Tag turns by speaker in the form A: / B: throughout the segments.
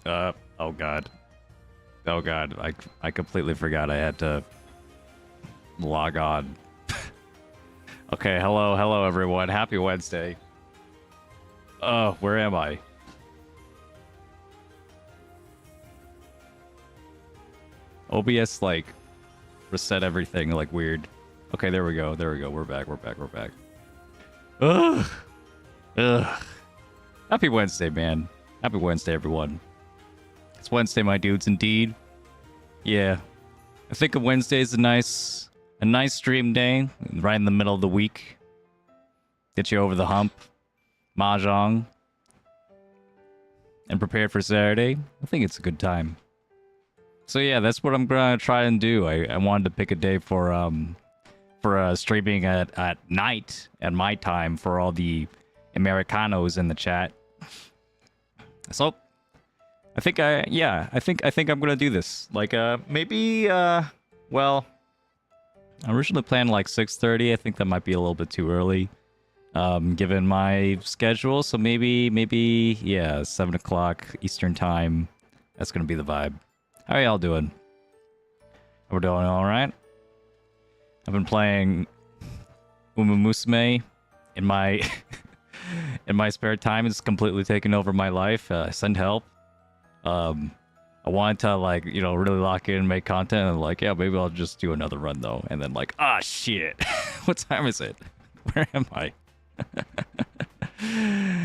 A: Oh god. Oh god, I completely forgot I had to log on. Okay, hello everyone. Happy Wednesday. Oh, where am I? OBS like reset everything like weird. Okay, there we go. We're back. Ugh. Ugh. Happy Wednesday, man. Happy Wednesday, everyone. It's Wednesday, my dudes, indeed. Yeah. I think a Wednesday is a nice stream day, right in the middle of the week. Get you over the hump. Mahjong. And prepared for Saturday. I think it's a good time. So yeah, that's what I'm gonna try and do. I wanted to pick a day for streaming at night at my time for all the Americanos in the chat. So I think I'm gonna do this. Like maybe well, I originally planned like 6:30. I think that might be a little bit too early, given my schedule. So maybe yeah, 7 o'clock Eastern time. That's gonna be the vibe. How are y'all doing? We're doing all right. I've been playing Uma Musume in my in my spare time. It's completely taken over my life. Send help. I wanted to like really lock in and make content. And like yeah, maybe I'll just do another run though. And then like ah shit, what time is it? Where am I?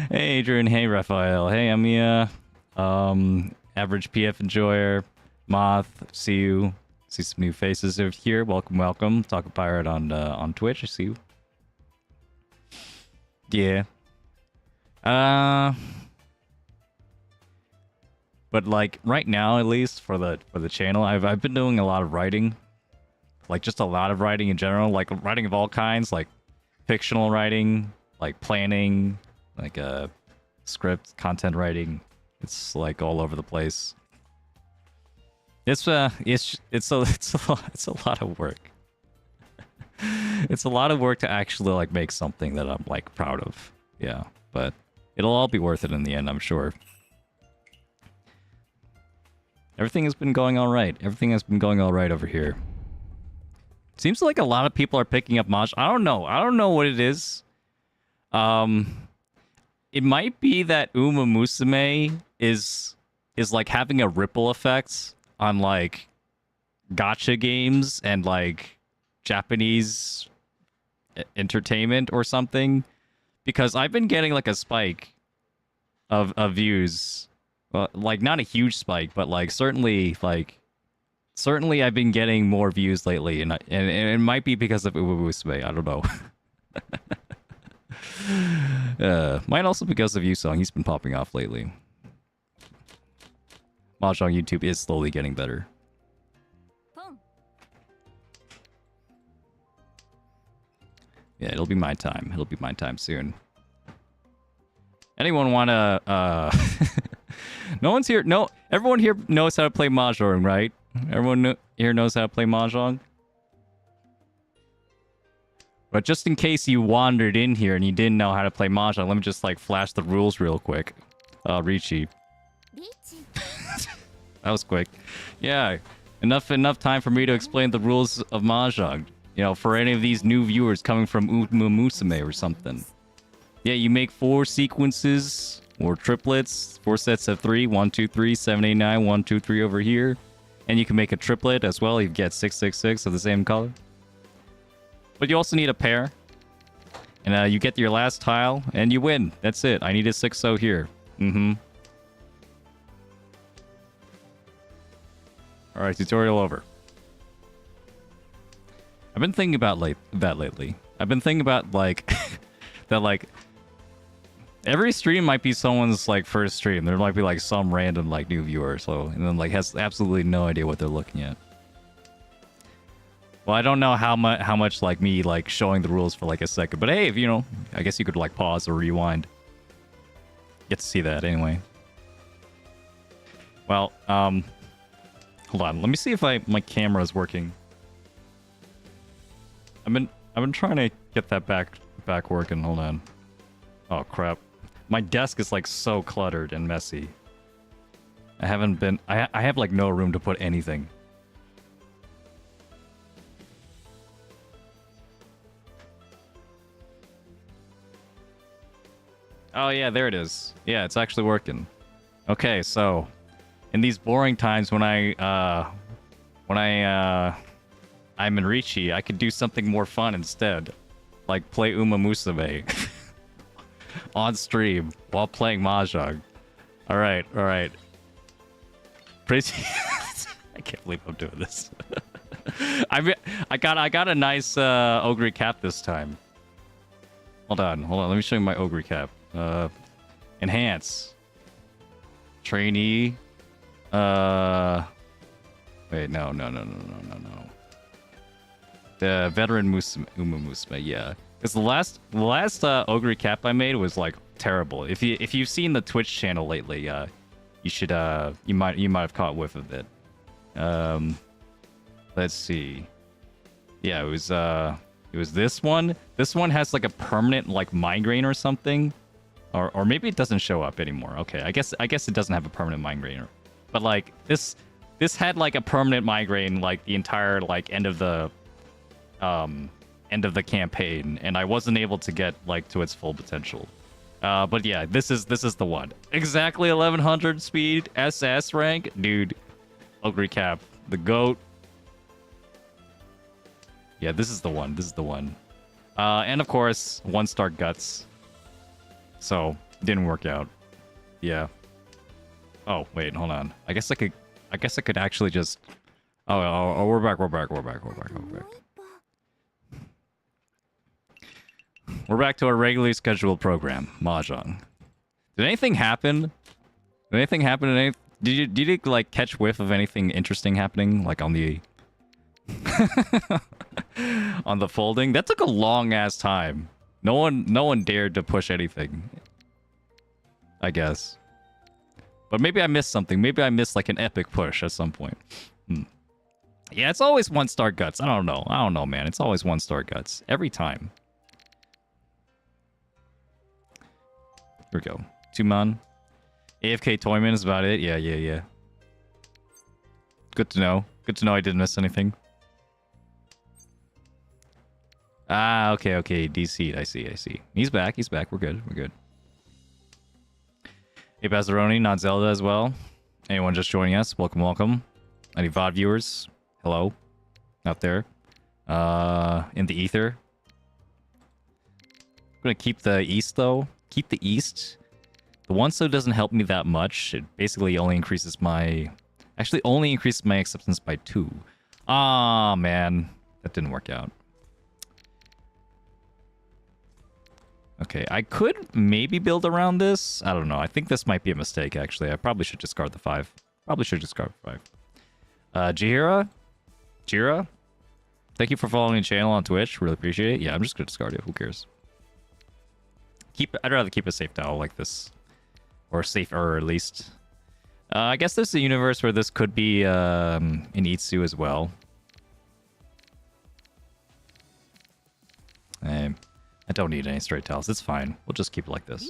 A: Hey Adrian. Hey Raphael. Hey Amia. Average PF enjoyer. Moth. See you. See some new faces over here. Welcome. Talk a Pirate on Twitch. I see you. Yeah. But like right now, at least for the channel, I've been doing a lot of writing, like just a lot of writing in general, like writing of all kinds, like fictional writing, like planning, like script, content writing. It's like all over the place. It's a lot of work. It's a lot of work to actually like make something that I'm like proud of. Yeah, but it'll all be worth it in the end, I'm sure. Everything has been going all right. Everything has been going all right over here. Seems like a lot of people are picking up Mahjong. I don't know what it is. It might be that Uma Musume is like having a ripple effect on like gacha games and like Japanese entertainment or something, because I've been getting like a spike of views. Well, like not a huge spike, but like certainly I've been getting more views lately, and it might be because of Uma Musume. I don't know. Might also because of Yusong. He's been popping off lately. Mahjong YouTube is slowly getting better. Yeah, it'll be my time. It'll be my time soon. Anyone wanna No one's here. No, everyone here knows how to play Mahjong, right? Everyone here knows how to play Mahjong? But just in case you wandered in here and you didn't know how to play Mahjong, let me just like flash the rules real quick. Riichi. That was quick. Yeah, enough time for me to explain the rules of Mahjong. For any of these new viewers coming from Uma Musume or something. Yeah, you make 4 sequences or triplets, 4 sets of 3, 1, 2, 3, 7, 8, 9, 1, 2, 3 over here. And you can make a triplet as well. You get 6, 6, 6 of the same color. But you also need a pair. And you get your last tile and you win. That's it. I need a 6-0 here. Alright, tutorial over. I've been thinking about that lately. I've been thinking about like that like every stream might be someone's like first stream. There might be like some random like new viewer, and then like has absolutely no idea what they're looking at. Well, I don't know how much like me like showing the rules for like a second, but hey, if I guess you could like pause or rewind. Get to see that anyway. Well, hold on. Let me see if my camera is working. I've been trying to get that back working. Hold on. Oh crap. My desk is like so cluttered and messy. I haven't been... I have, like, no room to put anything. Oh, yeah, there it is. Yeah, it's actually working. Okay, so... In these boring times when I'm in Riichi, I could do something more fun instead. Like play Uma Musume. On stream, while playing Mahjong. Alright, alright. Pretty... I can't believe I'm doing this. I got a nice ogre cap this time. Hold on, let me show you my ogre cap. Enhance. Trainee. Wait, no. The veteran Uma Musume, yeah. Because the last ogre cap I made was like terrible. If you've seen the Twitch channel lately, you should you might have caught whiff of it. Let's see. Yeah, it was this one. This one has like a permanent like migraine or something, or maybe it doesn't show up anymore. Okay, I guess it doesn't have a permanent migraine, but like this had like a permanent migraine like the entire like end of the campaign, and I wasn't able to get like to its full potential. But yeah, this is the one. Exactly 1100 speed, SS rank, dude. Ogre cap, the goat. Yeah, this is the one. This is the one. And of course, 1-star guts. So didn't work out. Yeah. Oh wait, hold on. I guess I could actually just. Oh, we're back. We're back to our regularly scheduled program, Mahjong. Did anything happen? Did you like catch whiff of anything interesting happening, like on the on the folding? That took a long ass time. No one dared to push anything, I guess. But maybe I missed something. Maybe I missed like an epic push at some point. Yeah, it's always 1-star guts. I don't know, man. It's always 1-star guts every time. Here we go. 2-man. AFK Toyman is about it. Yeah. Good to know. Good to know I didn't miss anything. Ah, okay. DC'd. I see. He's back. We're good. Hey, Bazzaroni, not Zelda as well. Anyone just joining us, welcome. Any VOD viewers, hello. Out there. In the ether. I'm gonna keep the east, though. Keep the east. The 1-so doesn't help me that much. It basically only increases my... Actually, only increases my acceptance by 2. Ah, man. That didn't work out. Okay, I could maybe build around this. I don't know. I think this might be a mistake, actually. I probably should discard the 5. Jira? Thank you for following the channel on Twitch. Really appreciate it. Yeah, I'm just gonna discard it. Who cares? I'd rather keep a safe towel like this. Or safer, at least. I guess there's a universe where this could be in Itsu as well. I don't need any straight towels. It's fine. We'll just keep it like this.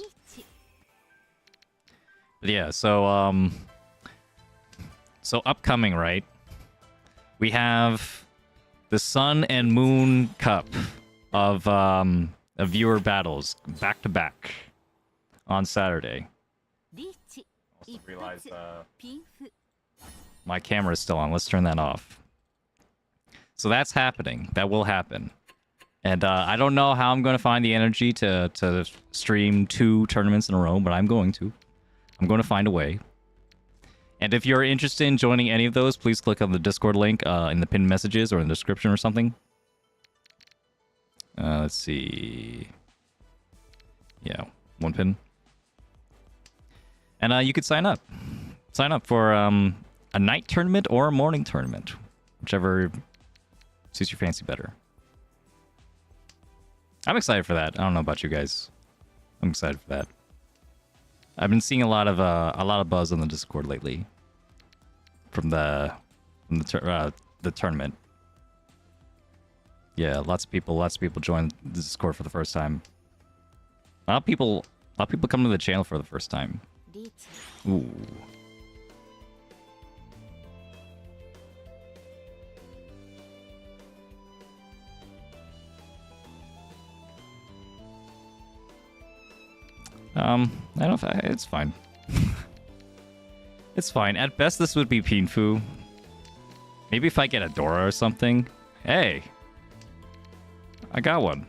A: But yeah, so upcoming, right? We have the Sun and Moon Cup of viewer battles back to back on Saturday. Also realized my camera is still on. Let's turn that off. So that's happening. That will happen. And I don't know how I'm going to find the energy to stream 2 tournaments in a row, but I'm going to. I'm going to find a way. And if you're interested in joining any of those, please click on the Discord link in the pinned messages or in the description or something. Let's see. Yeah, 1 pin. And you could sign up. Sign up for a night tournament or a morning tournament. Whichever suits your fancy better. I'm excited for that. I don't know about you guys. I'm excited for that. I've been seeing a lot of buzz on the Discord lately from the tournament. Yeah, lots of people join the Discord for the first time. A lot of people come to the channel for the first time. Ooh. I don't. It's fine. It's fine. At best, this would be Pinfu. Maybe if I get a Dora or something. Hey, I got one.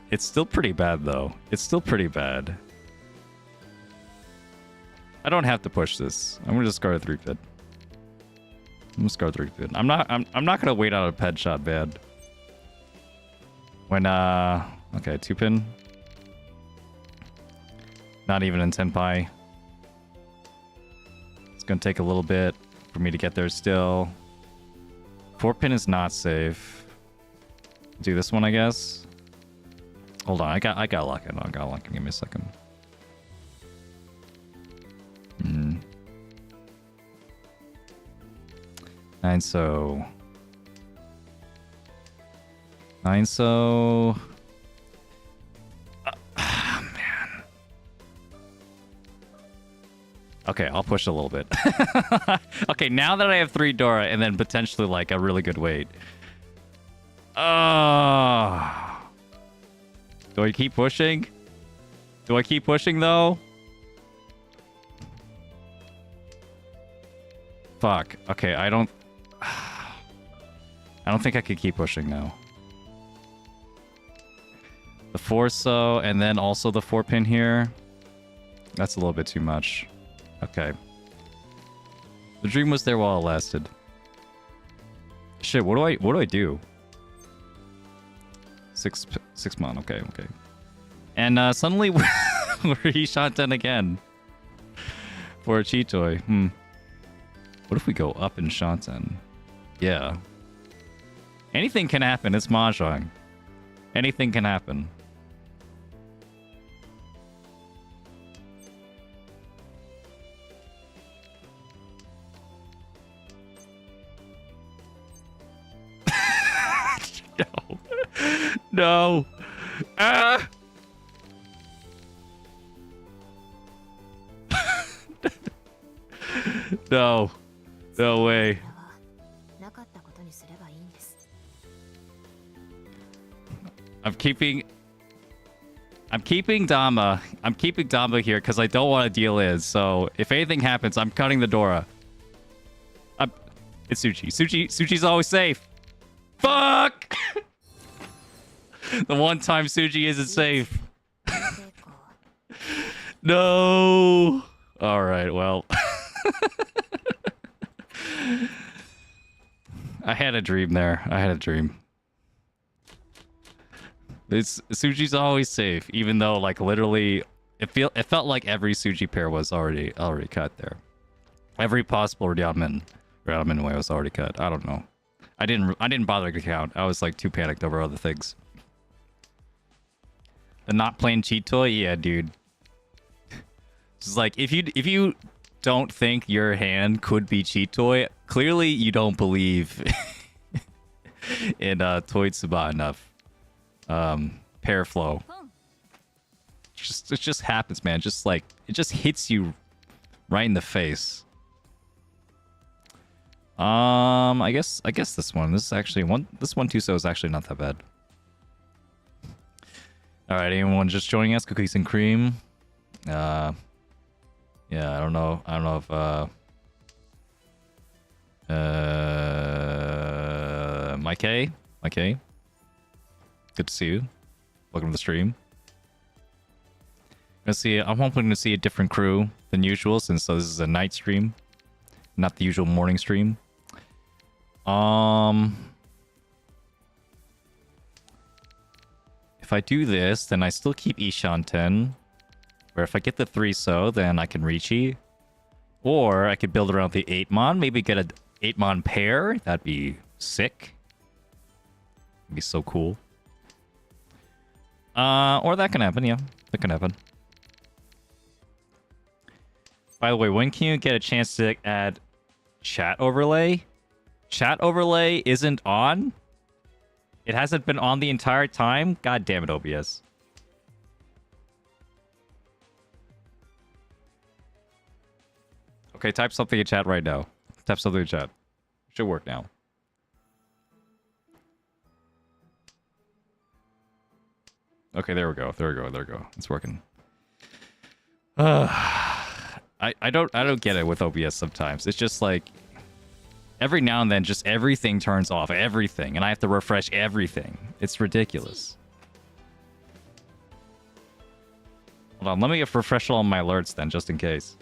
A: It's still pretty bad, though. It's still pretty bad. I don't have to push this. I'm gonna discard a 3-pit. I'm gonna discard 3-pit. I'm not gonna wait out a ped shot bad. When okay, 2-pin. Not even in Tenpai. It's gonna take a little bit for me to get there still. 4-pin is not safe. Do this one, I guess. Hold on, I got lock in. I got lock in. Give me a second. Nine so. Man. Okay, I'll push a little bit. Okay, now that I have 3 Dora and then potentially like a really good weight. Do I keep pushing? Do I keep pushing though? Fuck. Okay, I don't think I could keep pushing now. The 4-so and then also the 4-pin here. That's a little bit too much. Okay. The dream was there while it lasted. Shit, what do I do? 6 mon, okay. And suddenly we're Shanten again. For a Chitoi. What if we go up in Shanten? Yeah. Anything can happen, it's Mahjong. Anything can happen. No. Ah! No. No way. I'm keeping Dama. I'm keeping Dama here because I don't want to deal is. So if anything happens, I'm cutting the Dora. It's Suchi. Suchi's always safe. Fuck! The one time Suji isn't safe. No. All right. Well, I had a dream there. I had a dream. Suji's always safe, even though like literally, it felt like every Suji pair was already cut there. Every possible Ryamen way was already cut. I don't know. I didn't bother to count. I was like too panicked over other things. The not playing cheat toy, yeah, dude. Just like if you don't think your hand could be cheat toy, clearly you don't believe in Toitsuba enough. Pair flow. It just happens, man. Just like it just hits you right in the face. I guess this one. This is actually this 1-2-so is actually not that bad. All right, anyone just joining us? Cookies and cream. Yeah, I don't know if Mike, good to see you. Welcome to the stream. I'm hoping to see a different crew than usual since this is a night stream, not the usual morning stream. If I do this, then I still keep Ishan 10. Where if I get the 3-so, then I can Riichi. Or I could build around the 8-mon. Maybe get a 8-mon pair. That'd be sick. It'd be so cool. Or that can happen, yeah. That can happen. By the way, when can you get a chance to add chat overlay? Chat overlay isn't on? It hasn't been on the entire time? God damn it, OBS. Okay, type something in chat right now. Type something in chat. Should work now. Okay, there we go. There we go. There we go. It's working. I don't get it with OBS sometimes. It's just like every now and then just everything turns off. Everything. And I have to refresh everything. It's ridiculous. Hold on, let me refresh all my alerts then, just in case.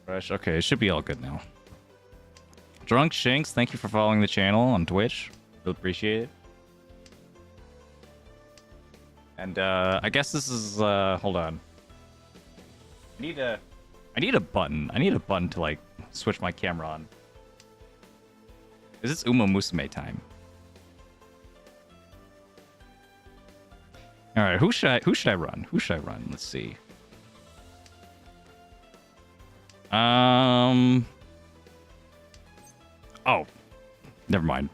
A: Fresh. Okay, it should be all good now. Drunk Shanks, thank you for following the channel on Twitch. Really appreciate it. And I guess this is hold on. I need a button. I need a button to like switch my camera on. Is this Uma Musume time? Alright, who should I run? Who should I run? Let's see. Oh. Never mind.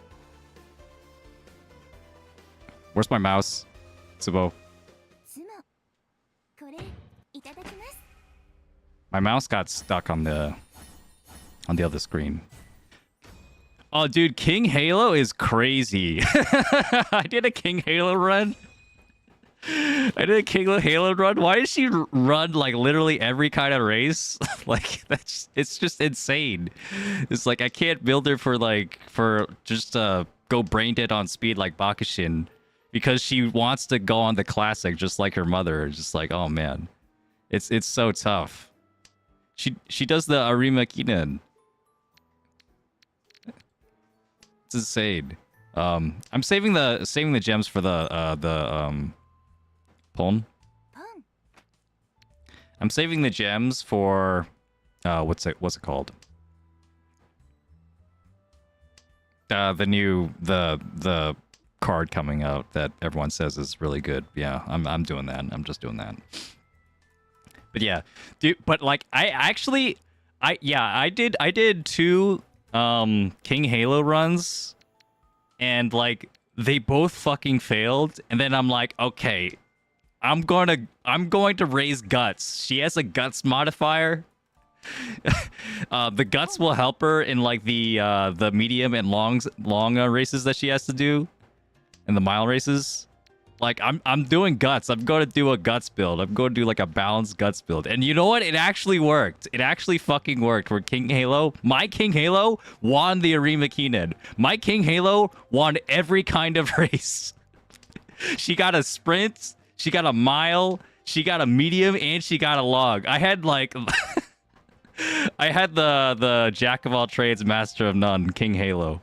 A: Where's my mouse? Tsubo. My mouse got stuck on the other screen. Oh, dude, King Halo is crazy. I did a King Halo run. Why did she run like literally every kind of race? Like it's just insane. It's like I can't build her for just go brain dead on speed like Bakushin because she wants to go on the classic just like her mother. Just like, oh man. It's so tough. She does the Arima Kinen. It's insane. I'm saving the gems for the Pon. I'm saving the gems for what's it called? The card coming out that everyone says is really good. Yeah, I'm doing that. I'm just doing that. But yeah, dude. But like, I did 2 King Halo runs, and like they both fucking failed. And then I'm like, okay, I'm going to raise Guts. She has a Guts modifier. The Guts will help her in like the medium and long races that she has to do, and the mile races. Like I'm doing Guts. I'm going to do a Guts build. I'm going to do like a balanced Guts build. And you know what? It actually worked. It actually fucking worked for King Halo. My King Halo won the Arima Kinen. My King Halo won every kind of race. She got a sprint, she got a mile, she got a medium, and she got a log. I had like I had the Jack of all trades, master of none, King Halo.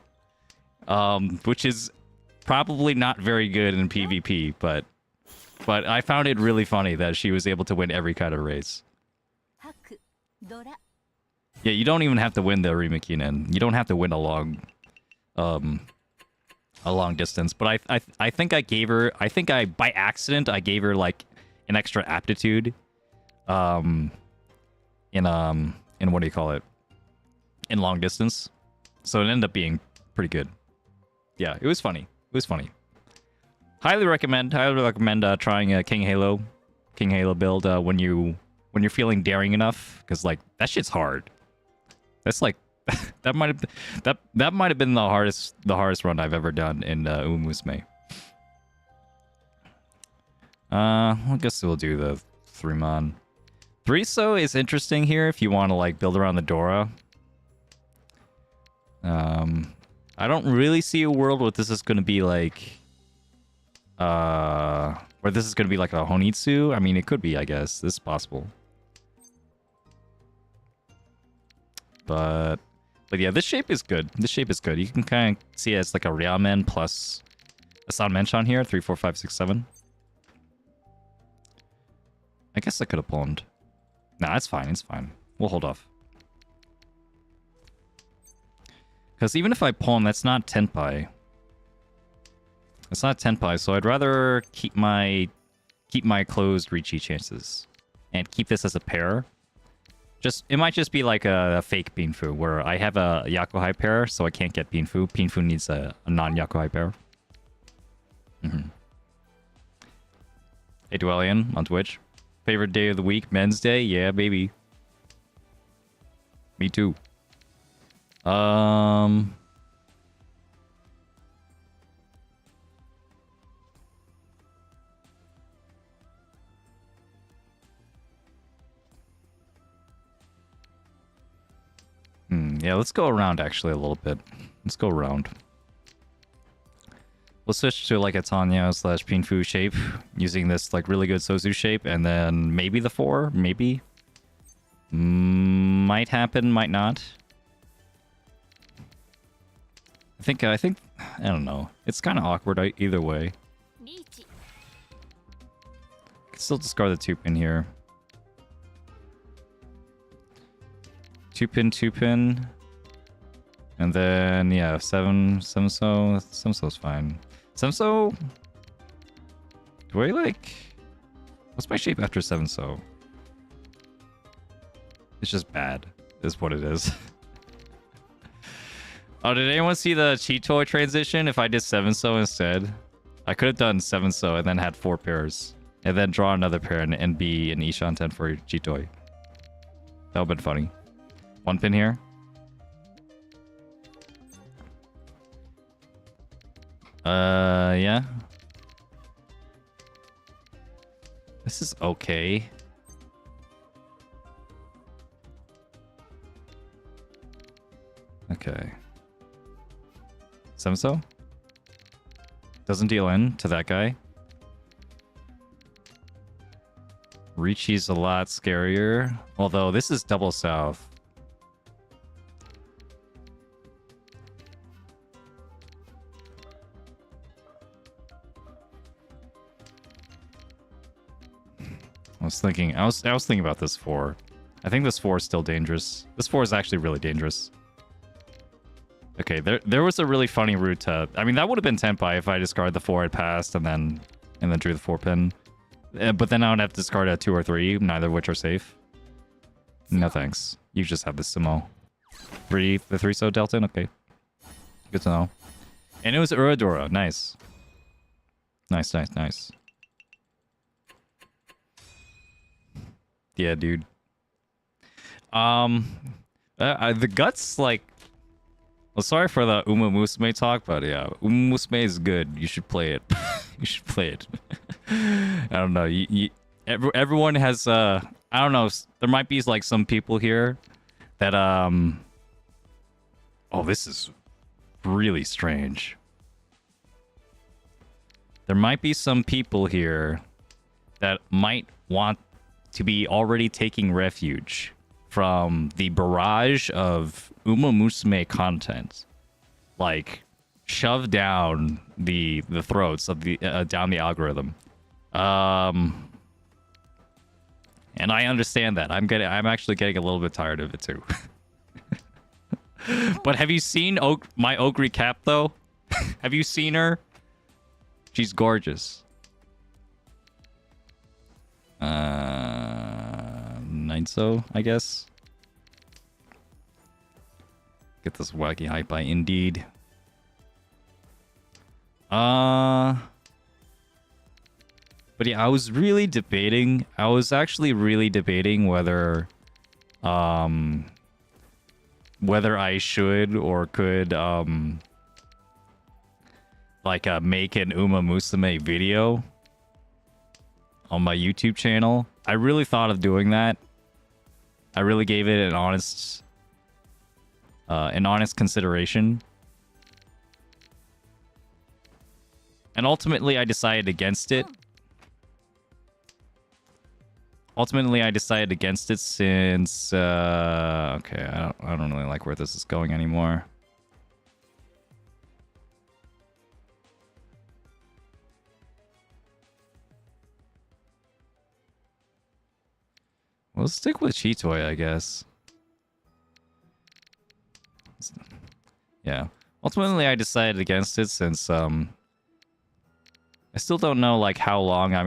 A: Which is probably not very good in PvP, but I found it really funny that she was able to win every kind of race. Yeah, you don't even have to win the Arima Kinen. You don't have to win a long distance. But I think I gave her, by accident I gave her like an extra aptitude in what do you call it? In long distance. So it ended up being pretty good. Yeah, it was funny. It was funny. Highly recommend trying a King Halo build when you're feeling daring enough, because like that shit's hard. That's like that might have been the hardest run I've ever done in Umusume. I guess we'll do the 3-mon. 3-so is interesting here if you want to like build around the Dora. I don't really see a world where this is going to be like where this is going to be like a Honitsu. I mean, it could be, I guess. This is possible. But yeah, this shape is good. This shape is good. You can kind of see it as like a Ryamen plus a Sanmenshan here. 3, 4, 5, 6, 7. I guess I could have pawned. Nah, it's fine. It's fine. We'll hold off. Because even if I pawn, that's not Tenpai. It's not Tenpai, so I'd rather keep my closed Riichi chances. And keep this as a pair. It might just be like a fake Pinfu, where I have a Yakuhai pair, so I can't get Pinfu. Pinfu needs a non-Yakuhai pair. Hey, Dwellian on Twitch. Favorite day of the week? Men's Day? Yeah, baby. Me too. Yeah, let's go around actually a little bit. Let's go around. We'll switch to like a Tanya / Pinfu shape using this like really good Sozu shape, and then maybe the 4, maybe. Might happen, might not. I think, I don't know. It's kind of awkward either way.
B: Riichi.
A: Can still discard the 2-pin here. 2-pin, 2-pin. And then, yeah, 7 Semso. Semso's fine. Semso? Do I like... What's my shape after 7-so? It's just bad, is what it is. Oh, did anyone see the Chitoy transition? If I did 7-so instead, I could have done 7-so and then had 4 pairs. And then draw another pair and be an Ishan 10 for Chitoy. That would have been funny. 1 pin here. Yeah. This is okay. Okay. 7-so? Doesn't deal in to that guy. Riichi's a lot scarier. Although this is double south. I was thinking about this 4. I think this 4 is still dangerous. This 4 is actually really dangerous. Okay, there was a really funny route to... I mean, that would have been Tenpai if I discarded the 4 had passed and then drew the 4-pin. But then I would have to discard a 2 or 3, neither of which are safe. No thanks. You just have the Sumo. The 3-so Delton? Okay. Good to know. And it was Uradora. Nice. Nice, nice, nice. Yeah, dude. The guts, like... Well, sorry for the Uma Musume talk, but yeah, Uma Musume is good. You should play it. You should play it. I don't know. Everyone has, I don't know. There might be, like, some people here that, Oh, this is really strange. There might be some people here that might want to be already taking refuge from the barrage of Uma Musume content, like shoved down the throats of the down the algorithm. And I understand that. I'm actually getting a little bit tired of it too. But have you seen my Ogre Cap though? Have you seen her? She's gorgeous. 9-so, I guess. Get this wacky hype by Indeed. But yeah, I was really debating. I was actually really debating whether I should or could like make an Uma Musume video on my YouTube channel. I really thought of doing that. I really gave it an honest consideration. And ultimately I decided against it. Since okay, I don't really like where this is going anymore. We'll stick with Chitoy, I guess. Yeah. Ultimately, I decided against it since I still don't know like how long I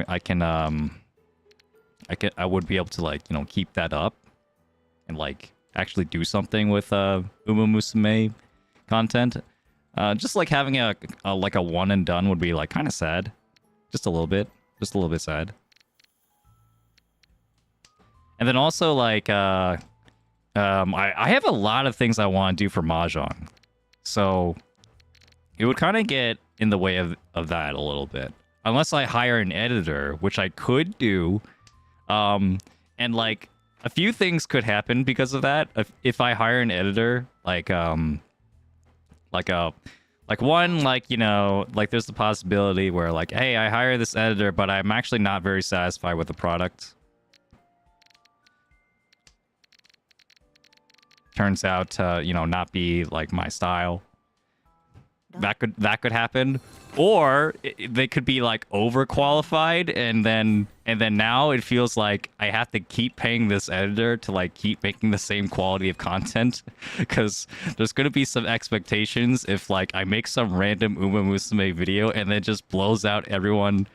A: would be able to like, you know, keep that up and like actually do something with Uma Musume content. Just like having a like a one and done would be like kind of sad. Just a little bit sad. And then also like I have a lot of things I want to do for Mahjong. So it would kind of get in the way of that a little bit. Unless I hire an editor, which I could do. And like a few things could happen because of that. If I hire an editor, like one, like, you know, like there's the possibility where like, hey, I hire this editor, but I'm actually not very satisfied with the product. Turns out to, you know, not be like my style. That could happen. Or they could be like overqualified, and then now it feels like I have to keep paying this editor to like keep making the same quality of content, because there's gonna be some expectations if like I make some random Uma Musume video and then just blows out everyone,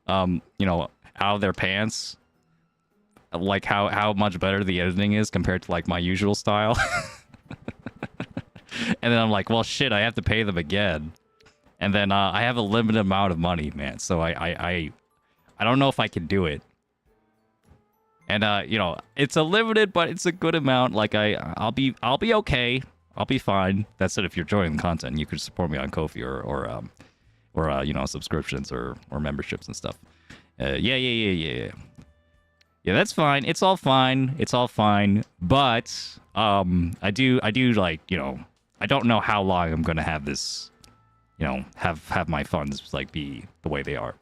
A: you know, out of their pants. Like how much better the editing is compared to like my usual style. And then I'm like, well, shit, I have to pay them again. And then I have a limited amount of money, man. So I don't know if I can do it. And you know, it's a limited, but it's a good amount. Like I'll be okay. I'll be fine. That's it. If you're enjoying the content, you could support me on Ko-fi or you know, subscriptions or memberships and stuff. Yeah. Yeah, that's fine. It's all fine. It's all fine. But I do like, you know, I don't know how long I'm gonna have this, you know, have my funds like be the way they are.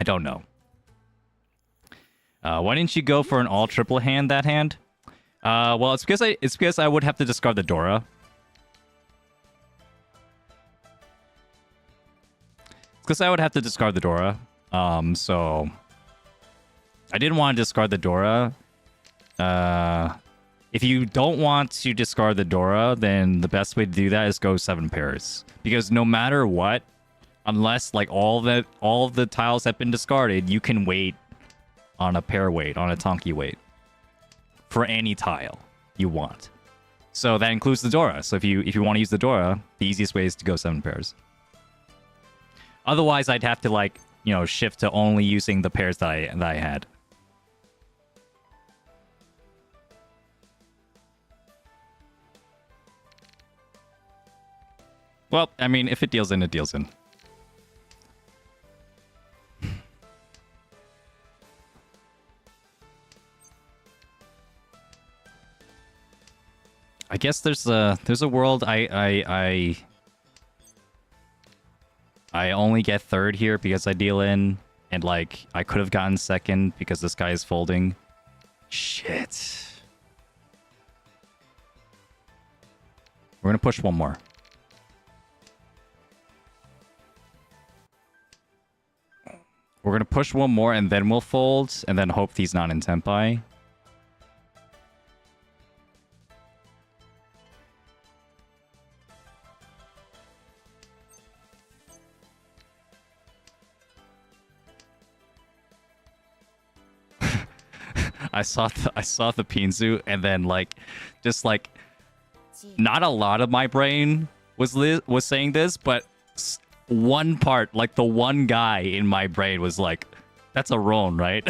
A: I don't know. Why didn't you go for an all triple hand that hand? Well, it's because I would have to discard the Dora. It's because I would have to discard the Dora. So I didn't want to discard the Dora. If you don't want to discard the Dora, then the best way to do that is go 7 pairs. Because no matter what, unless like all of the tiles have been discarded, you can wait on a pair wait, on a Tonki wait. For any tile you want. So that includes the Dora. So if you want to use the Dora, the easiest way is to go 7 pairs. Otherwise, I'd have to like, you know, shift to only using the pairs that I had. Well, I mean, if it deals in, it deals in. I guess there's a world I only get third here because I deal in, and like I could have gotten second because this guy is folding. Shit. We're gonna push one more. We're gonna push one more and then we'll fold, and then hope he's not in Tenpai. I saw the Pinzu, and then like, just like, not a lot of my brain was saying this, but one part, like the one guy in my brain was like, "That's a Ron, right?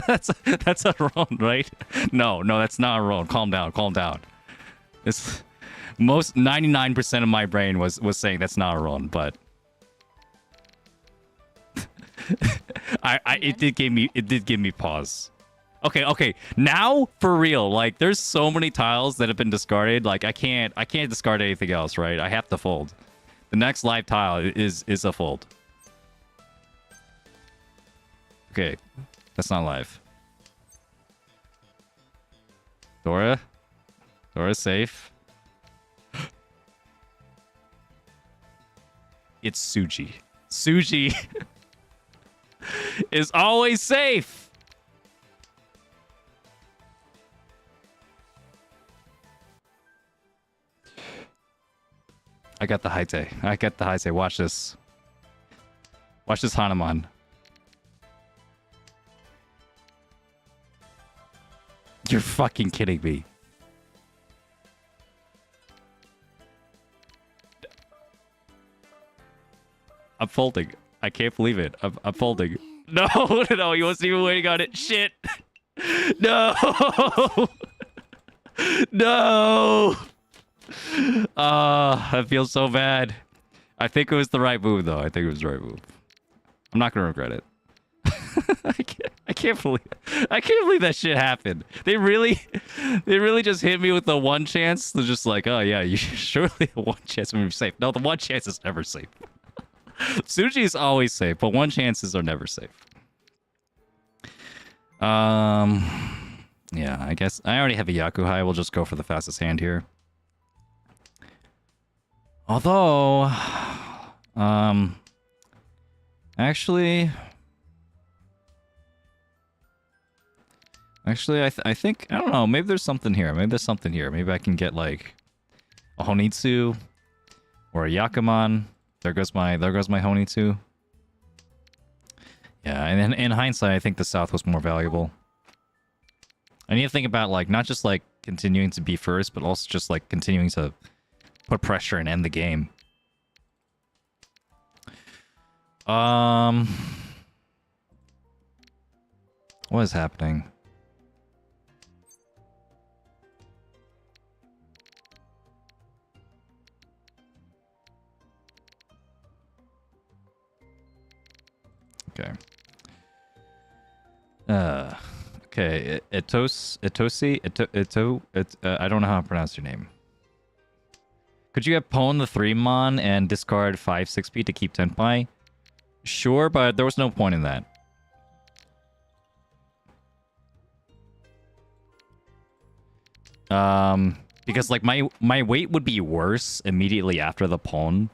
A: that's a Ron, right? No, that's not a Ron. Calm down. It's most 99% of my brain was saying that's not a Ron, but it did give me pause. Okay. Now for real, like there's so many tiles that have been discarded. Like I can't discard anything else, right? I have to fold. The next live tile is a fold. Okay, that's not live. Dora's safe. It's Suji. Suji is always safe. I got the Haite. Watch this. Watch this Hanuman. You're fucking kidding me. I'm folding. I can't believe it. I'm folding. No, he wasn't even waiting on it. Shit. No! No! I feel so bad. I think it was the right move, though. I think it was the right move. I'm not gonna regret it. I can't believe that shit happened. They really just hit me with the one chance. They're just like, oh yeah, you surely the one chance will be safe. No, the one chance is never safe. Sushi is always safe, but one chances are never safe. Yeah, I guess I already have a Yakuhai. We'll just go for the fastest hand here. Although, actually, I think, I don't know, maybe there's something here. Maybe there's something here. Maybe I can get like a Honitsu or a Yakuman. There goes my Honitsu. Yeah, and in hindsight, I think the South was more valuable. I need to think about like not just like continuing to be first, but also just like continuing to put pressure and end the game. What is happening? Okay. Okay. I don't know how to pronounce your name. Could you have pawned the 3-mon and discard 5/6p to keep 10pi? Sure, but there was no point in that. Because like my weight would be worse immediately after the pawn.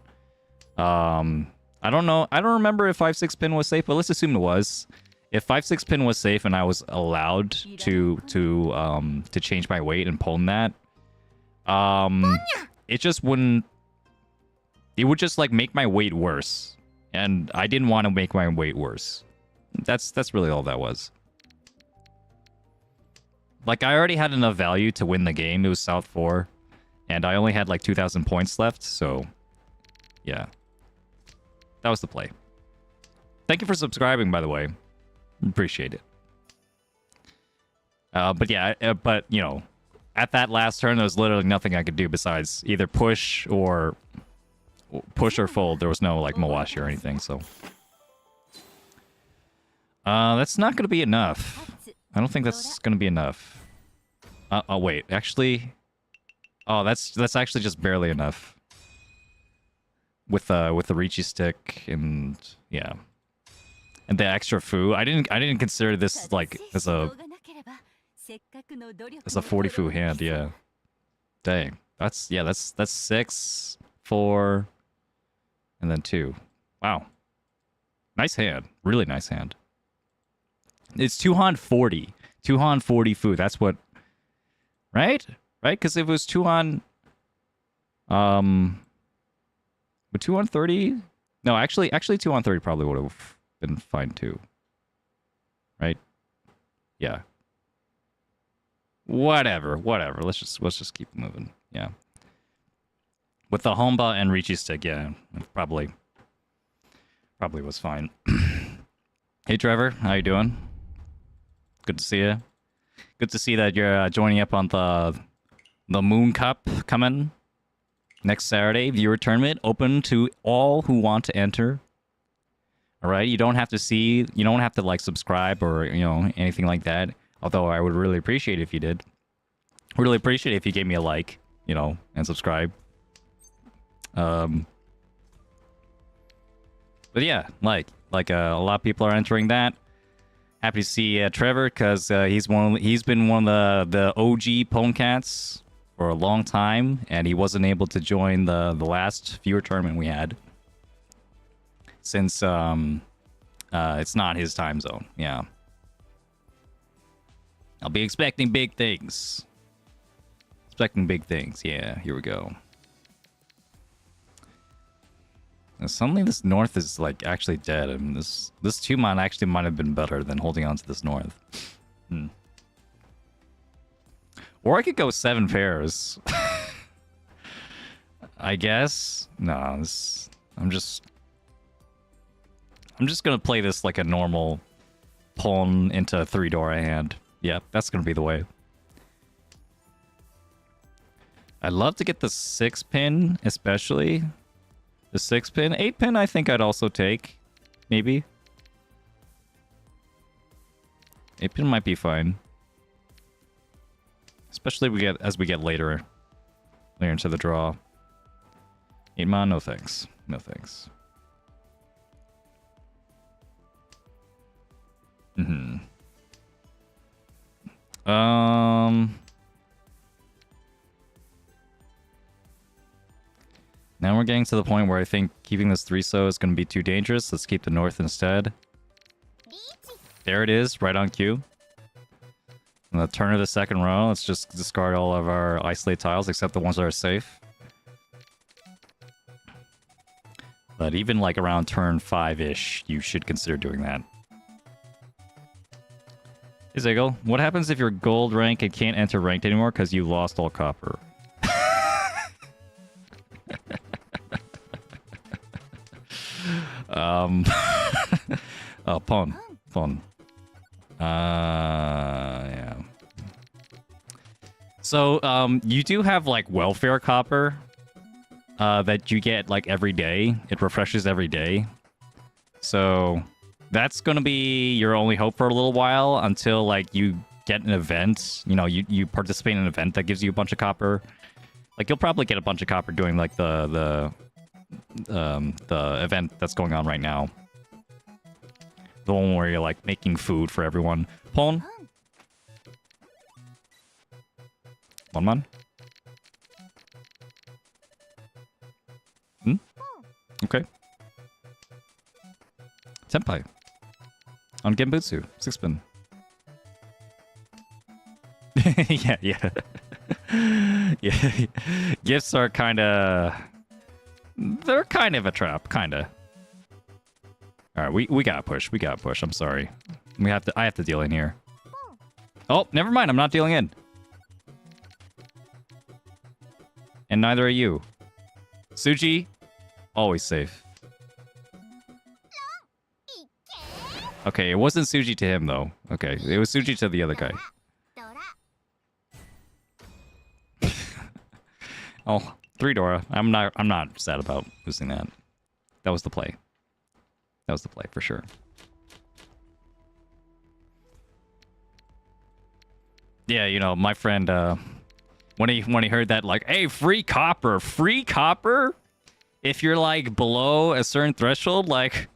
A: I don't know. I don't remember if 5/6 pin was safe, but let's assume it was. If 5/6 pin was safe and I was allowed to change my weight and pawn that, it just wouldn't. It would just like make my weight worse, and I didn't want to make my weight worse. That's really all that was. Like I already had enough value to win the game. It was South 4, and I only had like 2,000 points left. So, yeah, that was the play. Thank you for subscribing, by the way. Appreciate it. But yeah, but you know, at that last turn, there was literally nothing I could do besides either push or fold. There was no like Mawashi or anything, so that's not gonna be enough. I don't think that's gonna be enough. Oh wait, actually, oh that's actually just barely enough. With the Riichi stick and yeah. And the extra foo. I didn't consider this like as a 40 foo hand, yeah. Dang. That's 6, 4, and then 2. Wow. Nice hand. Really nice hand. It's 2-han 40. 2-han 40 foo. That's what, right? Right? Because if it was 2-han but 2-han 30? No, actually 2-han 30 probably would have been fine too. Right? Yeah. Whatever. Let's just keep moving. Yeah. With the Homba and Riichi stick, yeah, probably was fine. Hey Trevor, how you doing? Good to see you. Good to see that you're joining up on the Moon Cup coming next Saturday. Viewer tournament open to all who want to enter. All right, you don't have to like subscribe or anything like that. Although I would really appreciate it if you did. Really appreciate it if you gave me a like, and subscribe. But yeah, like a lot of people are entering that. Happy to see Trevor because he's been one of the OG Pwnecats for a long time, and he wasn't able to join the last viewer tournament we had since it's not his time zone. Yeah, I'll be expecting big things. Yeah, here we go. And suddenly this north is like actually dead. I mean, this 2-mon actually might have been better than holding on to this north. Or I could go 7 pairs. I guess. No, I'm just gonna play this like a normal pawn into 3 Dora hand. Yeah, that's gonna be the way. I'd love to get the 6-pin, especially. The 6-pin. 8-pin I think I'd also take. Maybe. 8-pin might be fine. Especially as we get later into the draw. 8-man, no thanks. No thanks. Now we're getting to the point where I think keeping this 3-so is going to be too dangerous. Let's keep the north instead. There it is, right on cue. On the turn of the second row, let's just discard all of our isolate tiles except the ones that are safe. But even like around turn 5-ish, you should consider doing that. Hey Ziggle, what happens if you're gold rank and can't enter ranked anymore because you lost all copper? Oh, pawn. Yeah. So, you do have, like, welfare copper that you get, like, every day. It refreshes every day. So, that's gonna be your only hope for a little while until, like, you get an event. You know, you participate in an event that gives you a bunch of copper. Like, you'll probably get a bunch of copper doing, like, the event that's going on right now. The one where you're, like, making food for everyone. Pawn? One man? Okay. Senpai. On Genbutsu. 6-pin. Yeah. Yeah. Gifts are kinda... They're kind of a trap, kinda. Alright, we gotta push. I'm sorry. I have to deal in here. Oh, never mind. I'm not dealing in. And neither are you. Suji, always safe. Okay, it wasn't Suji to him though. Okay, it was Suji to the other guy. Oh, 3 Dora. I'm not sad about losing that. That was the play. That was the play for sure. Yeah, you know, my friend when he heard that, like, hey, free copper. If you're like below a certain threshold, like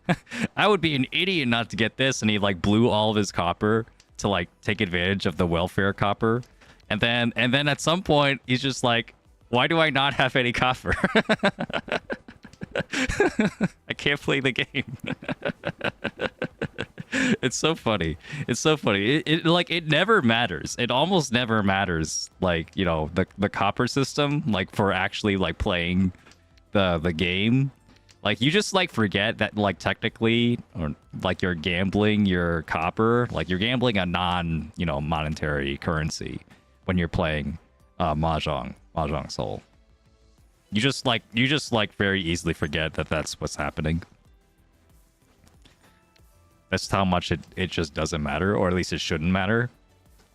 A: I would be an idiot not to get this, and he like blew all of his copper to like take advantage of the welfare copper. And then at some point he's just like, why do I not have any copper? I can't play the game. It's so funny. It like, it never matters. It almost never matters, like, you know, the copper system, like, for actually like playing the game. Like, you just like forget that, like, technically, or like, you're gambling your copper, like you're gambling a non, you know, monetary currency when you're playing Mahjong Soul. You just like very easily forget that that's what's happening. That's how much it just doesn't matter, or at least it shouldn't matter,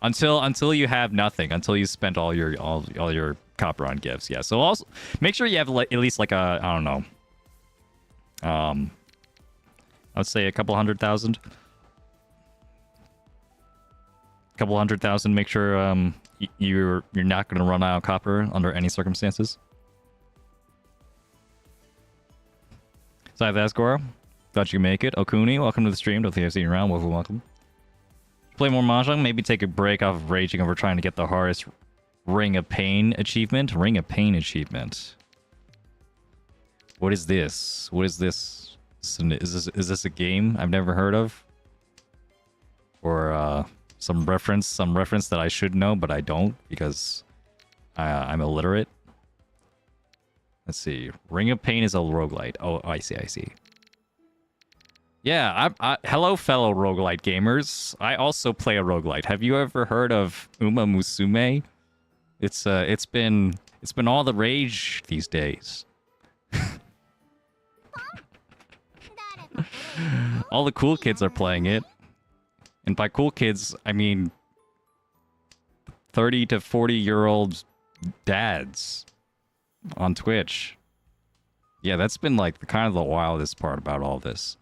A: until you have nothing, until you spent all your copper on gifts. Yeah. So also make sure you have at least like a, I don't know, I would say a couple 100,000. Couple 100,000. Make sure you're not going to run out of copper under any circumstances. So I have Asgora. Thought you could make it. Okuni, welcome to the stream. Don't think I've seen you around. Welcome. Play more Mahjong. Maybe take a break off of raging over trying to get the hardest Ring of Pain achievement. Ring of Pain achievement. What is this? What is this? Is this a game I've never heard of? Or some reference that I should know, but I don't because I'm illiterate. Let's see. Ring of Pain is a roguelite. Oh, I see. Yeah, hello, fellow roguelite gamers. I also play a roguelite. Have you ever heard of Uma Musume? It's been all the rage these days. All the cool kids are playing it. And by cool kids, I mean 30 to 40-year-old dads on Twitch. Yeah, that's been like kind of the wildest part about all this.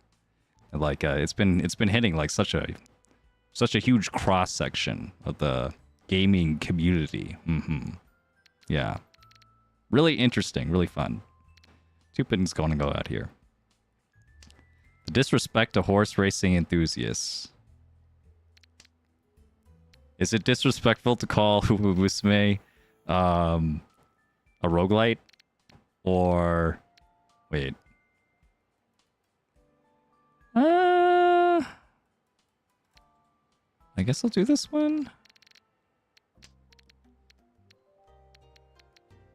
A: Like it's been hitting like such a huge cross section of the gaming community. Yeah, really interesting, really fun. Two pins going to go out here. The disrespect to horse racing enthusiasts. Is it disrespectful to call Musume a roguelite? Or wait. I guess I'll do this one.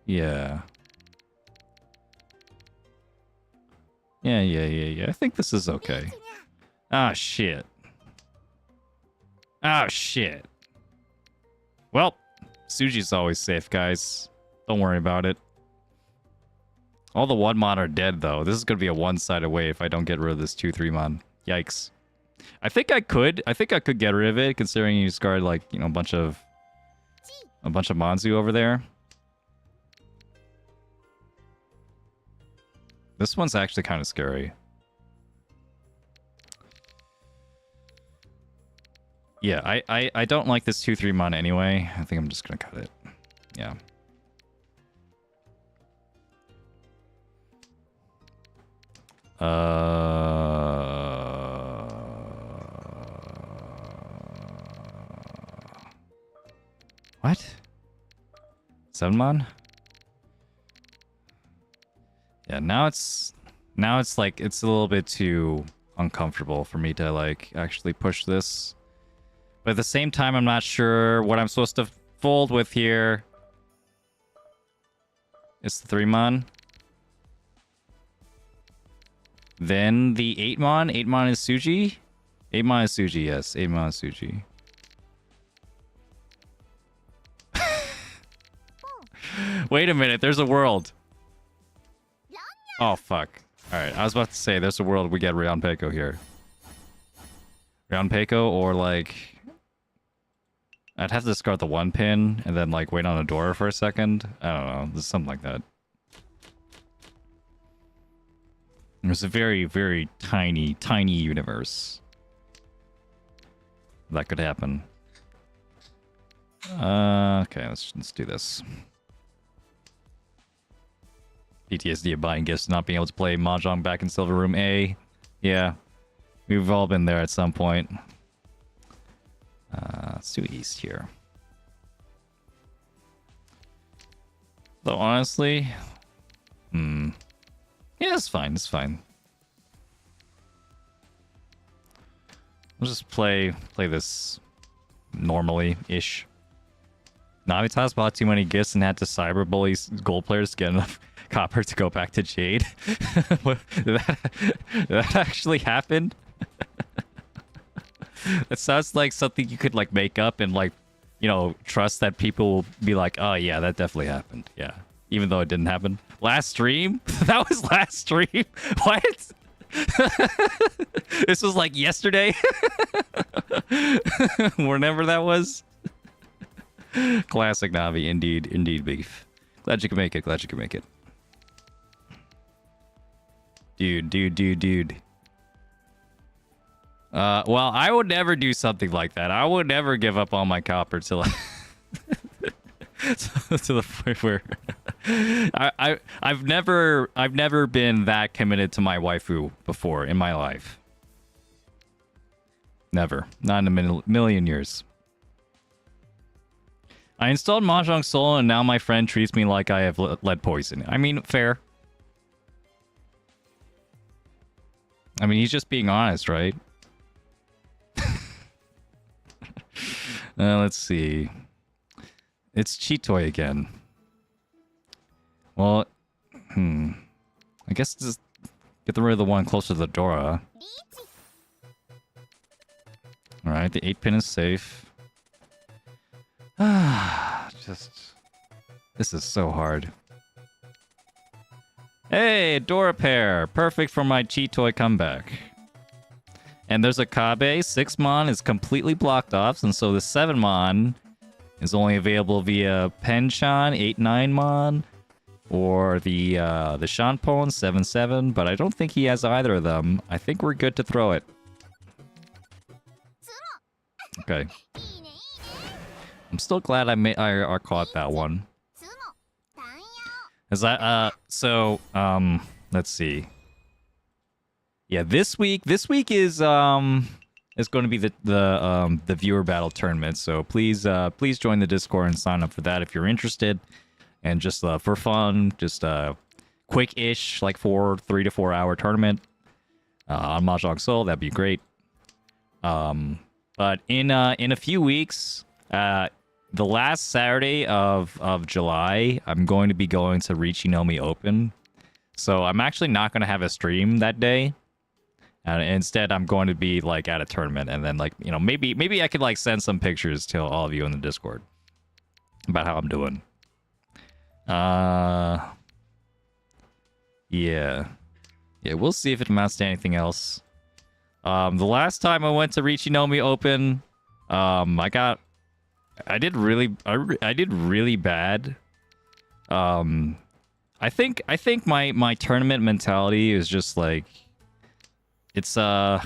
A: Yeah. Yeah. I think this is okay. Ah, shit. Oh, shit. Well, Suji's always safe, guys. Don't worry about it. All the 1-mon are dead, though. This is going to be a one-sided way if I don't get rid of this 2-3-mon. Yikes. I think I could get rid of it, considering you discard, like, you know, a bunch of Manzu over there. This one's actually kind of scary. Yeah, I don't like this 2-3-mon anyway. I think I'm just gonna cut it. Yeah. What? 7-mon? Yeah, now it's like it's a little bit too uncomfortable for me to like actually push this. But at the same time, I'm not sure what I'm supposed to fold with here. It's the 3-mon. Then the 8-mon. 8-mon is Suji. 8-mon is Suji, yes. 8-mon is Suji. Wait a minute, there's a world. Oh, fuck. Alright, I was about to say, there's a world we get Ryan Peiko here. Ryan Peiko, or like... I'd have to discard the 1 pin, and then like wait on a door for a second. I don't know, there's something like that. There's a very, very tiny universe that could happen. Okay, let's do this. PTSD of buying gifts, not being able to play Mahjong back in Silver Room A. Yeah, we've all been there at some point. Let's do East here. Though honestly, yeah, it's fine. It's fine. We'll just play this normally-ish. Navitas bought too many gifts and had to cyberbully gold players to get enough copper to go back to Jade. Did that actually happen? It sounds like something you could like make up and like, you know, trust that people will be like, oh yeah, that definitely happened. Yeah. Even though it didn't happen. Last stream? That was last stream? What? This was like yesterday? Whenever that was? Classic Navi, indeed beef. Glad you can make it, Dude. Well, I would never do something like that. I would never give up all my copper till to the point where I've never been that committed to my waifu before in my life. Never. Not in a million years. I installed Mahjong Soul and now my friend treats me like I have lead poison. I mean, fair. I mean, he's just being honest, right? Let's see. It's Cheat Toy again. Well, I guess just get rid of the one closer to the door. Alright, the 8 pin is safe. This is so hard. Hey, door repair. Perfect for my Cheat Toy comeback. And there's a Kabe. 6-mon is completely blocked off, and so the 7-mon is only available via Penshan 8-9 mon or the Shanpon 7-7, but I don't think he has either of them. I think we're good to throw it. Okay. I'm still glad I caught that one. Is that let's see. Yeah, this week is going to be the viewer battle tournament. So please join the Discord and sign up for that if you're interested. And just for fun, just quick-ish, like 3 to 4 hour tournament on Mahjong Soul. That'd be great. But in a few weeks, the last Saturday of July, I'm going to be going to Riichi Open. So I'm actually not going to have a stream that day. And instead, I'm going to be like at a tournament, and then like maybe I could like send some pictures to all of you in the Discord about how I'm doing. Yeah, we'll see if it amounts to anything else. The last time I went to Riichi Open, I did really bad. I think my tournament mentality is just like, it's like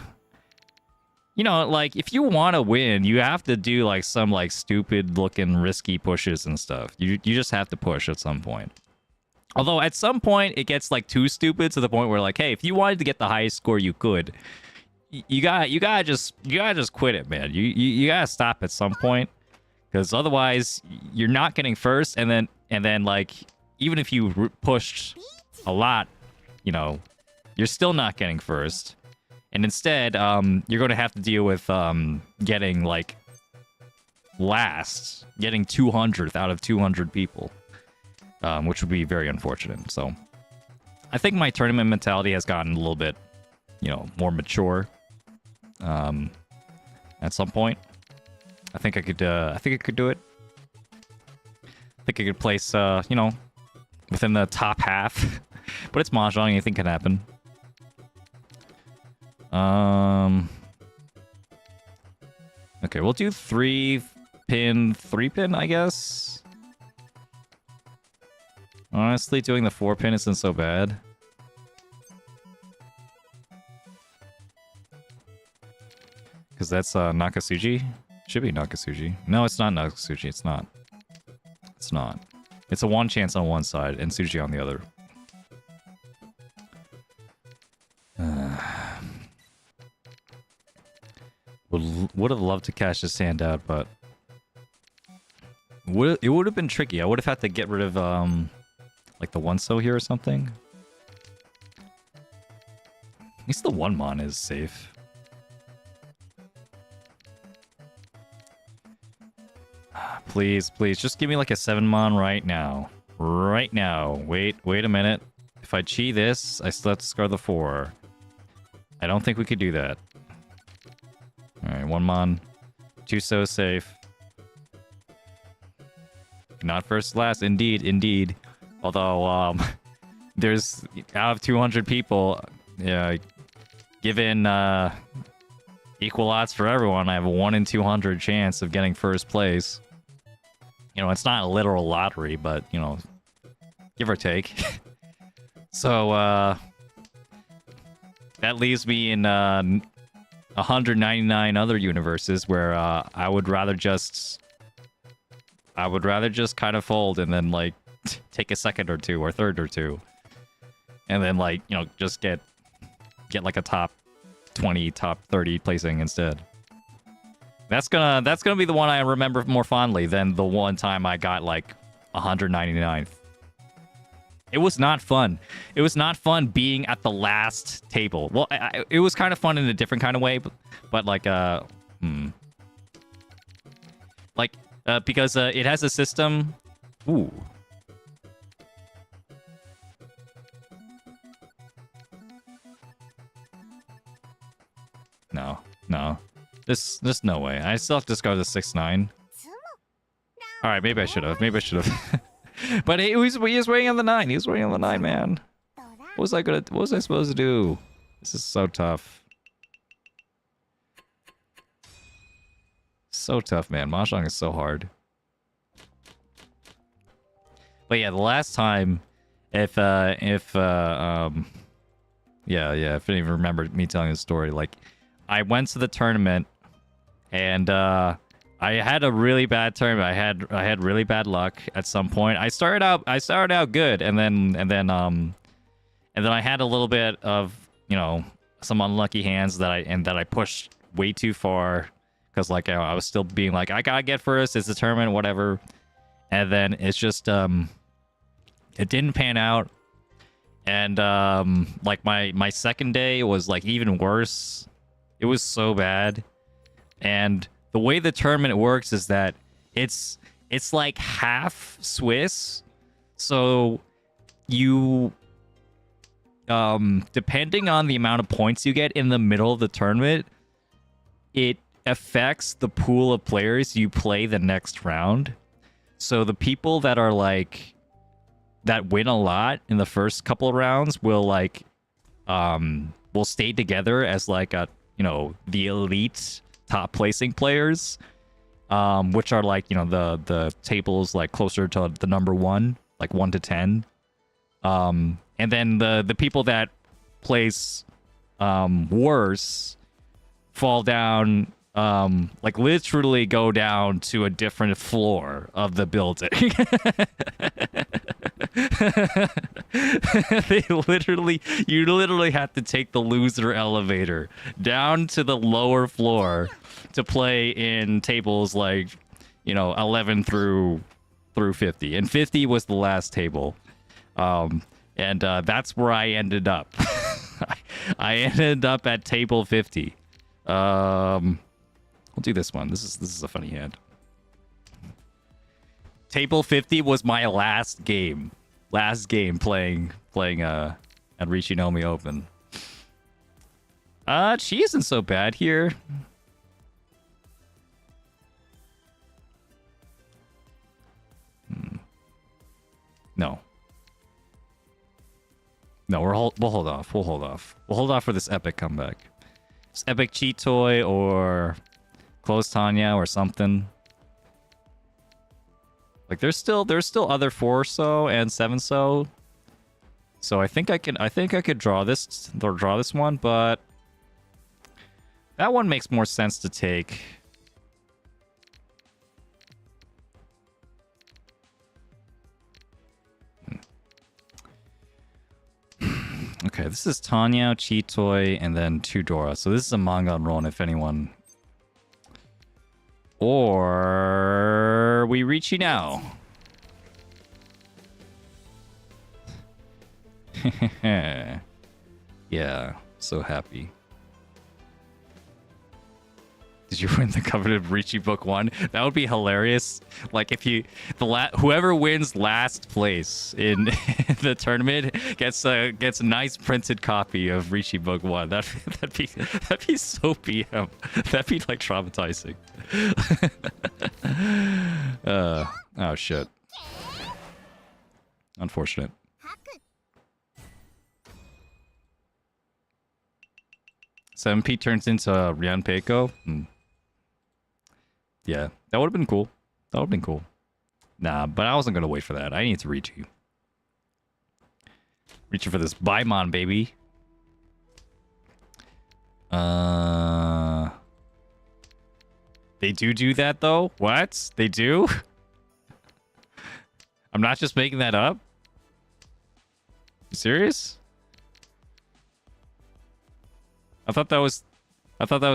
A: if you want to win, you have to do like some like stupid looking risky pushes and stuff. You just have to push at some point. Although at some point it gets like too stupid to the point where like, hey, if you wanted to get the highest score you could, you gotta just quit it, man. You gotta stop at some point, because otherwise you're not getting first, and then like even if you pushed a lot, you're still not getting first. And instead, you're going to have to deal with getting, like, last. Getting 200th out of 200 people. Which would be very unfortunate. So, I think my tournament mentality has gotten a little bit, more mature. At some point. I think I could do it. I think I could place, within the top half. But it's Mahjong, anything can happen. Okay, we'll do 3-pin, I guess. Honestly, doing the 4-pin isn't so bad. Because that's Nakasuji. Should be Nakasuji. No, it's not Nakasuji. It's not. It's not. It's a one chance on one side and Suji on the other. Would have loved to cash this hand out, but it would have been tricky. I would have had to get rid of like the one so here or something. At least the one mon is safe. Please, just give me like a 7 mon right now. Right now. Wait a minute. If I chi this, I still have to discard the 4. I don't think we could do that. Alright, 1 mon. 2 so safe. Not first last, indeed. Although, there's out of 200 people, given equal odds for everyone, I have a 1 in 200 chance of getting first place. It's not a literal lottery, but, give or take. So, that leaves me in 199 other universes where I would rather just kind of fold and then like take a second or two or third or two, and then like just get like a top 20, top 30 placing instead. That's gonna be the one I remember more fondly than the one time I got like 199th. It was not fun. It was not fun being at the last table. Well, it was kind of fun in a different kind of way, but like because it has a system. Ooh. No. There's no way. I still have to discard the 6-9. All right, maybe I should have. But he was waiting on the 9. He was waiting on the 9, man. What was I supposed to do? This is so tough. So tough, man. Mahjong is so hard. But yeah, the last time, if if you even remember me telling the story, like I went to the tournament and I had a really bad tournament. I had really bad luck at some point. I started out good, and then I had a little bit of, you know, some unlucky hands that I pushed way too far, because like I was still being like, I gotta get first, it's a tournament, whatever. And then it's just it didn't pan out. And like my second day was like even worse. It was so bad. And the way the tournament works is that it's like half Swiss. So you depending on the amount of points you get in the middle of the tournament, it affects the pool of players you play the next round. So the people that are like that win a lot in the first couple of rounds will like will stay together as like a, you know, the elite top placing players, which are like, you know, the tables like closer to the number 1, like 1 to 10. And then the people that place worse fall down, like literally go down to a different floor of the building. You literally have to take the loser elevator down to the lower floor to play in tables like, you know, 11 through 50, and 50 was the last table. And that's where I ended up. I ended up at table 50. We'll do this one. This is a funny hand. Table 50 was my last game. Last game playing at Riichi Nomi Open. She isn't so bad here. No. No, we'll hold off. We'll hold off. We'll hold off for this epic comeback. This epic cheat toy or close Tanya or something. Like there's still other 4-so and 7-so. So I think I could draw this one, but that one makes more sense to take. Okay, this is Tanya, Chitoy, and then 2 Dora. So this is a manga on Roll, if anyone. Or we Riichi now. Yeah, so happy. Did you win the coveted Riichi Book 1? That would be hilarious. Like if you whoever wins last place in the tournament gets a nice printed copy of Riichi Book 1. That'd be so PM. That'd be like traumatizing. Oh shit. Unfortunate. 7P turns into Rian Peiko. Yeah, that would have been cool. That would have been cool. Nah, but I wasn't gonna wait for that. I need to reach you. Reaching for this Baimon, baby. They do that though? What? They do? I'm not just making that up? You serious? I thought that was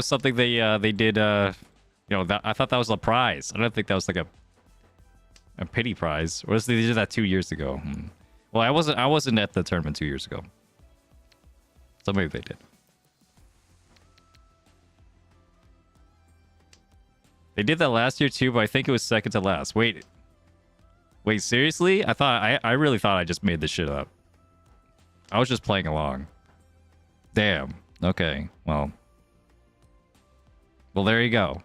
A: something they did. You know, I thought that was a prize. I don't think that was like a pity prize. Or they did that 2 years ago. Well, I wasn't at the tournament 2 years ago. So maybe they did. They did that last year too, but I think it was second to last. Wait, seriously? I really thought I just made this shit up. I was just playing along. Damn. Okay. Well, there you go.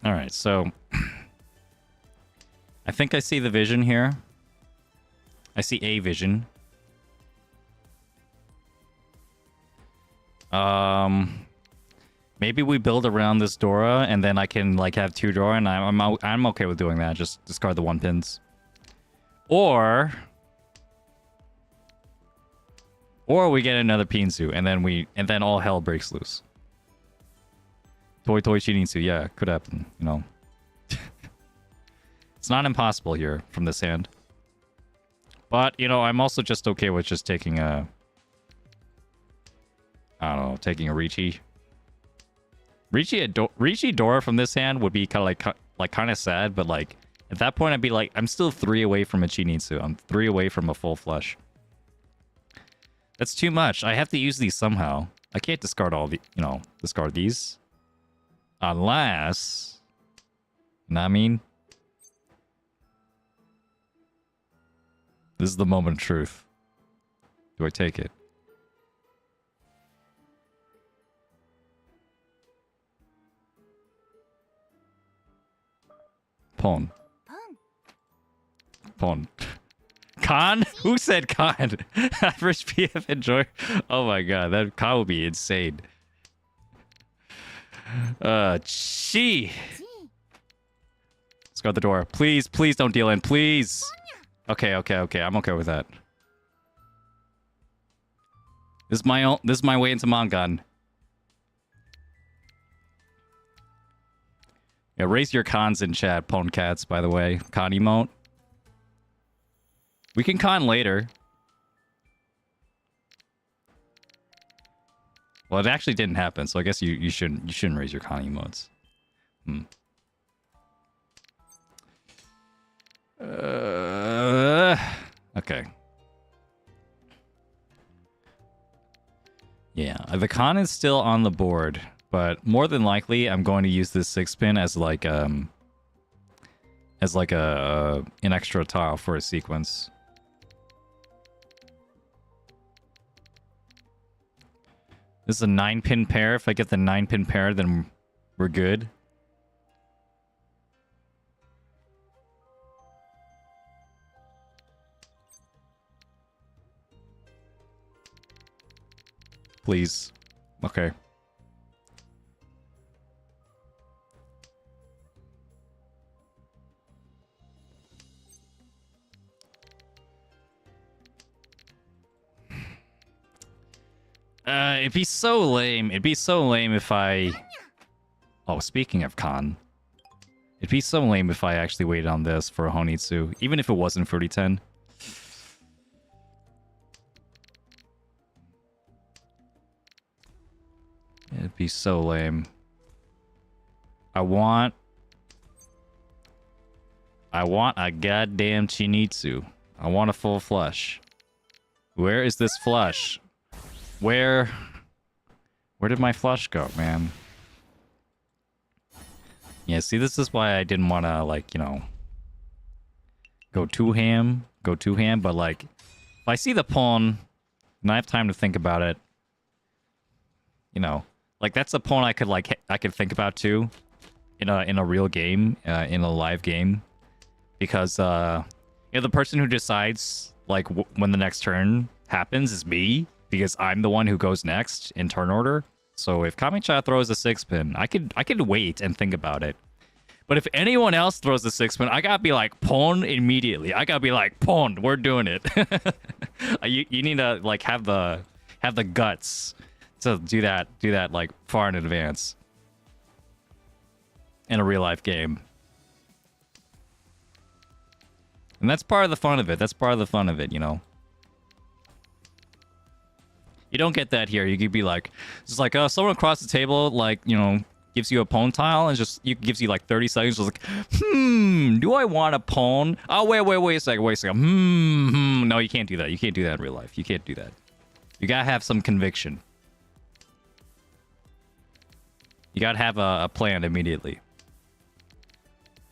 A: All right, so I think I see the vision here. I see a vision. Maybe we build around this Dora, and then I can like have 2 Dora, and I'm okay with doing that. Just discard the 1 pins. Or we get another Pinzu, and then all hell breaks loose. Toy Shinitsu, yeah, could happen, you know. It's not impossible here from this hand. But, you know, I'm also just okay with just taking a... I don't know, taking a Riichi. Riichi Dora from this hand would be kind of kind of sad, but like at that point I'd be like, I'm still 3 away from a Chinitsu. I'm 3 away from a full flush. That's too much. I have to use these somehow. I can't discard all the, you know, discard these. Unless... You know what I mean? This is the moment of truth. Do I take it? Pawn. Pawn. Khan? Who said Khan? Average PF enjoy. Oh my god, that Khan would be insane. Gee. Let's go out the door. Please, please don't deal in. Please. Okay. I'm okay with that. This is my way into Mangan. Yeah, raise your cons in chat, Pwn Cats, by the way. Con emote. We can con later. Well, it actually didn't happen, so I guess you shouldn't raise your con emotes. Okay. Yeah, the con is still on the board, but more than likely, I'm going to use this 6-pin as like an extra tile for a sequence. This is a 9-pin pair. If I get the 9-pin pair, then we're good. Please. Okay. It'd be so lame. It'd be so lame if I... Oh, speaking of con. It'd be so lame if I actually waited on this for a Honitsu, even if it wasn't 3010. It'd be so lame. I want a goddamn Chinitsu. I want a full flush. Where is this flush? Where did my flush go, man? Yeah, see, this is why I didn't want to, like, you know, go too ham, but, like, if I see the pawn and I have time to think about it, you know, like, that's a pawn I could think about, too, in a real game, in a live game, because, you know, the person who decides, like, when the next turn happens is me, because I'm the one who goes next in turn order. So if Kamicha throws a 6-pin, I could wait and think about it. But if anyone else throws a 6-pin, I gotta be like, pawn immediately. I gotta be like, pawn, we're doing it. you need to like have the guts to do that like far in advance in a real life game. And that's part of the fun of it. That's part of the fun of it, you know. You don't get that here. You could be like, just like, someone across the table, like, you know, gives you a pawn tile and just gives you like 30 seconds. Just like, do I want a pawn? Oh, wait a second. No, you can't do that. You can't do that in real life. You can't do that. You gotta have some conviction. You gotta have a plan immediately.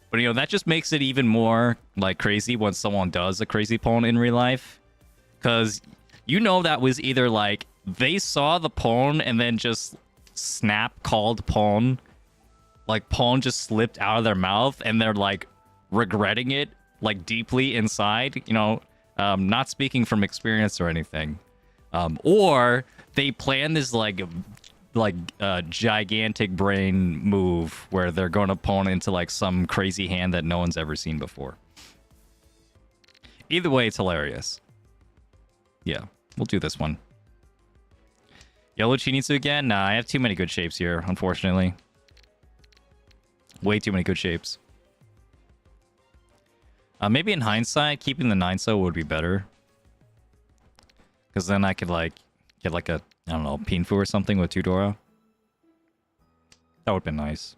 A: But, you know, that just makes it even more, like, crazy when someone does a crazy pawn in real life. Because... you know that was either like they saw the pawn and then just snap called pawn. Like pawn just slipped out of their mouth and they're like regretting it like deeply inside. You know, not speaking from experience or anything. Or they plan this like gigantic brain move where they're going to pawn into like some crazy hand that no one's ever seen before. Either way, it's hilarious. Yeah, we'll do this one. Yellow Chinitsu again? Nah, I have too many good shapes here, unfortunately. Way too many good shapes. Maybe in hindsight, keeping the 9-so would be better. Because then I could, like, get, like, a, I don't know, Pinfu or something with 2 Dora. That would have been nice.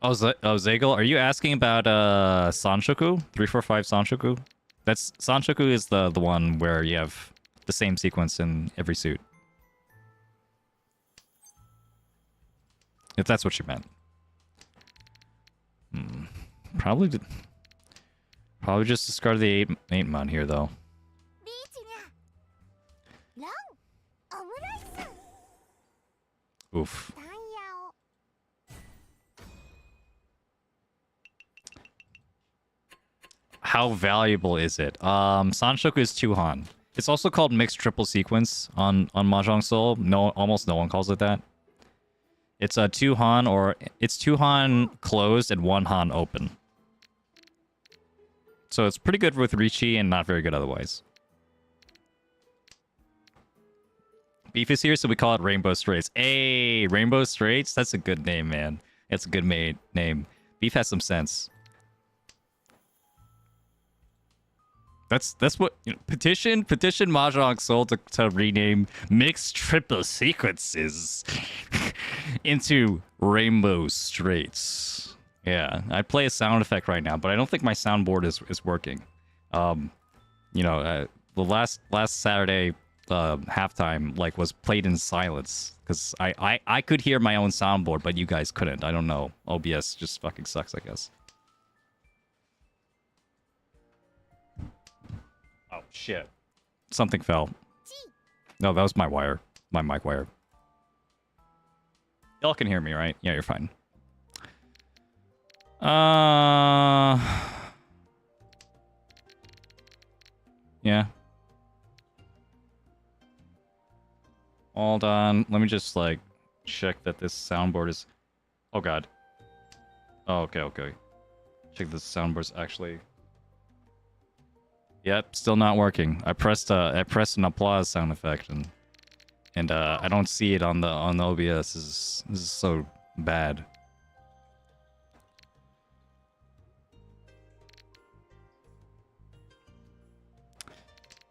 A: Oh, Zagel, are you asking about Sanshoku? 345 Sanshoku? That's Sanshoku is the one where you have the same sequence in every suit. If that's what you meant. Probably just discard the 8 mon here though. Oof. How valuable is it? Sanshoku is 2 Han. It's also called mixed triple sequence on Mahjong Soul. Almost no one calls it that. It's a 2 Han, or it's 2 Han closed and 1 Han open. So it's pretty good with Riichi and not very good otherwise. Beef is here, so we call it Rainbow Straits. Hey, Rainbow Straits? That's a good name, man. It's a good name. Beef has some sense. That's what, you know, petition Mahjong Soul to rename mixed triple sequences into Rainbow Straits. Yeah, I play a sound effect right now, but I don't think my soundboard is working. You know, the last Saturday halftime like was played in silence because I could hear my own soundboard, but you guys couldn't. I don't know. OBS just fucking sucks, I guess. Oh, shit. Something fell. No, that was my wire. My mic wire. Y'all can hear me, right? Yeah, you're fine. Yeah. Hold on. Let me just, like, check that this soundboard is... Oh, God. Oh, okay. Check this soundboard's actually... Yep, still not working. I pressed an applause sound effect and I don't see it on the OBS. This is so bad.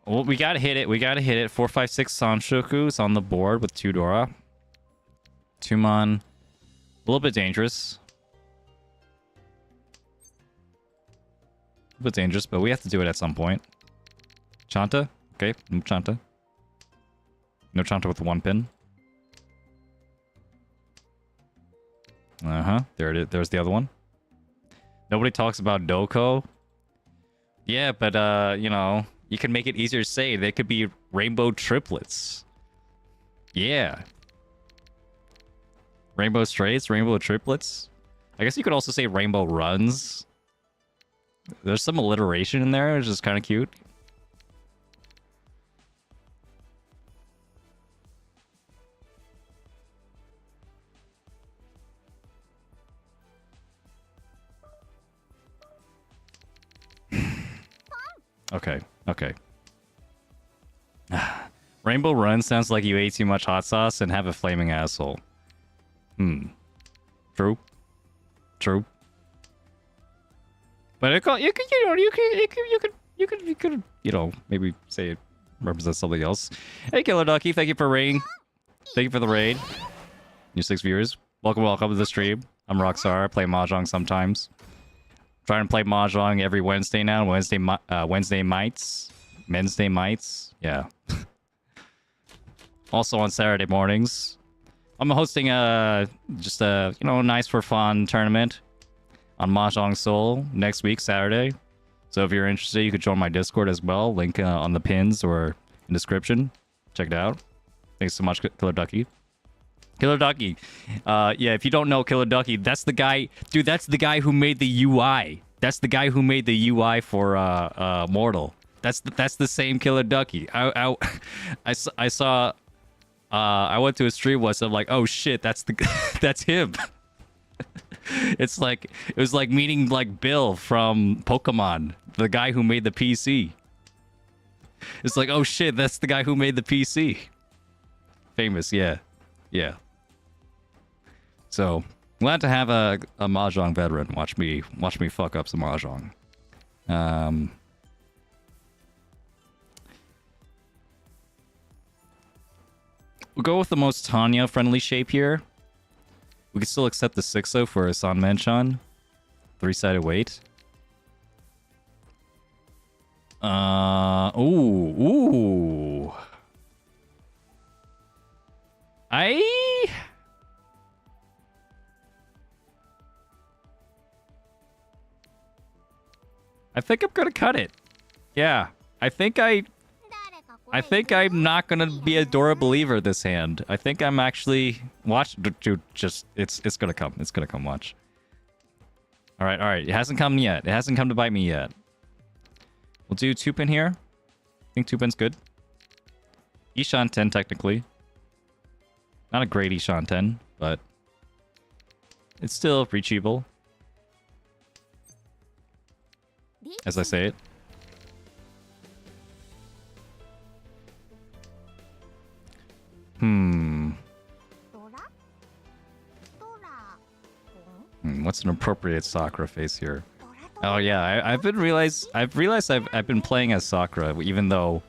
A: Well, we gotta hit it. 456 Sanshoku is on the board with 2 Dora. 2 mon. A little bit dangerous. A bit dangerous, but we have to do it at some point. Chanta? Okay, no Chanta. No Chanta with the 1 pin. There it is. There's the other one. Nobody talks about Doko. Yeah, but you know, you can make it easier to say. They could be rainbow triplets. Yeah. Rainbow straights, rainbow triplets. I guess you could also say rainbow runs. There's some alliteration in there, which is kind of cute. Okay. Rainbow Run sounds like you ate too much hot sauce and have a flaming asshole. True. But you could, you know, maybe say it represents something else. Hey, Killer Ducky, thank you for raiding. Thank you for the raid. New 6 viewers. Welcome to the stream. I'm Roxar. I play Mahjong sometimes. Trying to play Mahjong every Wednesday now. Wednesday Mights. Mednesday Mights. Yeah. Also on Saturday mornings. I'm hosting just a, you know, nice for fun tournament on Mahjong Soul next week, Saturday. So if you're interested, you could join my Discord as well. Link on the pins or in the description. Check it out. Thanks so much, Killer Ducky. Killer Ducky. Yeah, if you don't know Killer Ducky, that's the guy, dude. That's the guy who made the UI. That's the guy who made the UI for Mortal. That's the same Killer Ducky. I saw. I went to a stream once. I'm like, oh shit, that's that's him. It's like it was like meeting like Bill from Pokemon, the guy who made the PC. It's like, oh shit, that's the guy who made the PC. Famous, yeah, yeah. So glad to have a Mahjong veteran watch me fuck up some Mahjong. We'll go with the most Tanya friendly shape here. We can still accept the 6-0 for a Sanmenchan. 3-sided weight. Ooh. I think I'm gonna cut it. Yeah. I think I'm not gonna be a Dora believer this hand. I think I'm actually dude, just it's gonna come. It's gonna come, watch. Alright. It hasn't come yet. It hasn't come to bite me yet. We'll do 2-pin here. I think 2-pin's good. Ishan 10 technically. Not a great Ishan 10, but it's still reachable. As I say it. What's an appropriate Sakura face here? Oh yeah, I've realized I've been playing as Sakura, even though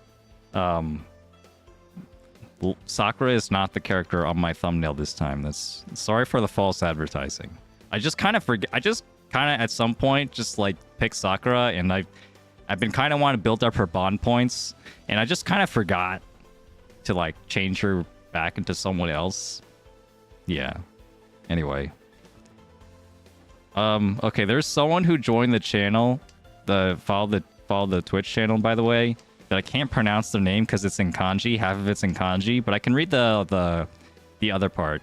A: Sakura is not the character on my thumbnail this time. That's sorry for the false advertising. I just kind of forget. I just kind of at some point just like pick Sakura, and I've been kind of wanting to build up her bond points, and I just kind of forgot to like change her back into someone else. Yeah. Anyway. Okay, there's someone who joined the channel, follow the Twitch channel, by the way, that I can't pronounce their name because it's in kanji. Half of it's in kanji, but I can read the other part,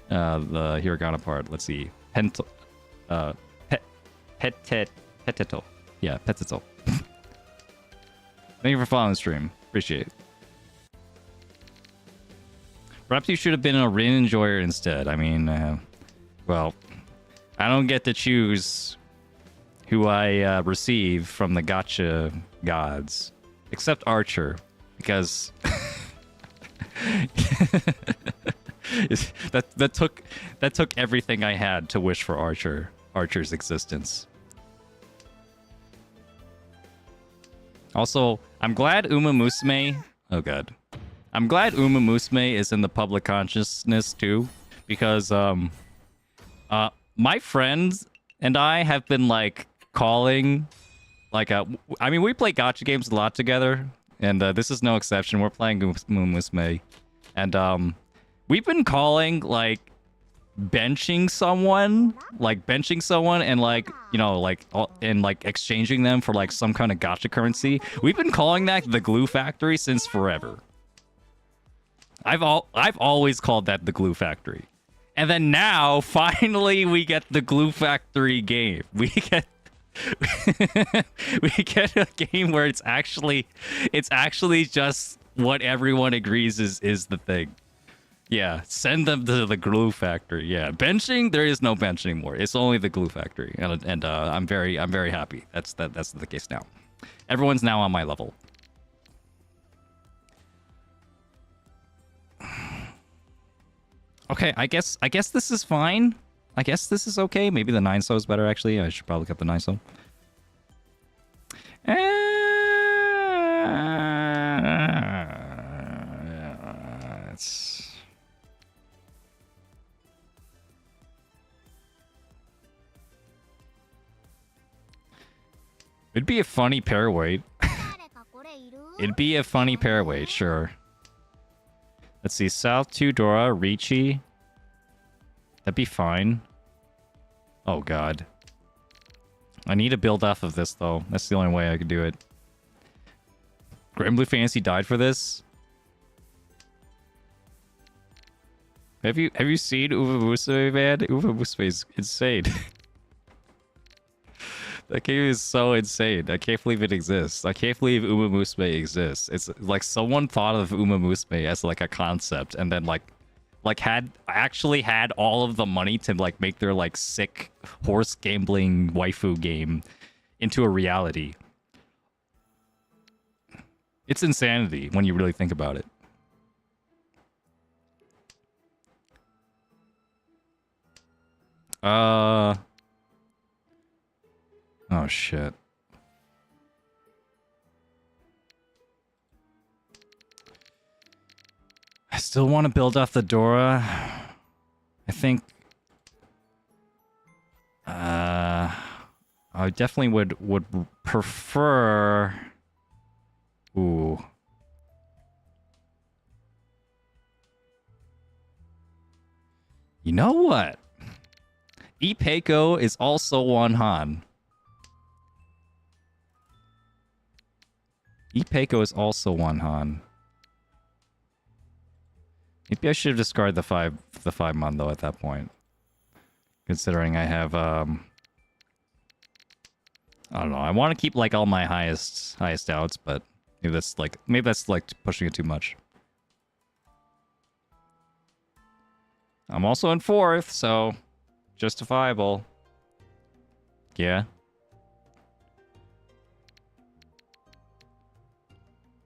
A: the hiragana part. Let's see, petito. Yeah, petito. Thank you for following the stream. Appreciate it. Perhaps you should have been a Rin enjoyer instead. I mean, well, I don't get to choose who I receive from the gacha gods, except Archer, because that took everything I had to wish for Archer's existence. Also, I'm glad Uma Musume. Oh god, I'm glad Uma Musume is in the public consciousness too, because my friends and I have been like calling, like I mean, we play gacha games a lot together, and this is no exception. We're playing Uma Musume, and we've been calling like benching someone, and like, you know, like and like exchanging them for like some kind of gacha currency. We've been calling that the glue factory since forever. I've always called that the glue factory. And then now, finally, we get the Glue Factory game. We get a game where it's actually just what everyone agrees is the thing. Yeah, send them to the Glue Factory. Yeah, benching, there is no bench anymore. It's only the Glue Factory, and I'm very happy. That's the case now. Everyone's now on my level. Okay, I guess this is fine. I guess this is okay. Maybe the 9-so is better, actually. I should probably cut the 9-so. It'd be a funny pair weight. It'd be a funny pair weight, sure. Let's see, South 2 Dora, Riichi. That'd be fine. Oh god. I need to build off of this though. That's the only way I could do it. Grim Blue Fantasy died for this. Have you seen Uma Musume, man? Uma Musume is insane. That game is so insane. I can't believe it exists. I can't believe Uma Musume exists. It's like someone thought of Uma Musume as like a concept and then had all of the money to like make their like sick horse gambling waifu game into a reality. It's insanity when you really think about it. Oh shit. I still want to build off the Dora. I think I definitely would prefer. Ooh. You know what? Ipeco is also one Han. Ipeco is also one Han. Maybe I should have discarded the five mon though at that point. Considering I have I don't know. I want to keep like all my highest outs, but maybe that's like pushing it too much. I'm also in 4th, so justifiable. Yeah.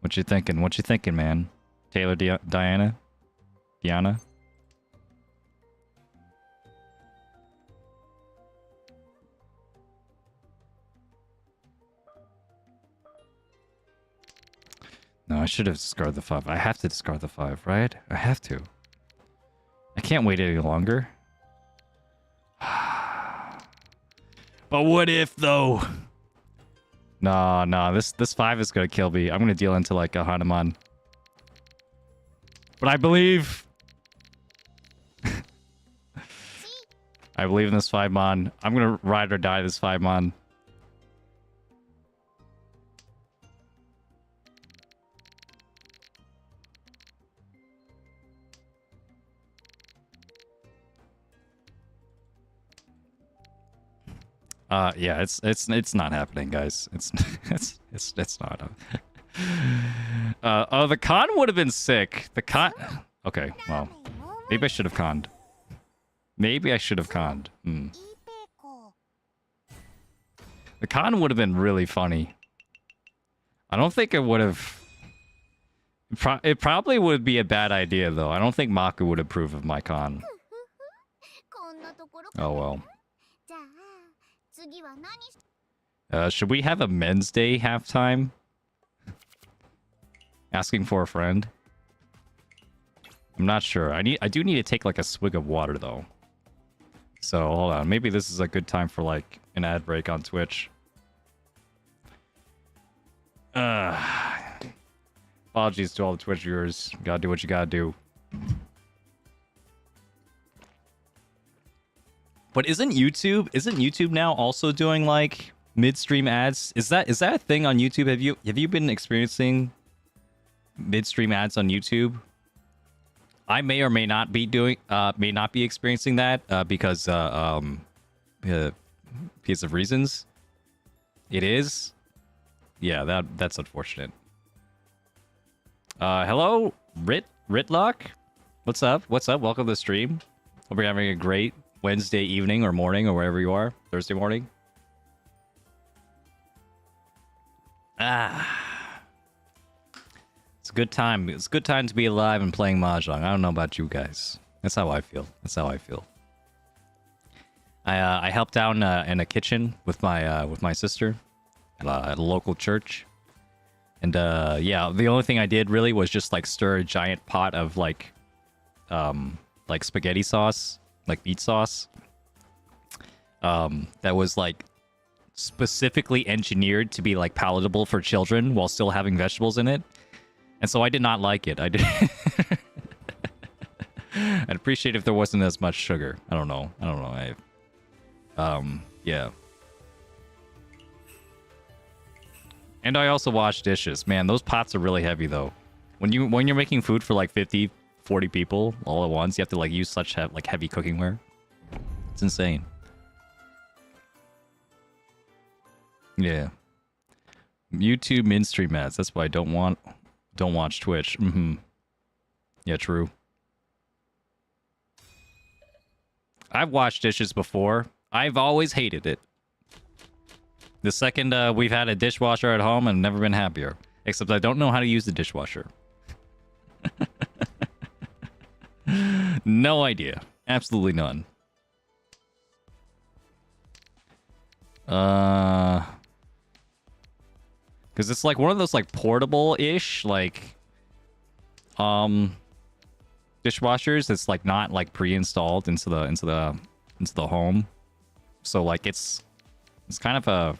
A: What you thinking? What you thinking, man? Taylor Diana? Diana? No, I should have discarded the 5. I have to discard the 5, right? I have to. I can't wait any longer. But what if, though? No, this 5 is gonna kill me. I'm gonna deal into like a Hanuman. But I believe. I believe in this 5 mon. I'm gonna ride or die this 5 mon. Yeah, it's not happening, guys. It's not. Oh, the con would have been sick. The con. Okay, well, maybe I should have conned. Maybe I should have conned. The con would have been really funny. I don't think it would have. It probably would be a bad idea, though. I don't think Maku would approve of my con. Oh well. Should we have a Men's Day halftime? Asking for a friend? I'm not sure. I do need to take like a swig of water though. So hold on. Maybe this is a good time for like an ad break on Twitch. Apologies to all the Twitch viewers. Gotta do what you gotta do. But isn't YouTube now also doing like midstream ads? Is that a thing on YouTube? Have you been experiencing midstream ads on YouTube? I may or may not be experiencing that because of reasons. It is. Yeah, that's unfortunate. Hello, Ritlock. What's up? Welcome to the stream. Hope you're having a great Wednesday evening or morning or wherever you are. Thursday morning. It's a good time. It's a good time to be alive and playing Mahjong. I don't know about you guys. That's how I feel. I helped out in a kitchen with my sister at a local church. And yeah, the only thing I did really was just like stir a giant pot of like spaghetti sauce, like meat sauce. That was like specifically engineered to be like palatable for children while still having vegetables in it. And so I did not like it. I'd appreciate if there wasn't as much sugar. I don't know. Yeah. And I also wash dishes. Man, those pots are really heavy though. When you're making food for like 50 40 people all at once. You have to like use such like heavy cookware. It's insane. Yeah. YouTube min-stream ads. That's why I don't watch Twitch. Yeah, true. I've washed dishes before. I've always hated it. The second we've had a dishwasher at home, I've never been happier. Except I don't know how to use the dishwasher. No idea. Absolutely none. Because it's like one of those like portable-ish like dishwashers that's like not like pre-installed into the home. So like it's kind of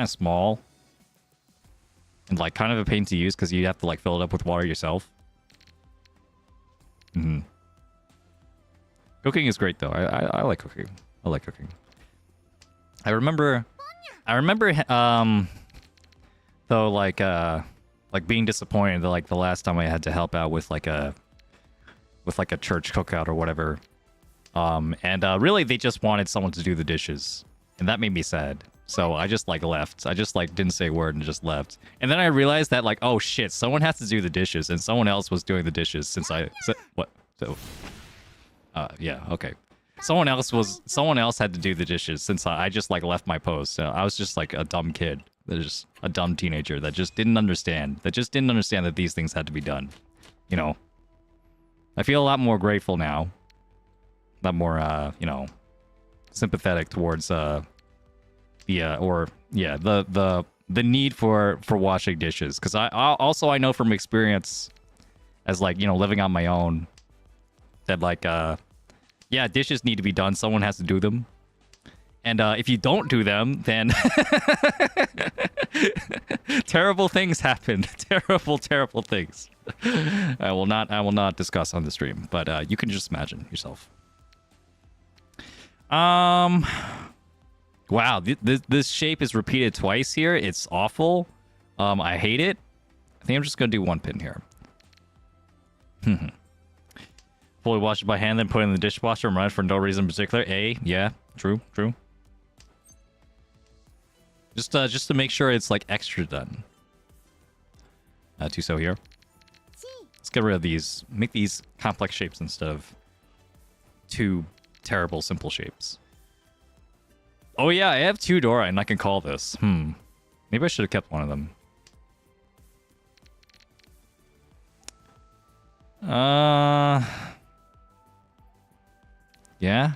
A: small and like kind of a pain to use because you have to like fill it up with water yourself. Cooking is great though. I like cooking. I like cooking. I remember though like being disappointed that like the last time I had to help out with like a church cookout or whatever. And really they just wanted someone to do the dishes. And that made me sad. So I just like left. I just like didn't say a word and just left. And then I realized that like, oh shit, someone has to do the dishes and someone else was doing the dishes since what? So yeah, okay. Someone else had to do the dishes since I just like left my post. So I was just like a dumb kid. Just a dumb teenager that just didn't understand. That these things had to be done. You know. I feel a lot more grateful now. A lot more you know, sympathetic towards the need for washing dishes, because I know from experience as like, you know, living on my own that like yeah, dishes need to be done. Someone has to do them. And if you don't do them, then terrible things happen. Terrible things. I will not discuss on the stream, but you can just imagine yourself. Wow, this shape is repeated twice here. It's awful. I hate it. I think I'm just gonna do one pin here. Fully wash it by hand, then put it in the dishwasher and run it for no reason in particular. Yeah, true. Just to make sure it's like extra done. So here. Let's get rid of these. Make these complex shapes instead of two terrible simple shapes. Oh yeah, I have two Dora and I can call this. Maybe I should have kept one of them. Yeah?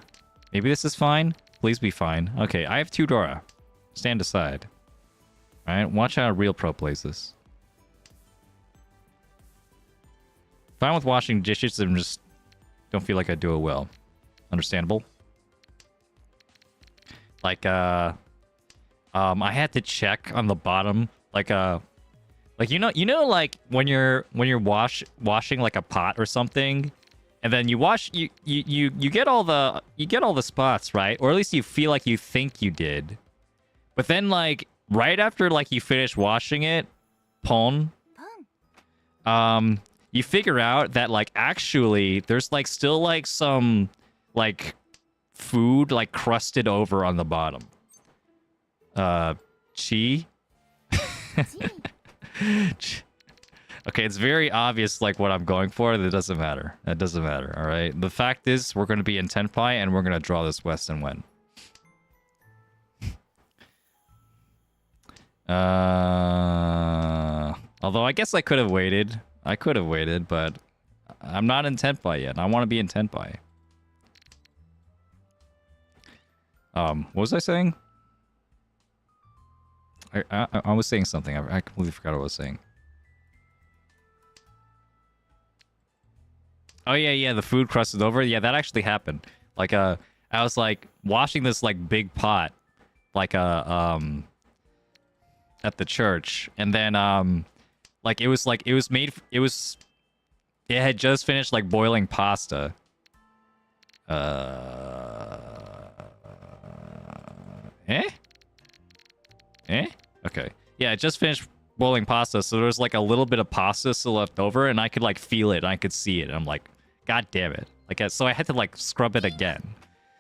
A: Maybe this is fine? Please be fine. Okay, I have two Dora. Stand aside. Alright, watch how a real pro plays this. Fine with washing dishes and just don't feel like I do it well. Understandable? Like, I had to check on the bottom, like you know, like when you're washing like a pot or something, and then you get all the spots, right? Or at least you feel like you think you did, but then like right after like you finish washing it, you figure out that like actually there's like still like some like food like crusted over on the bottom. Chi? Okay, it's very obvious like what I'm going for. That doesn't matter. That doesn't matter, alright? The fact is, we're going to be in Tenpai and we're going to draw this West and When. Although I guess I could have waited. But I'm not in Tenpai yet. I want to be in Tenpai. What was I saying? I was saying something. I completely forgot what I was saying. Oh yeah, the food crusted over. Yeah, that actually happened. Like I was like washing this like big pot, like at the church, and then it had just finished like boiling pasta. Okay. Yeah, it just finished boiling pasta, so there's like a little bit of pasta still left over, and I could like feel it, and I could see it, and I'm like, God damn it! So I had to like scrub it again.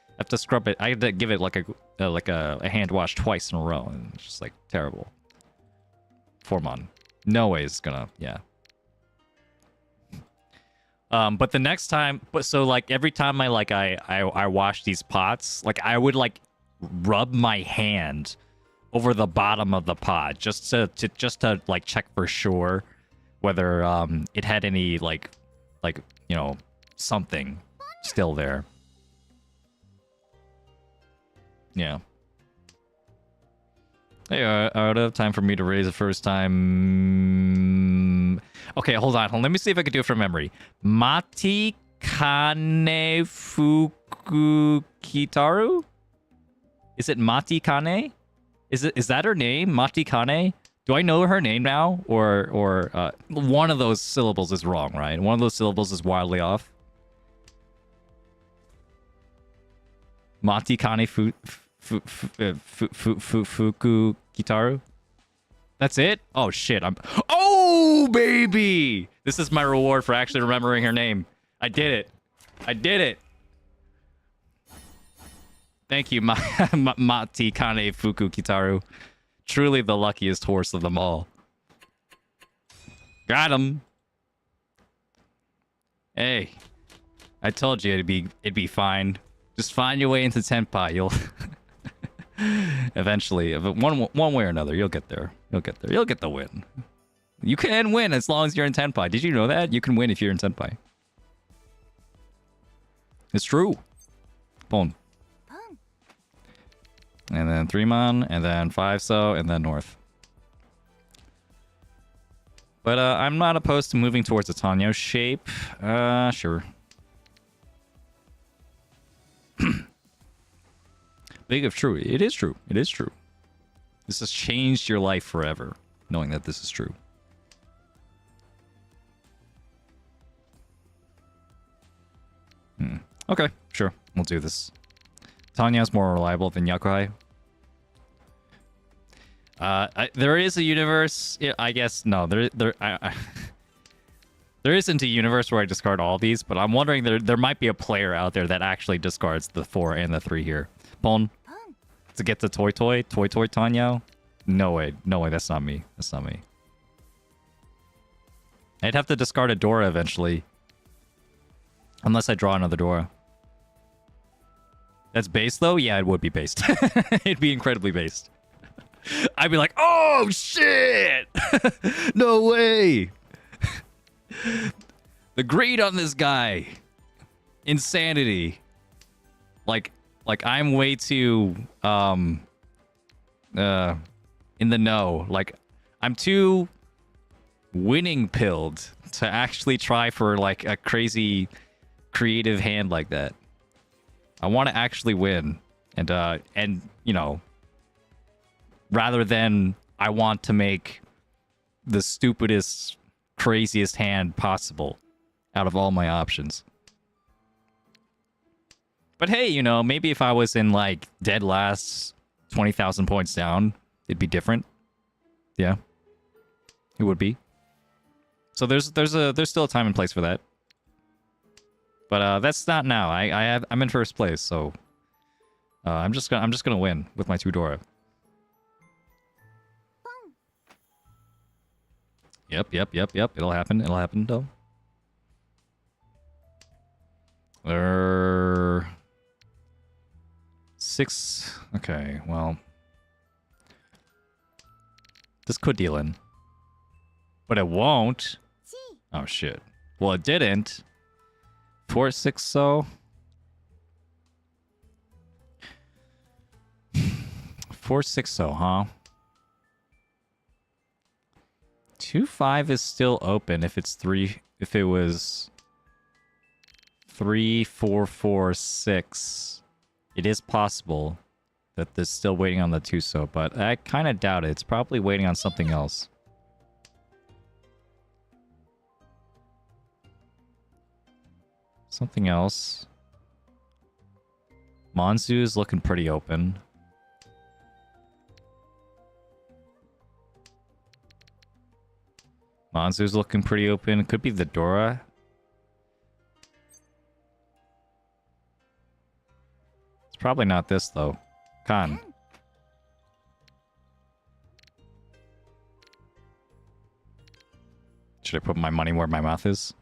A: I have to scrub it. I had to give it like a hand wash twice in a row, and it's just like terrible. Formon, no way it's gonna, yeah. But the next time, so like every time I wash these pots, like I would like rub my hand over the bottom of the pot just to like check for sure whether it had any like you know, something still there. Yeah. Hey, out of time for me to raise the first time. Okay, hold on. Let me see if I can do it from memory. Mati Kane Fukukitaru? Is it Mati Kane? Is that her name? Mati Kane? Do I know her name now? Or one of those syllables is wrong, right? One of those syllables is wildly off. Mati Kane Fukukitaru? That's it? Oh shit, oh baby! This is my reward for actually remembering her name. I did it. I did it. Thank you, Mati Kane Fukukitaru. Truly the luckiest horse of them all. Got him. Hey, I told you it'd be fine. Just find your way into Tenpai. You'll eventually, one way or another, you'll get there. You'll get there. You'll get the win. You can win as long as you're in Tenpai. Did you know that? You can win if you're in Tenpai. It's true. Pon. And then 3-mon, and then 5-so, and then north. But I'm not opposed to moving towards a Tanyo shape. Sure. Big if true. It is true. It is true. This has changed your life forever, knowing that this is true. Okay, sure. We'll do this. Tanya's more reliable than Yakuhai. There is a universe. I guess no. There isn't a universe where I discard all these, but I'm wondering there might be a player out there that actually discards the 4 and the 3 here. Pon to get the Toy Tanyo. No way. That's not me. That's not me. I'd have to discard a Dora eventually, unless I draw another Dora. That's based though? Yeah, it would be based. It'd be incredibly based. I'd be like, oh shit! No way! The greed on this guy. Insanity. Like I'm way too in the know. Like I'm too winning pilled to actually try for like a crazy creative hand like that. I want to actually win, and you know, rather than I want to make the stupidest, craziest hand possible out of all my options. But hey, you know, maybe if I was in like dead last, 20,000 points down, it'd be different. Yeah, it would be. So there's still a time and place for that. But that's not now. I'm in first place, so I'm just gonna win with my 2 Dora. Yep. It'll happen. It'll happen though. 6. Okay, well, this could deal in, but it won't. Oh shit. Well, it didn't. 4-6-so. 4-6-so, huh? 2-5 is still open if it's 3. If it was 3-4-4-6, it is possible that there's still waiting on the 2-so, but I kind of doubt it. It's probably waiting on something else. Something else. Monzu is looking pretty open. Manzu's looking pretty open. Could be the Dora. It's probably not this, though. Khan. Should I put my money where my mouth is?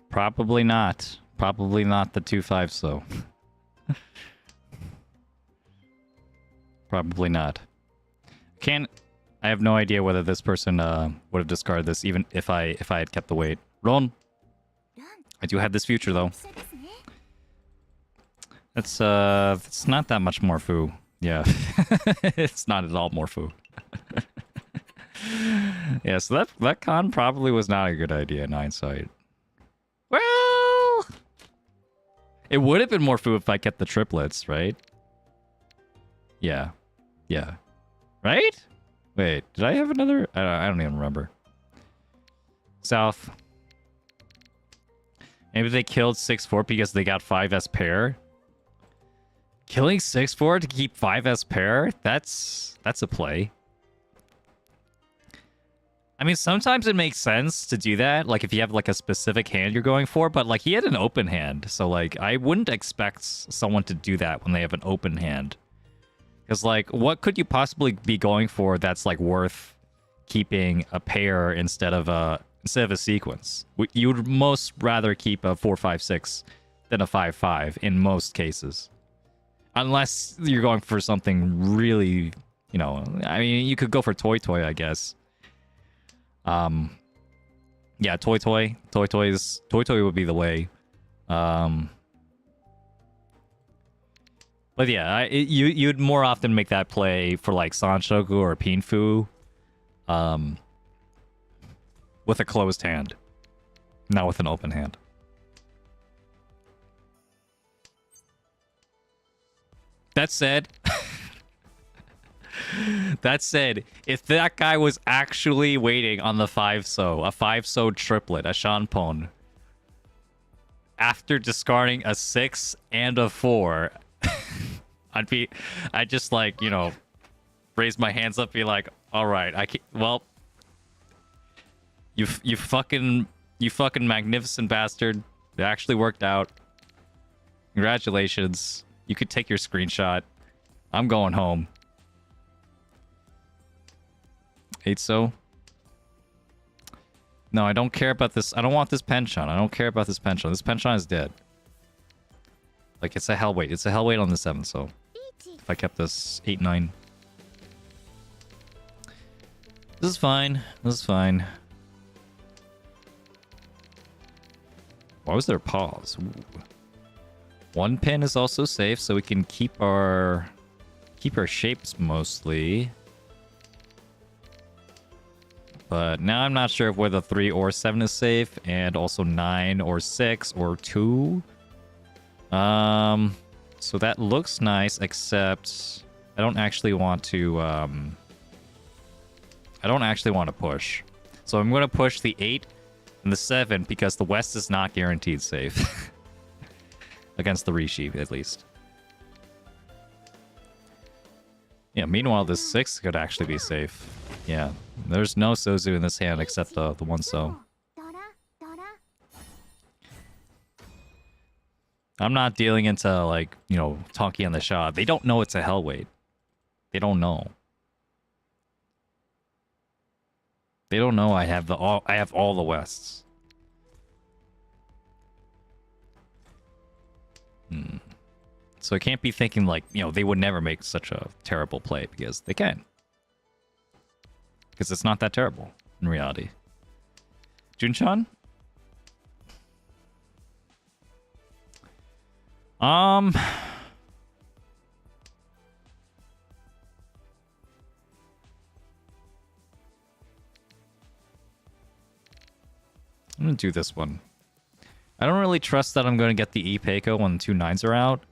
A: Probably not. Probably not the 2-5, though. Probably not. I have no idea whether this person would have discarded this, even if I had kept the weight. Ron! I do have this future, though. It's not that much more foo. Yeah. It's not at all more foo. Yeah, so that con probably was not a good idea in hindsight. Well, it would have been more foo if I kept the triplets, right? Yeah. Yeah. Right? Wait, did I have another? I don't even remember. South. Maybe they killed 6-4 because they got 5S pair. Killing 6-4 to keep 5S pair? That's a play. I mean, sometimes it makes sense to do that, like if you have like a specific hand you're going for, but like he had an open hand, so like I wouldn't expect someone to do that when they have an open hand. Because like, what could you possibly be going for that's like worth keeping a pair instead of a sequence? You would most rather keep a 4-5-6 than a 5-5 in most cases. Unless you're going for something really, you know, I mean, you could go for Toy Toy, I guess. Yeah, Toy Toy would be the way. But yeah, you'd more often make that play for like Sanshoku or Pinfu, with a closed hand, not with an open hand. That said, if that guy was actually waiting on the 5-so, a 5-so triplet, a Shanpon, after discarding a 6 and a 4, I'd just like, you know, raise my hands up, be like, all right, well, you fucking magnificent bastard. It actually worked out. Congratulations. You could take your screenshot. I'm going home. 8-so. No, I don't care about this. I don't want this penchant. I don't care about this penchant. This penchant is dead. Like, it's a hell weight. It's a hell weight on the 7-so. If I kept this 8-9. This is fine. This is fine. Why was there a pause? Ooh. One pin is also safe, so we can keep our shapes mostly. But now I'm not sure if whether 3 or 7 is safe, and also 9 or 6 or 2. So that looks nice, except I don't actually want to push. So I'm going to push the 8 and the 7 because the West is not guaranteed safe. Against the Riichi, at least. Yeah, meanwhile, this 6 could actually be safe. Yeah, there's no Sozu in this hand except the 1-so. I'm not dealing into, like, you know, talking on the shot. They don't know it's a hell weight. They don't know. They don't know I have all the Wests. So I can't be thinking like, you know, they would never make such a terrible play because they can. Because it's not that terrible in reality. Junchan? I'm gonna do this one. I don't really trust that I'm going to get the E-Peiko when the 2 9s are out.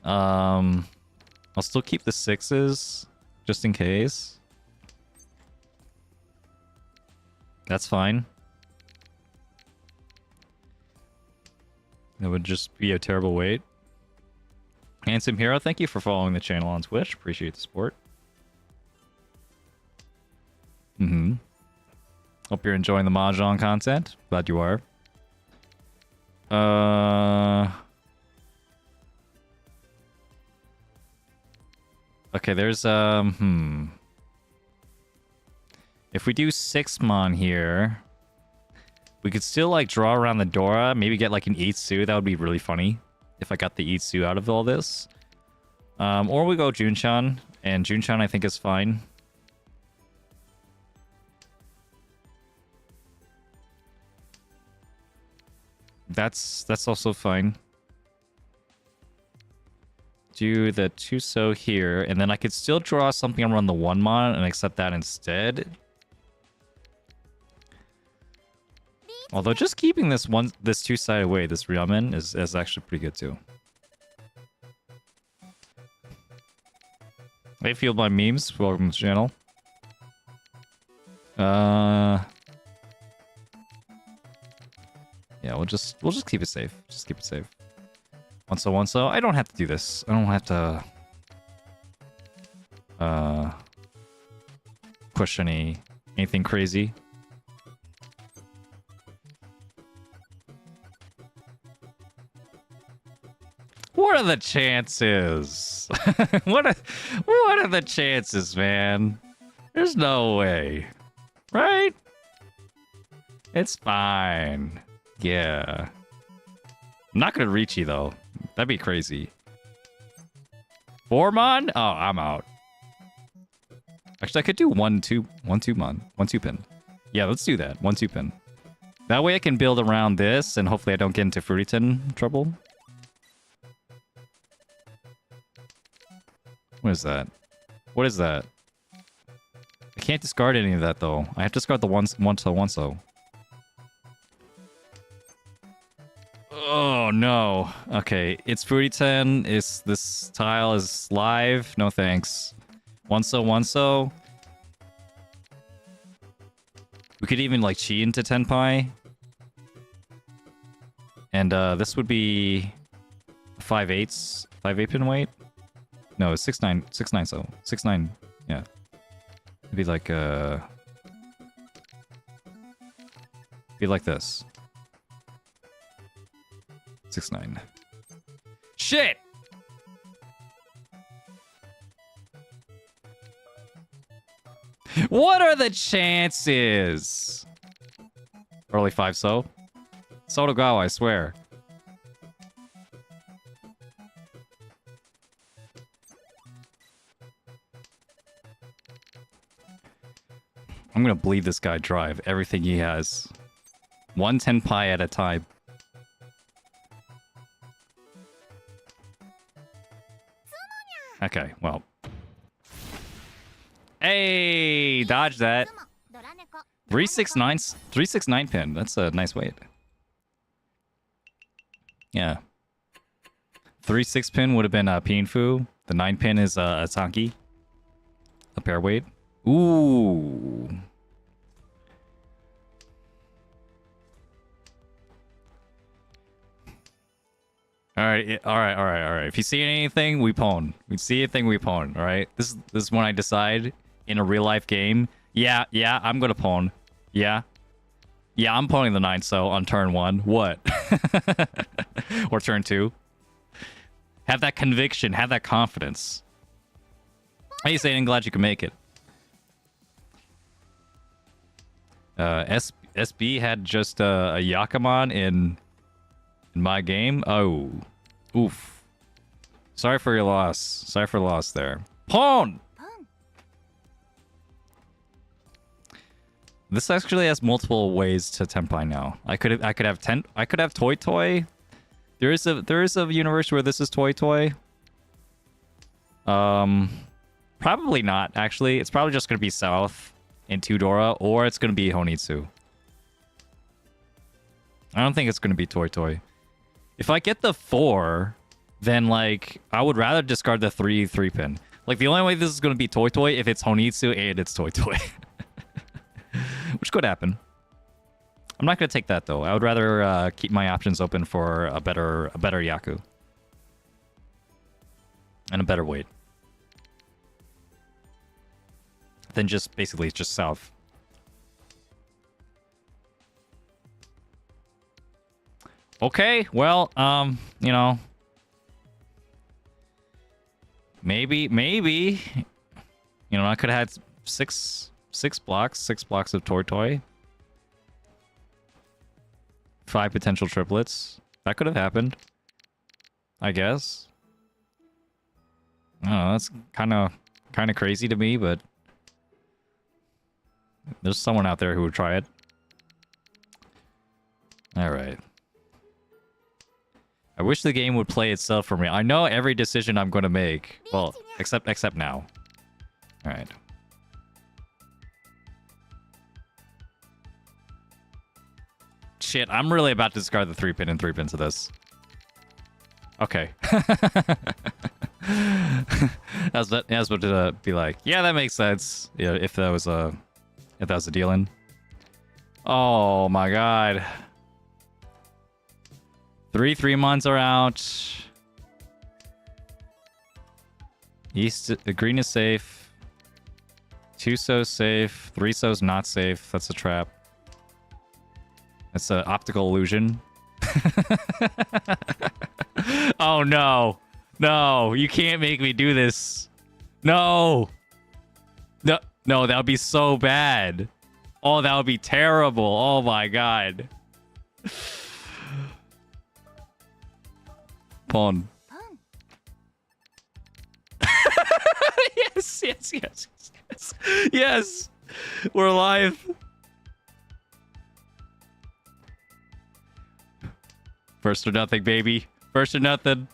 A: I'll still keep the 6s, just in case. That's fine. That would just be a terrible wait. Handsome Hero, thank you for following the channel on Twitch. Appreciate the support. Hope you're enjoying the Mahjong content. Glad you are. Okay, there's if we do 6 mon here, we could still like draw around the Dora, maybe get like an Itsu. That would be really funny if I got the Itsu out of all this. Or we go Junchan, and Junchan I think is fine. That's also fine. Do the Tuso here, and then I could still draw something around the 1 mon and accept that instead. Although just keeping this 2-side away, this Ryamen, is actually pretty good too. Hey, Fueled by Memes, welcome to the channel. Yeah, we'll just keep it safe. Just keep it safe. One so. I don't have to do this. I don't have to push anything crazy. What are the chances? What are the chances, man? There's no way. Right? It's fine. Yeah. I'm not gonna Riichi though. That'd be crazy. 4 mon? Oh, I'm out. Actually, I could do 1-2 mon. 1-2 pin. Yeah, let's do that. 1-2 pin. That way I can build around this, and hopefully I don't get into Furitan trouble. What is that? What is that? I can't discard any of that though. I have to discard the one so. Oh no. Okay, it's Furitan. This tile is live. No thanks. One so. We could even like cheat into Tenpai. And this would be 5/8 pin weight. No, it's 6/9 so. 6/9. Yeah. It'd be like be like this. 6/9. Shit! What are the chances? Early 5 so. Sotogawa, I swear. I'm gonna bleed this guy dry of everything he has. 1 Tenpai at a time. Okay, well. Hey, dodge that. 369 pin. That's a nice weight. Yeah. 3/6 pin would have been Pinfu. The 9 pin is a Sanki. A pair weight. Ooh. All right. If you see anything, we pawn. We see anything, we pawn. All right. This is when I decide in a real life game. Yeah, I'm gonna pawn. Yeah, I'm pawning the 9 so on turn 1. What? Or turn 2. Have that conviction. Have that confidence. Hey, Zayden, glad you can make it. SB had just a Yakamon in my game. Oh, oof. Sorry for your loss. Sorry for the loss there. Pawn. This actually has multiple ways to Tenpai now. I could have Toy. There is a universe where this is Toy. Probably not actually. It's probably just gonna be South in Tudora, or it's gonna be Honitsu. I don't think it's gonna be Toy. If I get the 4, then like I would rather discard the 3 pin. Like the only way this is gonna be Toy if it's Honitsu and it's Toy. Which could happen. I'm not gonna take that though. I would rather keep my options open for a better Yaku and a better weight than just basically just south. Okay, well, you know, maybe, you know, I could have had six blocks of Toy. 5 potential triplets. That could have happened, I guess. I don't know, that's kind of crazy to me, but there's someone out there who would try it. All right. I wish the game would play itself for me. I know every decision I'm going to make. Well, except now. All right. Shit, I'm really about to discard the 3-pin and 3-pin to this. Okay. I was about to be like, yeah, that makes sense. Yeah, if that was a deal-in. Oh my god. 3 months are out. The green is safe. 2-so's safe. 3-so's not safe. That's a trap. That's an optical illusion. Oh no. No, you can't make me do this. No. No, that would be so bad. Oh, that would be terrible. Oh my god. Pawn. Yes. We're alive. First or nothing, baby. First or nothing.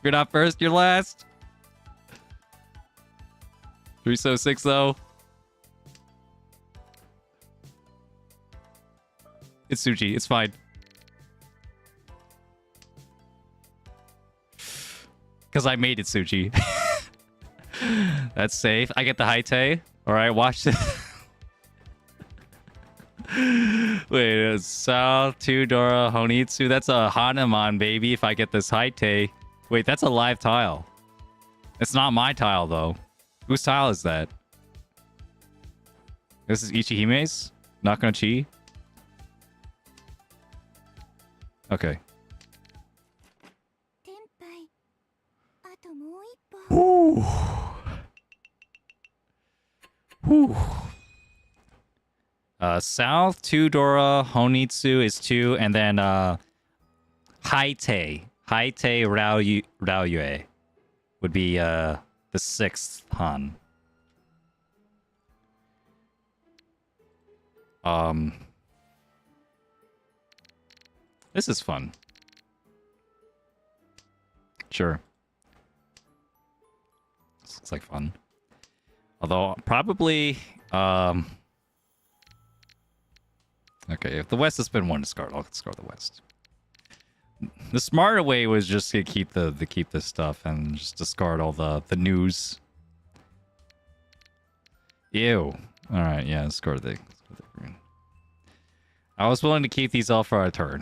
A: You're not first, you're last. 3-so, 6-so. It's Tsuchi. It's fine. Because I made it Tsuchi. That's safe. I get the Haite. Alright, watch this. Wait, South, 2 Dora, Honitsu. That's a Hanuman, baby, if I get this Haite. Wait, that's a live tile. It's not my tile, though. Whose tile is that? This is Ichihime's? Not gonna chi? Okay. Whew. Whew. South, 2 Dora, Honitsu is 2, and then Haite Raoyue would be the 6th Han. This is fun. Sure. This looks like fun. Although probably okay, if the West has been one discard, I'll discard the West. The smarter way was just to keep this stuff and just discard all the news. Ew. All right, yeah, discard the green. I was willing to keep these all for our turn.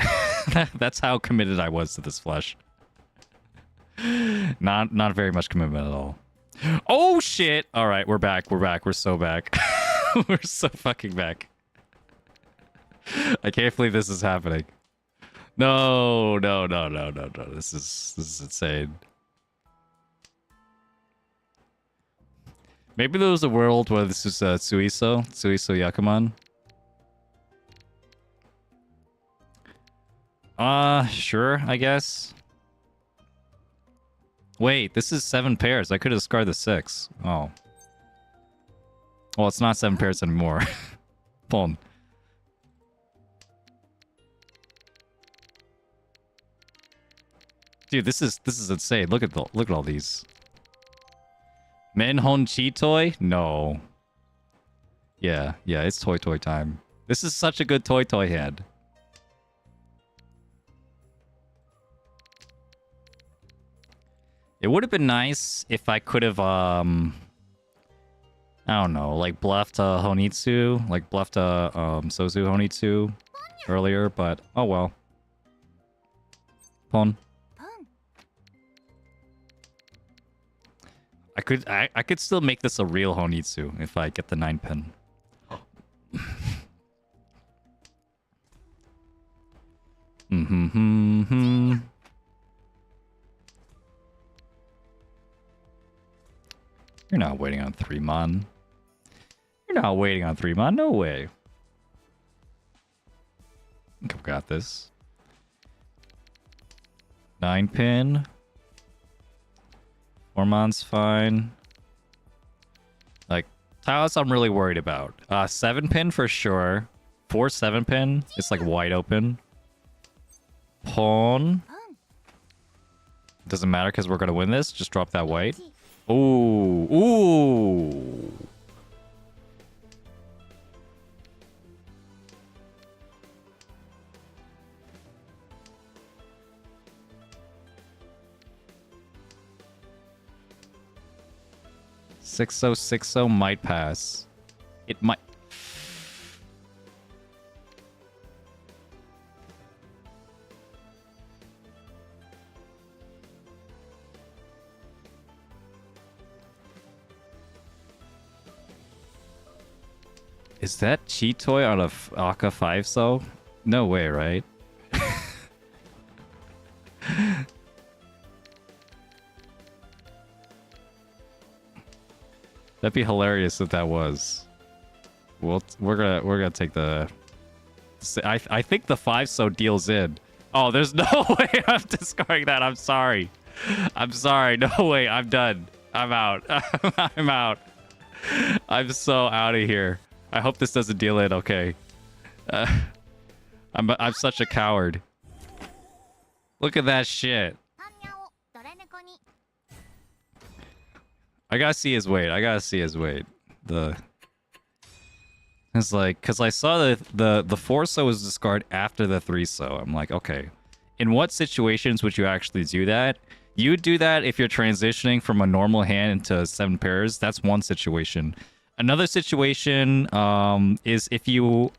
A: That's how committed I was to this flesh. Not very much commitment at all. Oh shit! All right, we're back. We're so back. We're so fucking back. I can't believe this is happening. No. This is insane. Maybe there was a world where this is Suiso Yakuman. Sure, I guess. Wait, this is 7 pairs. I could have discarded the 6. Oh. Well, it's not 7 pairs anymore. Boom. Dude, this is insane. Look at all these. Menhon Chitoi? No. Yeah, it's toy time. This is such a good toy hand. It would have been nice if I could have I I don't know, like bluffed Honitsu, like bluffed Sozu Honitsu earlier, but oh well. Pon. I could still make this a real Honitsu if I get the 9 pin. You're not waiting on 3 mon. You're not waiting on 3 mon, no way. I think I've got this. 9 pin. 4 mon's fine. Like, tiles I'm really worried about. 7 pin for sure. 4 7 pin. It's like wide open. Pawn. Doesn't matter because we're gonna win this. Just drop that white. Ooh. Ooh. Six oh might pass. It might. Is that cheat toy on a Aka 5 so? No way, right? That'd be hilarious if that was. We're gonna take the. I think the 5 so deals in. Oh, there's no way I'm discarding that. I'm sorry. I'm sorry. No way. I'm done. I'm out. I'm out. I'm so out of here. I hope this doesn't deal in. Okay. I'm such a coward. Look at that shit. I gotta see his weight. I gotta see his weight. It's like, because I saw the 4 so was discard after the 3 so. I'm like, okay. In what situations would you actually do that? You do that if you're transitioning from a normal hand into 7 pairs. That's one situation. Another situation is if you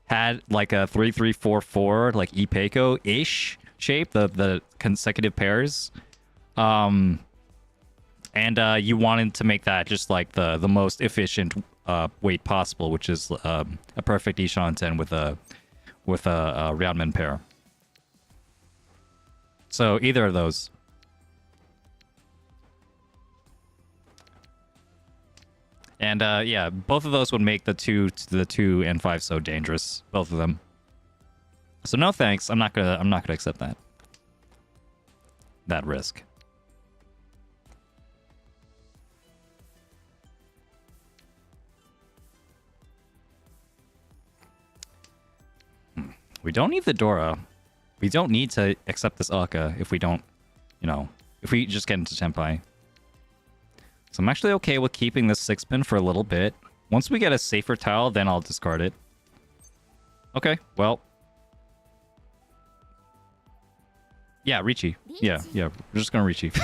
A: had like a 3-3-4-4, like Ipeco-ish shape, the consecutive pairs. And you wanted to make that just like the most efficient weight possible, which is a perfect Ishan 10 with a Ryuanmen pair. So either of those. And yeah, both of those would make the 2 and 5 so dangerous, both of them. So no thanks. I'm not gonna accept that risk. We don't need the Dora. We don't need to accept this Aka if we don't, if we just get into Tenpai. So I'm actually okay with keeping this 6 pin for a little bit. Once we get a safer tile, then I'll discard it. Okay, well. Yeah, Riichi. Yeah, we're just gonna Riichi.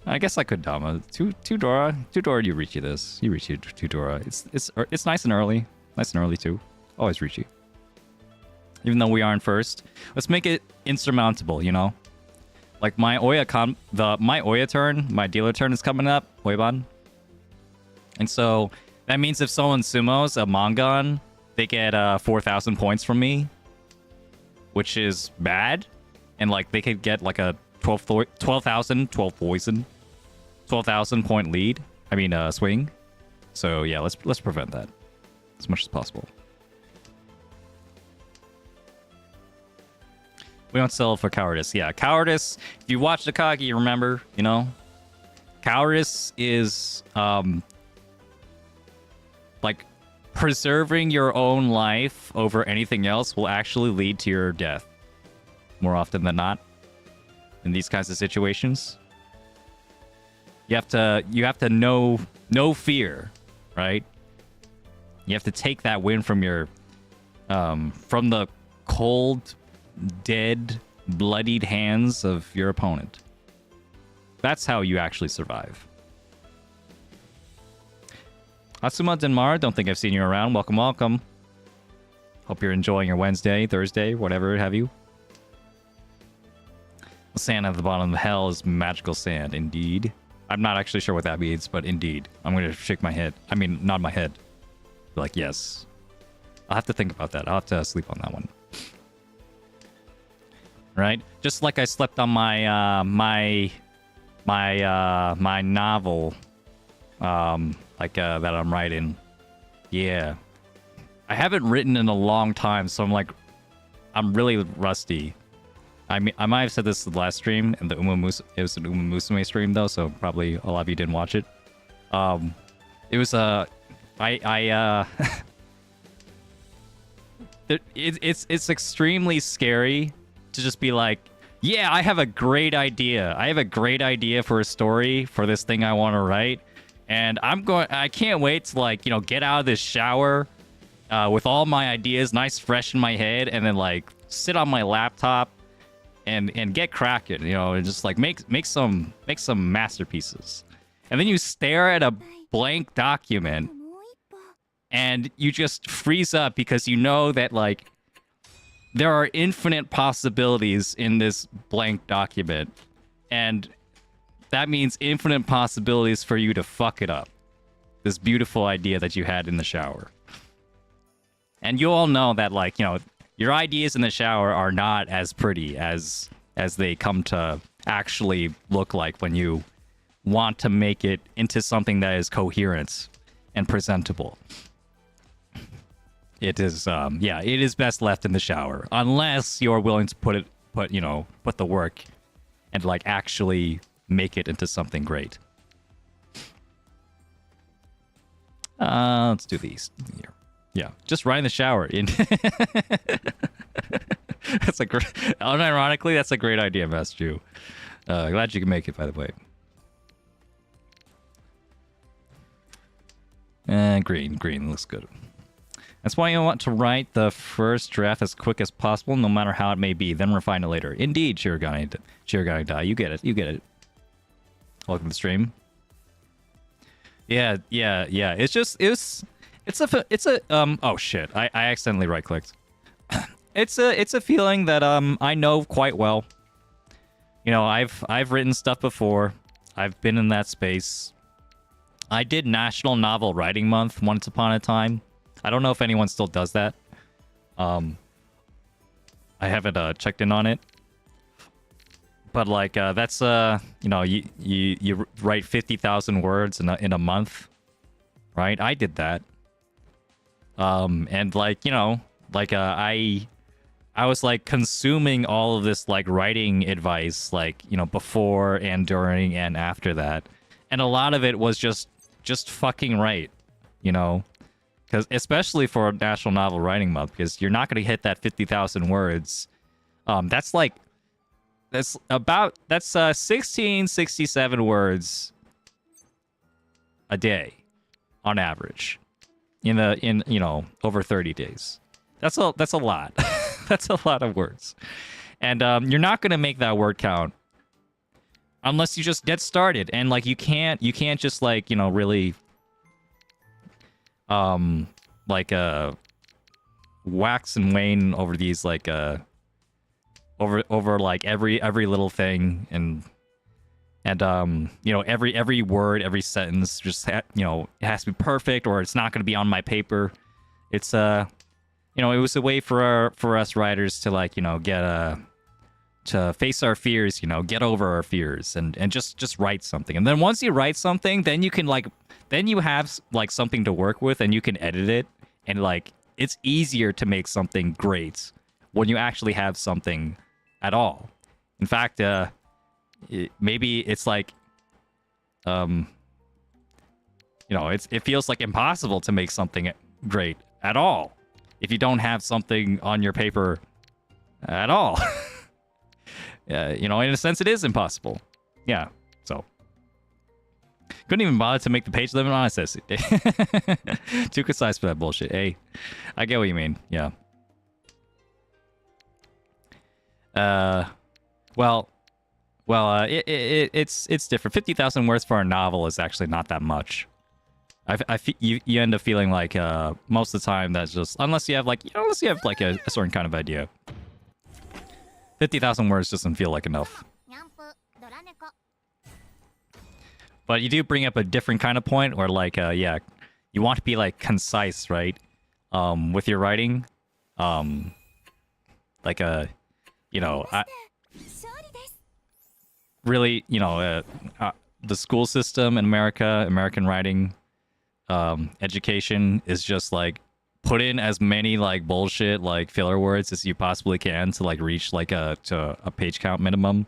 A: I guess I could Dama. Two Dora, you Riichi this. You Riichi 2 Dora. It's nice and early. Nice and early too. Always Riichi. Even though we aren't first. Let's make it insurmountable, Like my Oya turn, my dealer turn is coming up, Oiban. And so that means if someone sumos a Mangan, they get 4,000 points from me, which is bad. And like they could get like a 12,000 point lead. I mean swing. So yeah, let's prevent that as much as possible. We don't sell for cowardice. Yeah, cowardice. If you watch the Kagi, you remember, cowardice is like preserving your own life over anything else will actually lead to your death more often than not in these kinds of situations. You have to know no fear, right? You have to take that win from your from the cold, dead, bloodied hands of your opponent. That's how you actually survive. Asuma Denmar, don't think I've seen you around. Welcome, welcome. Hope you're enjoying your Wednesday, Thursday, whatever have you. The sand at the bottom of hell is magical sand, indeed. I'm not actually sure what that means, but indeed. I'm going to shake my head. I mean, nod my head. Be like, yes. I'll have to think about that. I'll have to sleep on that one. Right? Just like I slept on my my novel that I'm writing. Yeah. I haven't written in a long time, so I'm really rusty. I mean, I might have said this the last stream, and it was an Uma Musume stream though, so probably a lot of you didn't watch it. It was it's extremely scary to just be like, yeah, I have a great idea. I have a great idea for a story for this thing I want to write, and I can't wait to get out of this shower with all my ideas nice fresh in my head, and then sit on my laptop and get cracking, and just make some masterpieces. And then you stare at a blank document and you just freeze up because you know that there are infinite possibilities in this blank document, and that means infinite possibilities for you to fuck it up. This beautiful idea that you had in the shower. And you all know that your ideas in the shower are not as pretty as they come to actually look like when you want to make it into something that is coherent and presentable. It is it is best left in the shower unless you're willing to put the work and actually make it into something great. Let's do these here. Yeah, just right in the shower. That's unironically, that's a great idea, Master Jew. Glad you can make it, by the way. And green looks good. That's why you want to write the first draft as quick as possible, no matter how it may be, then refine it later. Indeed, Shirogane Die. You get it. Welcome to the stream. Yeah. It's a oh shit. I accidentally right clicked. It's a feeling that I know quite well. I've written stuff before. I've been in that space. I did National Novel Writing Month once upon a time. I don't know if anyone still does that. I haven't checked in on it. But that's you write 50,000 words in a month, right? I did that. And I was consuming all of this writing advice before and during and after that, and a lot of it was just fucking right, because especially for National Novel Writing Month, because you're not going to hit that 50,000 words. That's 1667 words a day on average in over 30 days. That's a lot. That's a lot of words. And you're not going to make that word count unless you just get started, and you can't just really wax and wane over these over every little thing, and every word, every sentence just it has to be perfect, or it's not going to be on my paper. It's it was a way for us writers to get to face our fears, get over our fears, and just write something. And then once you write something, then you can then you have something to work with, and you can edit it, and it's easier to make something great when you actually have something at all. In fact, maybe it's it feels impossible to make something great at all if you don't have something on your paper at all. In a sense, it is impossible. Yeah, so couldn't even bother to make the page limit on necessity. Too concise for that bullshit. Hey, I get what you mean. Yeah. It's different. 50,000 words for a novel is actually not that much. You end up feeling like most of the time that's just unless you have like a certain kind of idea. 50,000 words doesn't feel like enough. But you do bring up a different kind of point where like yeah, you want to be like concise, right? With your writing. Like you know, really, you know, the school system in America, American writing education is just like put in as many like bullshit like filler words as you possibly can to like reach like a page count minimum,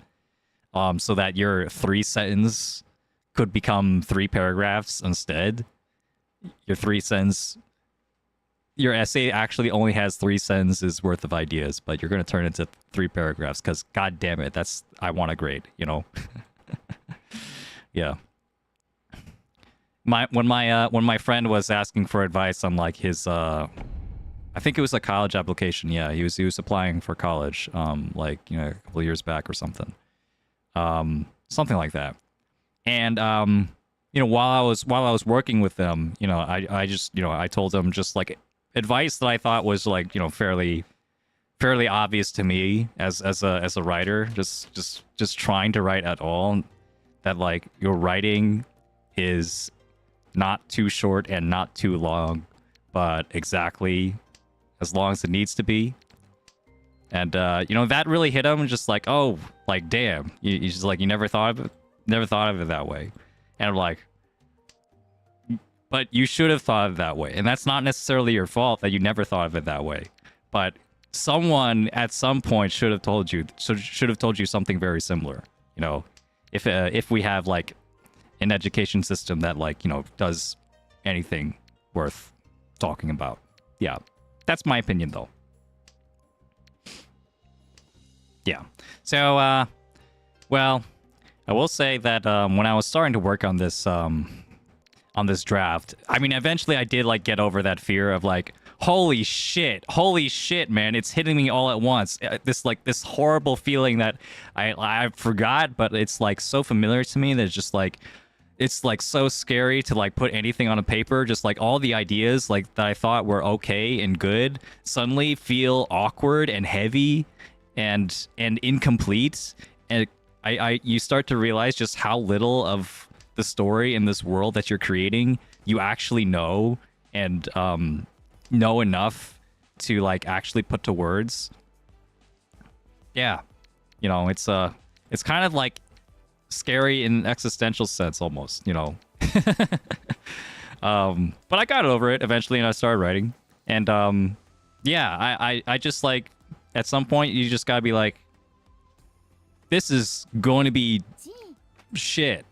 A: so that your 3 sentence could become 3 paragraphs instead. Your essay actually only has 3 sentences worth of ideas, but you're going to turn it into 3 paragraphs because god damn it, I want a grade, you know. Yeah. When my friend was asking for advice on like his I think it was a college application. Yeah, he was applying for college like, you know, a couple of years back or something. Something like that. And you know, while I was working with them, you know, I just, you know, I told them just like advice that I thought was like, you know, fairly obvious to me as a writer, just trying to write at all, that like your writing is not too short and not too long, but exactly as long as it needs to be. And you know, that really hit him, just like, oh, like damn, you just like, you never thought of it that way. And I'm like, but you should have thought of it that way. And that's not necessarily your fault that you never thought of it that way. But someone at some point should have told you something very similar. You know, if we have like an education system that like, you know, does anything worth talking about. Yeah. That's my opinion though. Yeah. So well, I will say that when I was starting to work on this draft, I mean, eventually I did like get over that fear of like, holy shit, man, it's hitting me all at once. This horrible feeling that I forgot, but it's like so familiar to me that it's like so scary to like put anything on a paper. Just like all the ideas like that I thought were okay and good suddenly feel awkward and heavy and incomplete. And you start to realize just how little of the story in this world that you're creating you actually know, and know enough to like actually put to words. Yeah, you know, it's kind of like scary in an existential sense almost, you know. But I got over it eventually and I started writing. And yeah, I just like, at some point you just gotta be like, this is going to be shit.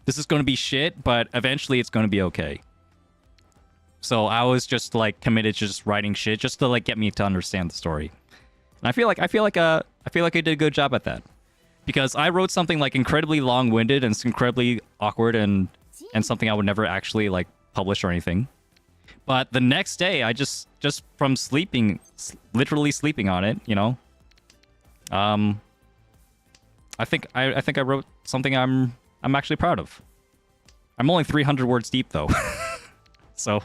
A: This is going to be shit, but eventually it's going to be okay. So I was just like committed to just writing shit just to like get me to understand the story. And I feel like I did a good job at that. Because I wrote something like incredibly long-winded and incredibly awkward and something I would never actually like publish or anything. But the next day I just from sleeping, literally sleeping on it, you know. I think I wrote something I'm actually proud of. I'm only 300 words deep though. So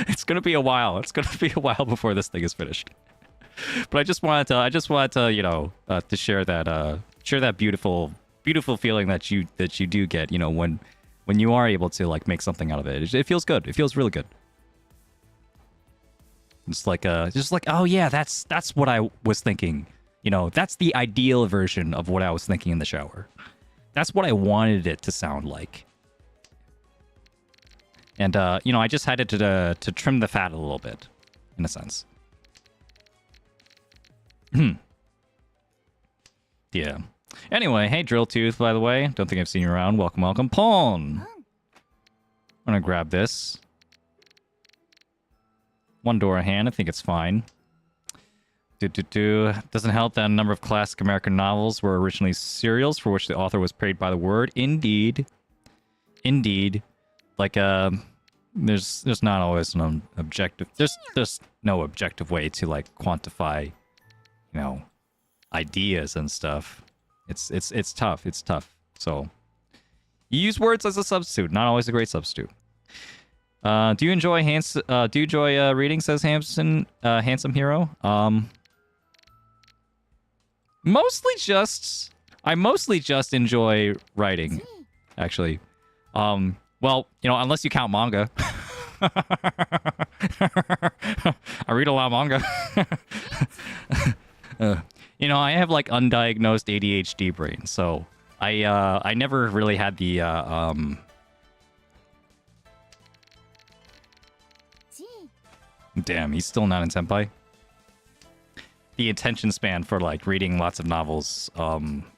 A: it's gonna be a while. It's gonna be a while before this thing is finished. But I just wanted to, you know, to share that beautiful feeling that you do get, you know, when you are able to like make something out of it. It feels good. It feels really good. It's like oh yeah, that's what I was thinking. You know, that's the ideal version of what I was thinking in the shower. That's what I wanted it to sound like. And you know, I just had it to trim the fat a little bit, in a sense. Yeah. Anyway, hey Drill Tooth, by the way. Don't think I've seen you around. Welcome. Pawn. I'm gonna grab this. One door a hand. I think it's fine. Doesn't help that a number of classic American novels were originally serials for which the author was paid by the word. Indeed. Like there's not always an objective. There's no objective way to like quantify, you know, ideas and stuff. It's tough. So You use words as a substitute, not always a great substitute. Do you enjoy reading? Says handsome hero. I mostly just enjoy writing, actually. Well, unless you count manga. I read a lot of manga. I have like undiagnosed ADHD brain, so I never really had the Damn, he's still not in senpai. The attention span for like reading lots of novels,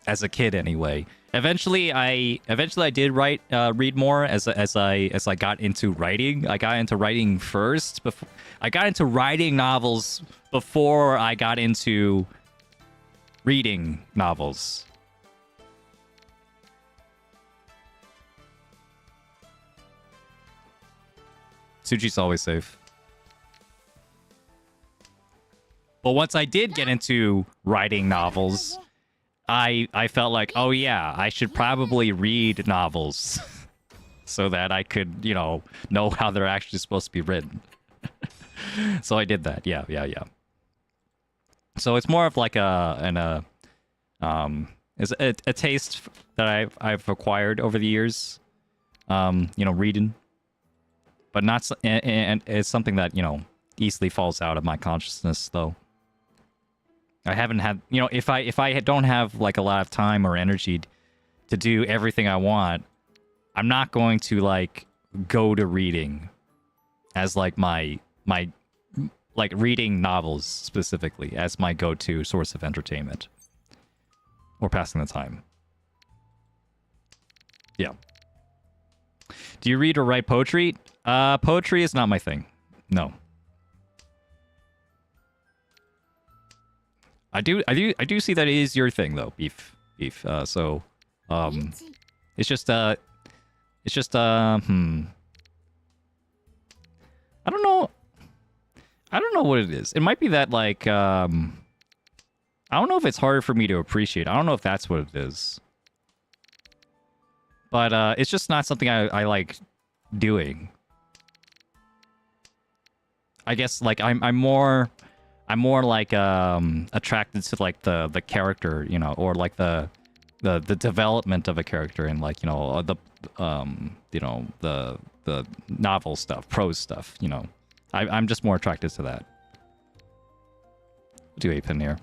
A: as a kid anyway. Eventually I did read more as I got into writing. I got into writing first. I got into writing novels before I got into reading novels. Tsuji's always safe. But once I did get into writing novels, I felt like, oh yeah, I should probably read novels so that I could, know how they're actually supposed to be written. So I did that. Yeah. So it's more of like a taste that I've acquired over the years. Reading, but not, and it's something that easily falls out of my consciousness though. I haven't had, if I don't have like a lot of time or energy to do everything I want, I'm not going to like go to reading as like my like reading novels specifically as my go-to source of entertainment or passing the time. Yeah. Do you read or write poetry? Poetry is not my thing. No. I do see that it is your thing though, beef. So it's just I don't know what it is. It might be that like I don't know if it's harder for me to appreciate. I don't know if that's what it is. But it's just not something I like doing. I guess like I'm more like attracted to like the character, or like the development of a character and like the novel stuff, prose stuff. I'm just more attracted to that. Do a pin here.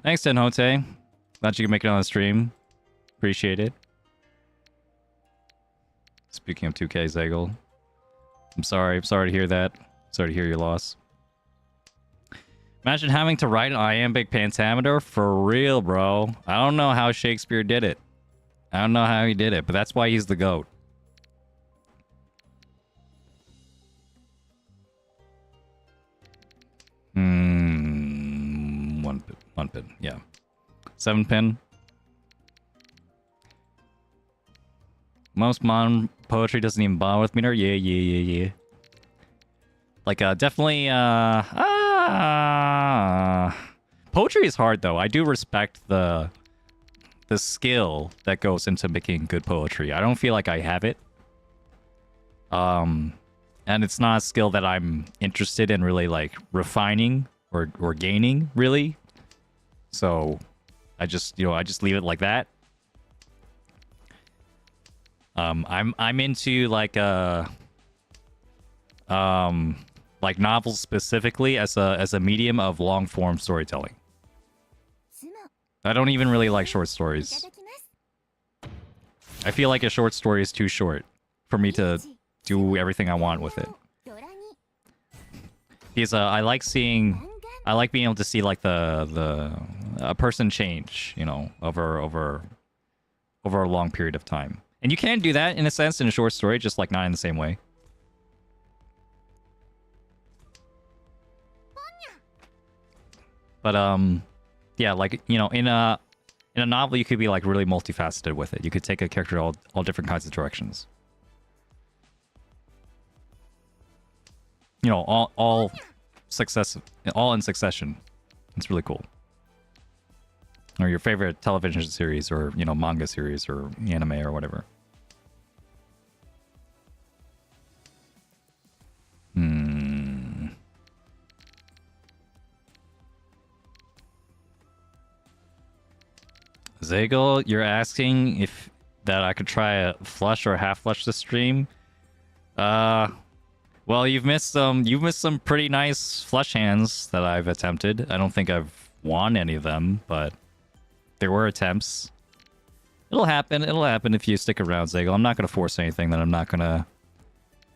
A: Thanks, Tenhote. Glad you can make it on the stream. Appreciate it. Speaking of 2K, Zagel, I'm sorry to hear that. Sorry to hear your loss. Imagine having to write an iambic pentameter for real, bro. I don't know how Shakespeare did it. I don't know how he did it, but that's why he's the GOAT. One pin, yeah. 7 pin. Most modern poetry doesn't even bother with me. Yeah. Like, definitely, poetry is hard, though. I do respect the skill that goes into making good poetry. I don't feel like I have it. And it's not a skill that I'm interested in really, like, refining or gaining, really. So, I just leave it like that. I'm into, like, like novels specifically as a medium of long form storytelling. I don't even really like short stories. I feel like a short story is too short for me to do everything I want with it. Because I like being able to see like a person change, over a long period of time. And you can do that in a sense in a short story, just like not in the same way. But yeah, like in a novel, you could be like really multifaceted with it. You could take a character all different kinds of directions. All in succession. It's really cool. Or your favorite television series or, you know, manga series or anime or whatever. Zagel, you're asking if that I could try a flush or half flush this stream? Well, you've missed some pretty nice flush hands that I've attempted. I don't think I've won any of them, but there were attempts. It'll happen. It'll happen if you stick around, Zagel. I'm not gonna force anything that I'm not gonna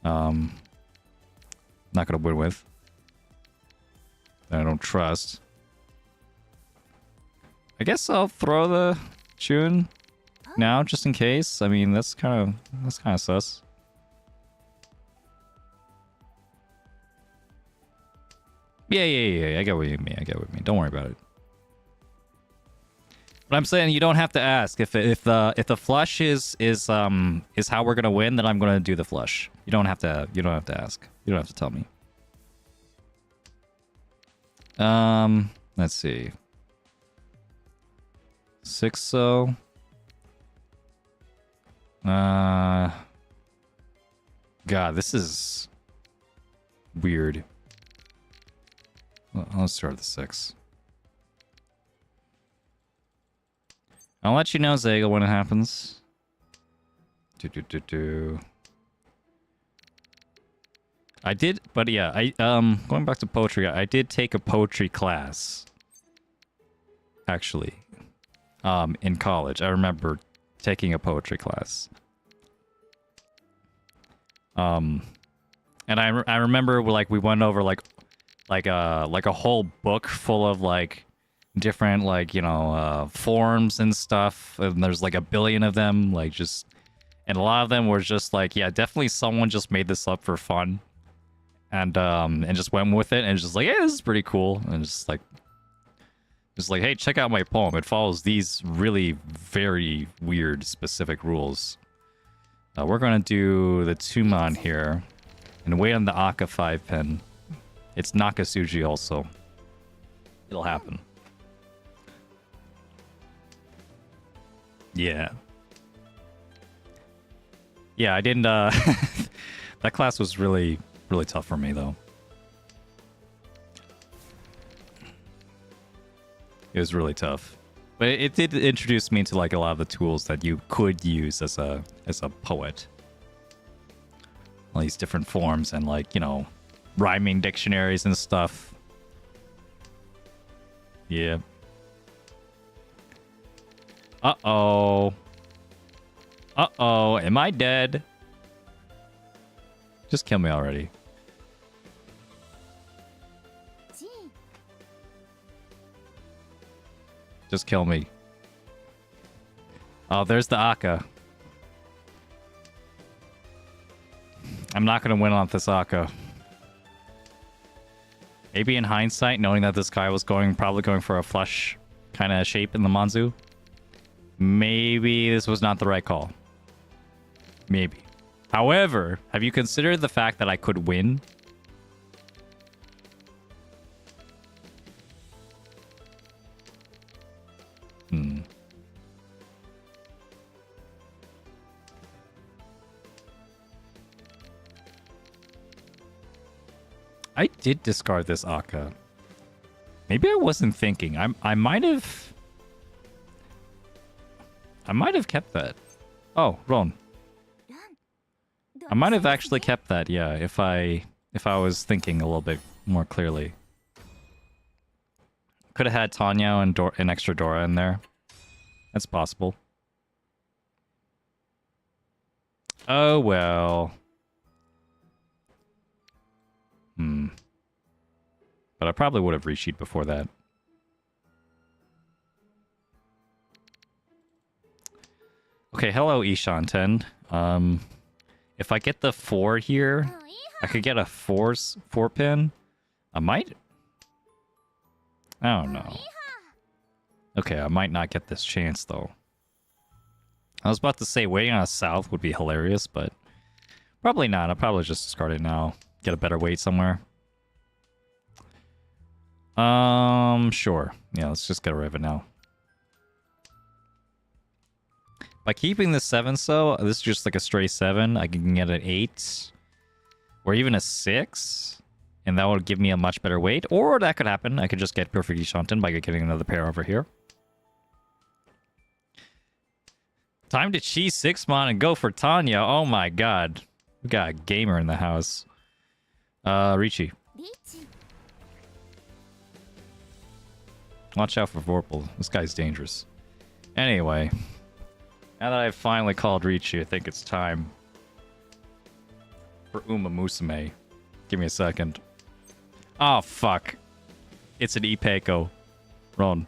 A: win with. That I don't trust. I guess I'll throw the Chun now, just in case. I mean, that's kind of sus. Yeah. I get what you mean. Don't worry about it. But I'm saying you don't have to ask if the flush is how we're gonna win. Then I'm gonna do the flush. You don't have to ask. You don't have to tell me. Let's see. 6 so. God, this is weird. Well, let's start with the 6. I'll let you know, Zagel, when it happens. I did, but yeah, going back to poetry, I did take a poetry class. Actually, in college, I remember taking a poetry class. And I remember like we went over like a whole book full of like different like, you know, forms and stuff, and there's like a billion of them, like just, and a lot of them were just like, yeah, definitely someone just made this up for fun, and just went with it, and just like, yeah, this is pretty cool, and just like, hey, check out my poem, it follows these really very weird specific rules. We're gonna do the Tuman here and wait on the Aka 5 pin. It's Nakasuji also. It'll happen. Yeah. Yeah, I didn't, that class was really, really tough for me, though. It was really tough. But it did introduce me to, like, a lot of the tools that you could use as a poet. All these different forms and, like, you know, rhyming dictionaries and stuff. Yeah. Uh-oh. Uh-oh. Am I dead? Just kill me already. Just kill me. Oh, there's the Aka. I'm not going to win on this Aka. Maybe in hindsight, knowing that this guy was probably going for a flush kind of shape in the Manzu, maybe this was not the right call. Maybe. However, have you considered the fact that I could win? I did discard this Aka. Maybe I wasn't thinking. I might have kept that. Oh, Ron. I might have actually kept that, yeah, if I was thinking a little bit more clearly. Could have had Tanya and an extra Dora in there. That's possible. Oh well. But I probably would have Riichi'd before that. Okay, hello Ishan10. If I get the 4 here, I could get a 4 pin. I might. I don't know. Okay, I might not get this chance though. I was about to say waiting on a south would be hilarious, but probably not. I'll probably just discard it now. Get a better weight somewhere. Sure. Yeah, let's just get rid of it now. By keeping the 7, so this is just like a straight 7. I can get an 8 or even a 6, and that would give me a much better weight. Or that could happen. I could just get Perfect Shanten by getting another pair over here. Time to cheese 6-mon and go for Tanya. Oh my god. We got a gamer in the house. Riichi. Watch out for Vorpal. This guy's dangerous. Anyway. Now that I've finally called Riichi, I think it's time for Uma Musume. Give me a second. Oh, fuck. It's an Ipeiko. Ron.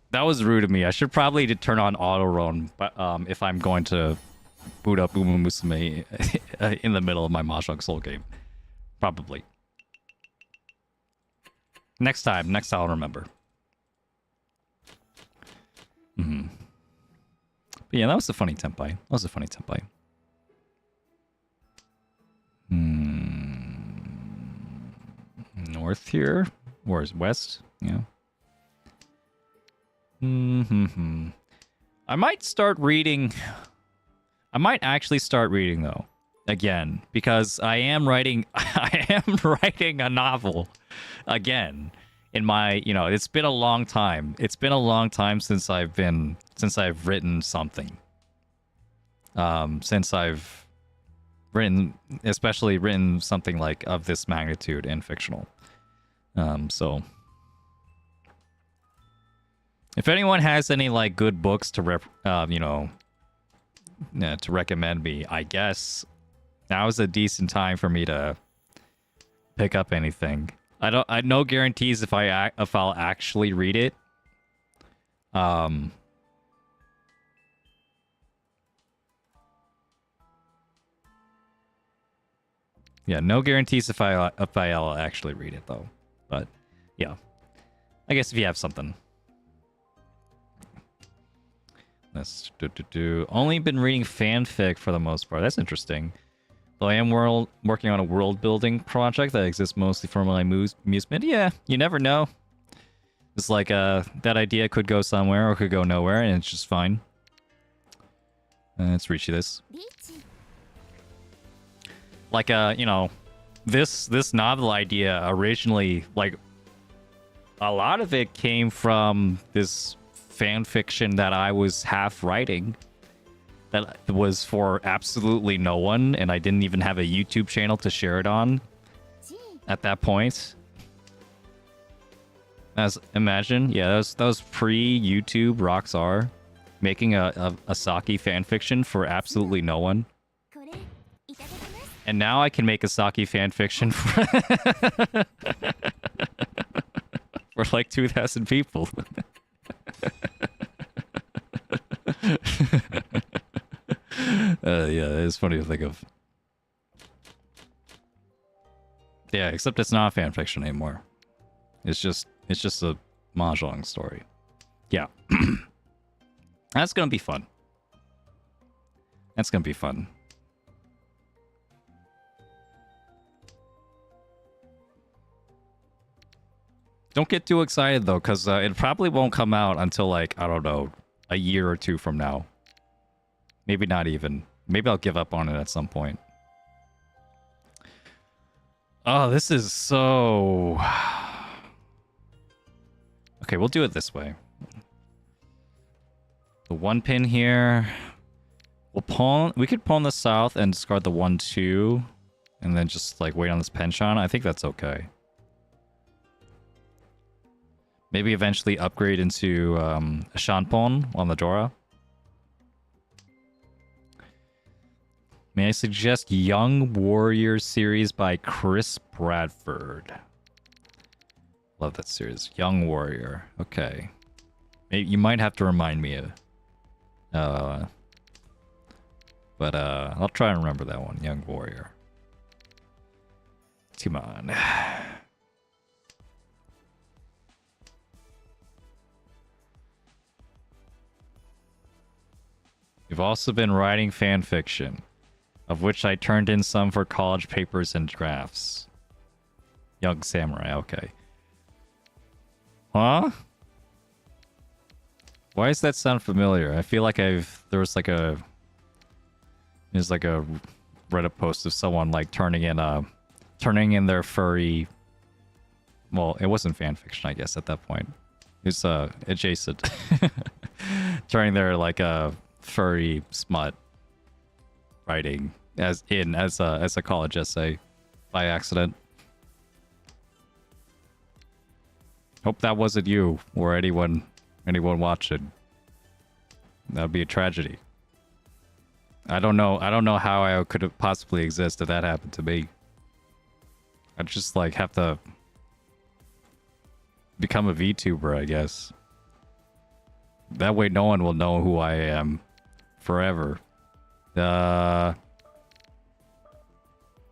A: That was rude of me. I should probably turn on auto Ron, but if I'm going to boot up Uma Musume in the middle of my Mahjong Soul game. Probably. Next time I'll remember. Mm-hmm. But yeah, that was a funny tempai. North here? Where's west? Yeah. I might actually start reading though. Again. Because I am writing a novel. Again. In my, it's been a long time. It's been a long time since I've written something. Since I've especially written something like of this magnitude in fictional. So if anyone has any like good books to to recommend me, I guess now is a decent time for me to pick up anything. I no guarantees if I'll actually read it. Yeah, no guarantees if I'll actually read it though. But yeah, I guess if you have something. Let's do. Only been reading fanfic for the most part. That's interesting. Though I am working on a world-building project that exists mostly for my amusement. Yeah, you never know. It's like that idea could go somewhere or could go nowhere, and it's just fine. Let's reach this. Like this novel idea originally, like a lot of it came from this fan fiction that I was half writing. That was for absolutely no one, and I didn't even have a YouTube channel to share it on at that point. Imagine, yeah, that was pre-YouTube Roxar making a Saki fanfiction for absolutely no one. And now I can make a Saki fanfiction for like 2,000 people. Yeah, it's funny to think of. Yeah, except it's not fan fiction anymore. It's just a mahjong story. Yeah. That's gonna be fun. Don't get too excited though, because it probably won't come out until like, I don't know, a year or two from now. Maybe not even. Maybe I'll give up on it at some point. Oh, this is so... Okay, we'll do it this way. The 1 pin here. We could pawn the south and discard the 1-2. And then just like wait on this penchant. I think that's okay. Maybe eventually upgrade into a Shanpon on the Dora. May I suggest Young Warrior series by Chris Bradford? Love that series. Young Warrior. Okay. Maybe you might have to remind me of... but I'll try and remember that one. Young Warrior. Come on. You've also been writing fan fiction, of which I turned in some for college papers and drafts. Young Samurai, okay. Huh? Why does that sound familiar? I feel like there's like a Reddit post of someone like turning in their furry. Well, it wasn't fan fiction, I guess, at that point. It was adjacent. Turning their like a furry smut writing as a college essay by accident. Hope that wasn't you or anyone watching. That'd be a tragedy. I don't know how I could have possibly exist if that happened to me. I'd just like have to become a VTuber, I guess. That way no one will know who I am forever.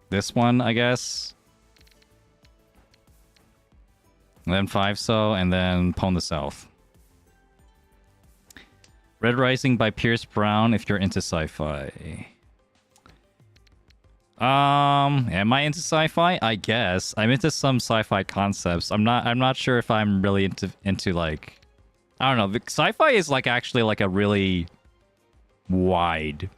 A: This one, I guess. And then 5-So, and then Pwn the South. Red Rising by Pierce Brown if you're into sci-fi. Am I into sci-fi? I guess. I'm into some sci-fi concepts. I'm not sure if I'm really into like, I don't know. The sci-fi is like actually like a really wide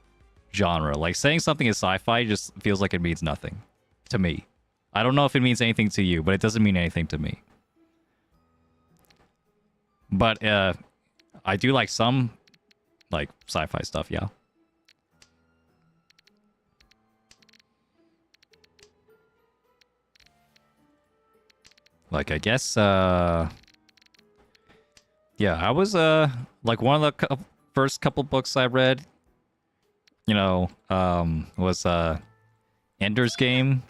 A: genre. Like saying something is sci-fi just feels like it means nothing to me. I don't know if it means anything to you, but it doesn't mean anything to me. But I do like some like sci-fi stuff, yeah. Like I guess yeah, I was like one of the first couple books I read, you know, was Ender's Game.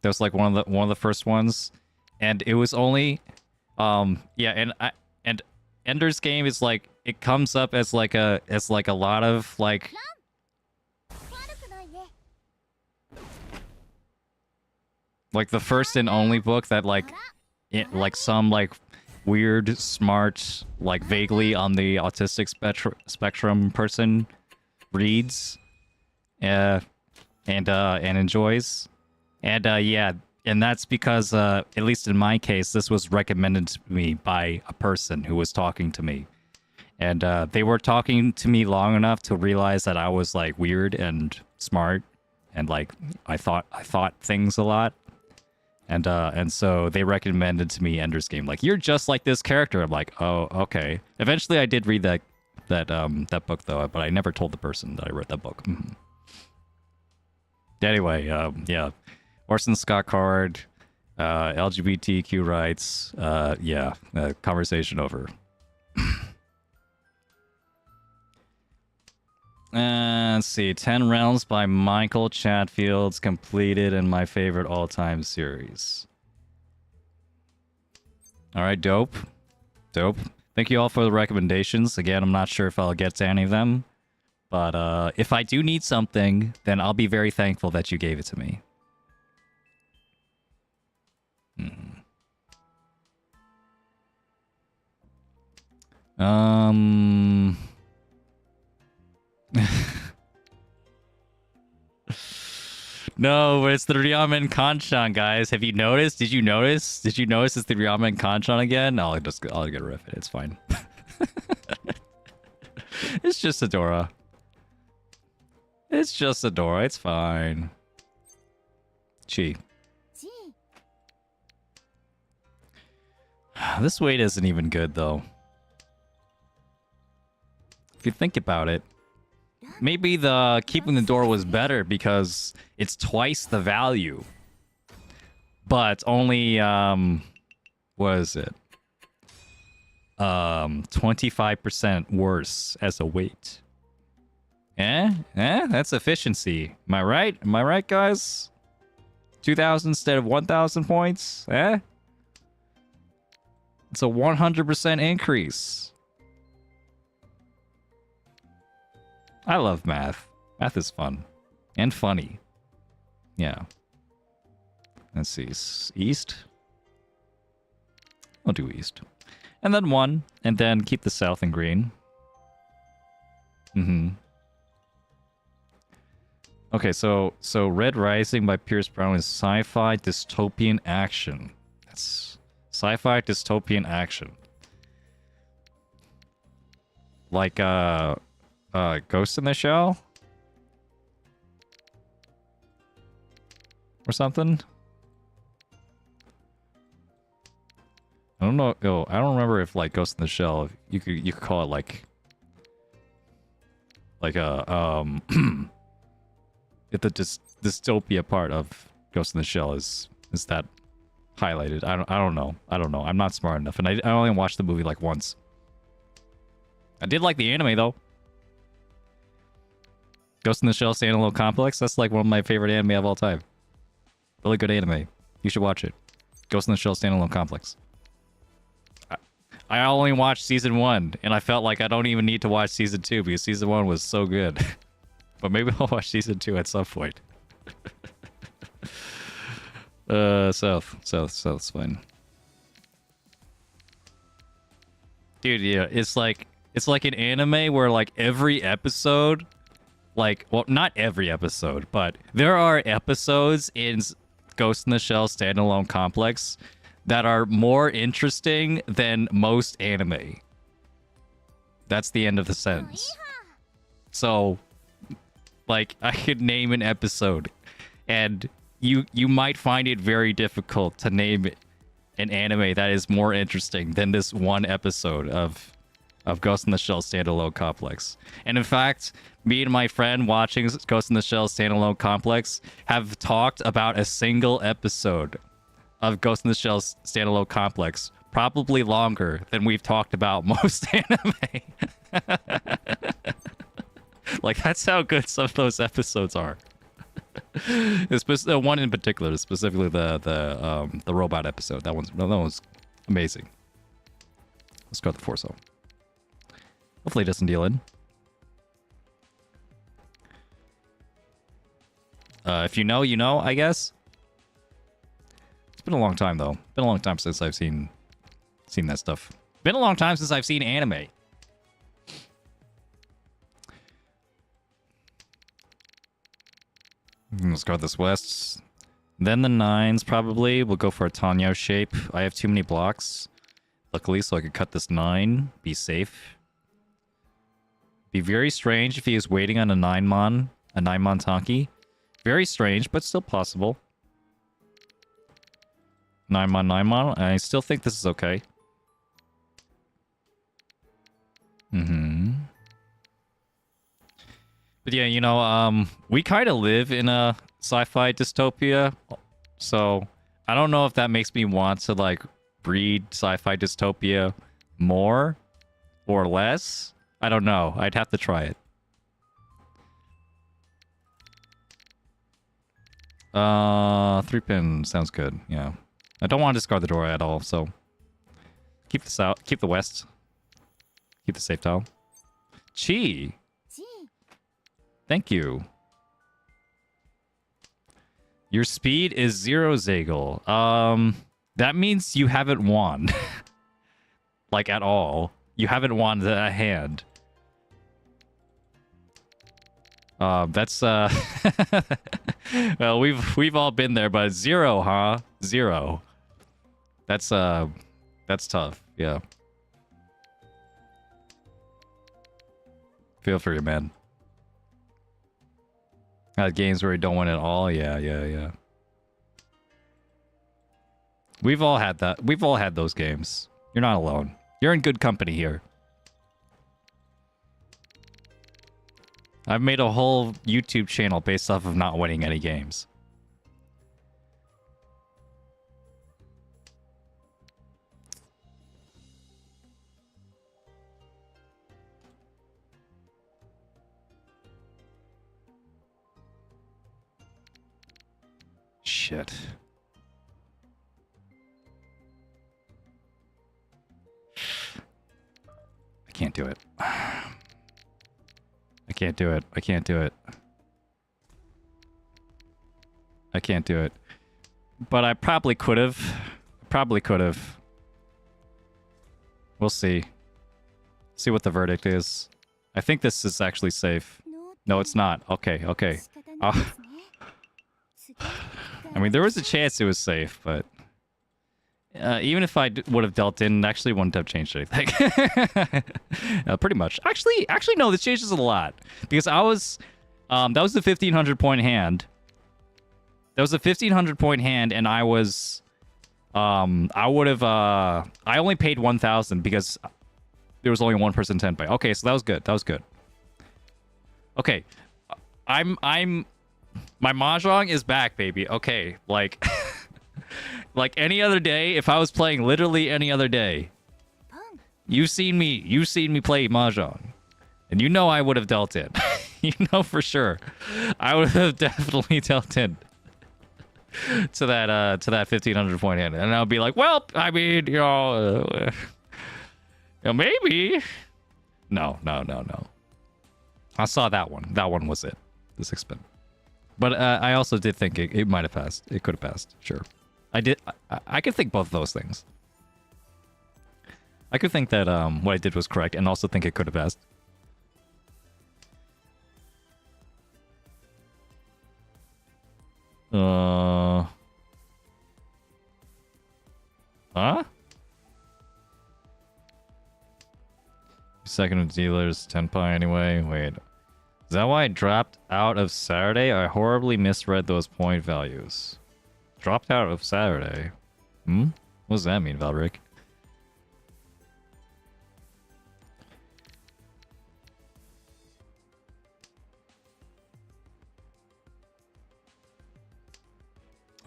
A: That was like one of the first ones, and it was only yeah, and Ender's Game is like it comes up as like a lot of like the first and only book that like like some like weird smart like vaguely on the autistic spectrum person reads and enjoys, and yeah, and that's because at least in my case this was recommended to me by a person who was talking to me, and they were talking to me long enough to realize that I was like weird and smart and like I thought things a lot. And so they recommended to me Ender's Game. Like, you're just like this character. I'm like, oh, okay. Eventually, I did read that book though, but I never told the person that I read that book. Mm-hmm. Anyway, yeah, Orson Scott Card, LGBTQ rights. Yeah, conversation over. Let's see, 10 Realms by Michael Chatfield's completed and my favorite all-time series. Alright, dope. Thank you all for the recommendations. Again, I'm not sure if I'll get to any of them, but if I do need something, then I'll be very thankful that you gave it to me. No, but it's the Ryamen Kanchan, guys. Have you noticed? Did you notice? Did you notice it's the Ryamen Kanchan again? I'll get rid of it. It's fine. It's just Adora. It's just Adora. It's fine. Chi. This weight isn't even good, though. If you think about it, maybe the keeping the door was better because it's twice the value. But only, what is it? 25% worse as a weight. That's efficiency. Am I right? Am I right, guys? 2,000 instead of 1,000 points? It's a 100% increase. I love math. Math is fun. And funny. Yeah. Let's see. East? I'll do east. And then 1. And then keep the south in green. Okay, so Red Rising by Pierce Brown is sci-fi dystopian action. That's sci-fi dystopian action. Like Ghost in the Shell? Or something? I don't know. Oh, I don't remember if like Ghost in the Shell, you could call it like a if the dystopia part of Ghost in the Shell is that highlighted. I don't know. I'm not smart enough, and I only watched the movie like once. I did like the anime though. Ghost in the Shell standalone complex. That's like one of my favorite anime of all time. Really good anime. You should watch it. Ghost in the Shell standalone complex. I only watched season 1, and I felt like I don't even need to watch season 2 because season 1 was so good. But maybe I'll watch season 2 at some point. South's fine. Dude, yeah, it's like an anime where like every episode, like, well, not every episode, but there are episodes in Ghost in the Shell standalone complex that are more interesting than most anime. That's the end of the sentence. So, like, I could name an episode, and you might find it very difficult to name an anime that is more interesting than this one episode of Ghost in the Shell standalone complex. And in fact, me and my friend watching Ghost in the Shell standalone complex have talked about a single episode of Ghost in the Shell standalone complex, probably longer than we've talked about most anime. Like, that's how good some of those episodes are. One in particular, specifically the robot episode. That one's amazing. Let's go with the Forso. Hopefully it doesn't deal in. If you know, you know, I guess. It's been a long time, though. Been a long time since I've seen that stuff. Been a long time since I've seen anime. Let's go this west. Then the 9s, probably. We'll go for a Tanyo shape. I have too many blocks, luckily, so I could cut this 9. Be safe. Be very strange if he is waiting on a 9-mon Tanki. Very strange, but still possible. 9-mon. I still think this is okay. But yeah, you know, we kind of live in a sci-fi dystopia, so I don't know if that makes me want to, like, breed sci-fi dystopia more or less. I don't know. I'd have to try it. 3-pin sounds good, yeah. I don't want to discard the door at all, so keep this out. Keep the west. Keep the safe tile. Chi! Thank you. Your speed is 0, Zagel. That means you haven't won. Like, at all. You haven't won a hand. That's, well, we've all been there, but 0, huh? 0. That's tough, yeah. Feel for you, man. Games where you don't win at all. Yeah. We've all had that. We've all had those games. You're not alone. You're in good company here. I've made a whole YouTube channel based off of not winning any games. Shit. I can't do it. I can't do it. I can't do it. I can't do it. But I probably could have. Probably could have. We'll see. See what the verdict is. I think this is actually safe. No, it's not. Okay. I mean, there was a chance it was safe, but Even if I would have dealt in, it actually wouldn't have changed anything. Pretty much. Actually, no. This changes a lot because I was, that was the 1,500 point hand. That was a 1,500 point hand, and I was, I would have, I only paid 1,000 because there was only one person 10 by. Okay, so that was good. That was good. Okay, my mahjong is back, baby. Okay, like, like any other day, if I was playing literally any other day, you've seen me play mahjong, and you know I would have dealt in. You know for sure, I would have definitely dealt in to that 1,500 point hand, and I'll be like, well, I mean, maybe. No. I saw that one. That one was it. The 6-pin. But I also did think it might have passed. It could have passed. Sure. I did. I could think both of those things. I could think that what I did was correct, and also think it could have passed. Huh? Second of dealers, 10 pi anyway. Wait. Is that why I dropped out of Saturday? I horribly misread those point values. Dropped out of Saturday? What does that mean, Valric?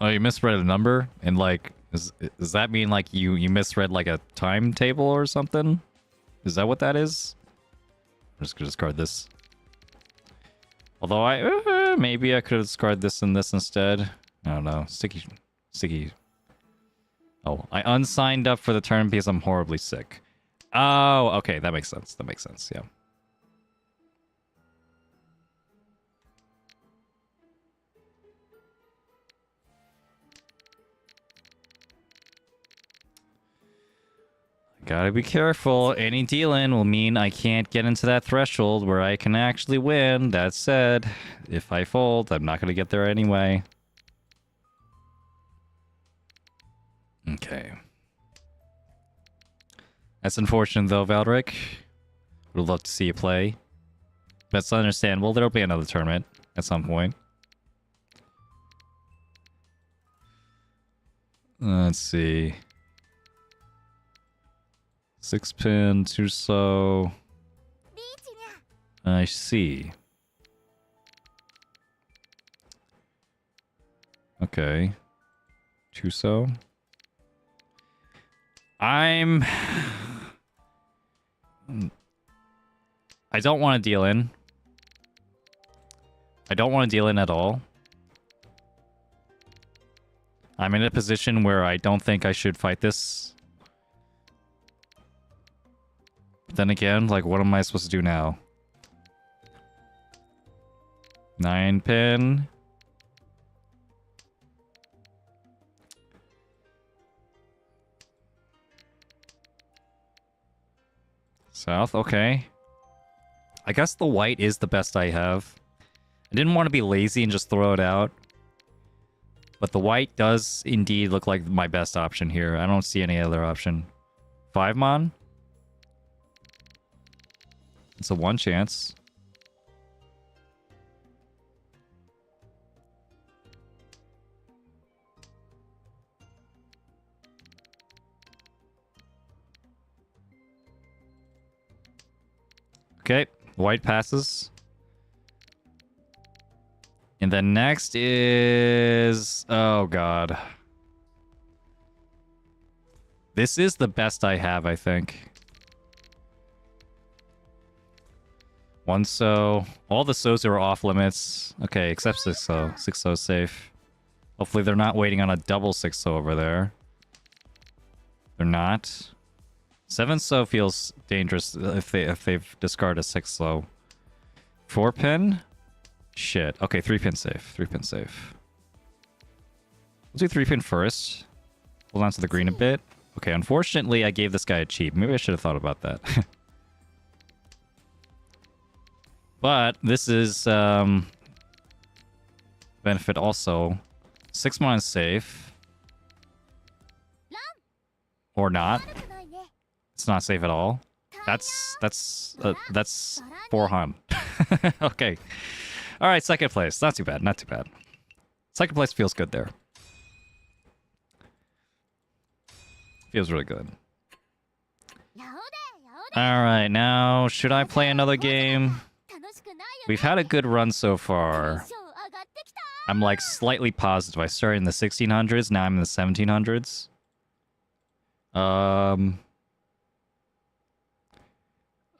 A: Oh, you misread a number? And like, does that mean like you misread like a timetable or something? Is that what that is? I'm just gonna discard this. Although maybe I could have discarded this and this instead. I don't know. Sticky. Oh, I unsigned up for the turn because I'm horribly sick. Oh, okay. That makes sense. Yeah. Gotta be careful. Any deal-in will mean I can't get into that threshold where I can actually win. That said, if I fold, I'm not gonna get there anyway. Okay. That's unfortunate though, Valdric. Would love to see you play. That's understandable. There'll be another tournament at some point. Let's see. 6-pin, too slow. I see. Okay. Chuso. I don't want to deal in. I don't want to deal in at all. I'm in a position where I don't think I should fight this. But then again, like, what am I supposed to do now? 9-pin. South, okay. I guess the white is the best I have. I didn't want to be lazy and just throw it out. But the white does indeed look like my best option here. I don't see any other option. 5-mon? It's a 1 chance. Okay, white passes. And then next is... oh, God. This is the best I have, I think. 1 so. All the so's are off limits. Okay, except 6 so. 6 so safe. Hopefully they're not waiting on a double 6 so over there. They're not. 7 so feels dangerous if they've discarded a 6 so. 4-pin? Shit. Okay, 3-pin safe. 3-pin safe. We'll do 3-pin first. Hold on to the green a bit. Okay, unfortunately, I gave this guy a cheap. Maybe I should have thought about that. But this is benefit also. 6-mon is safe. Or not. It's not safe at all. That's 400. Okay. All right, second place. Not too bad. Not too bad. Second place feels good there. Feels really good. All right, now should I play another game? We've had a good run so far. I'm like slightly positive. I started in the 1600s. Now I'm in the 1700s.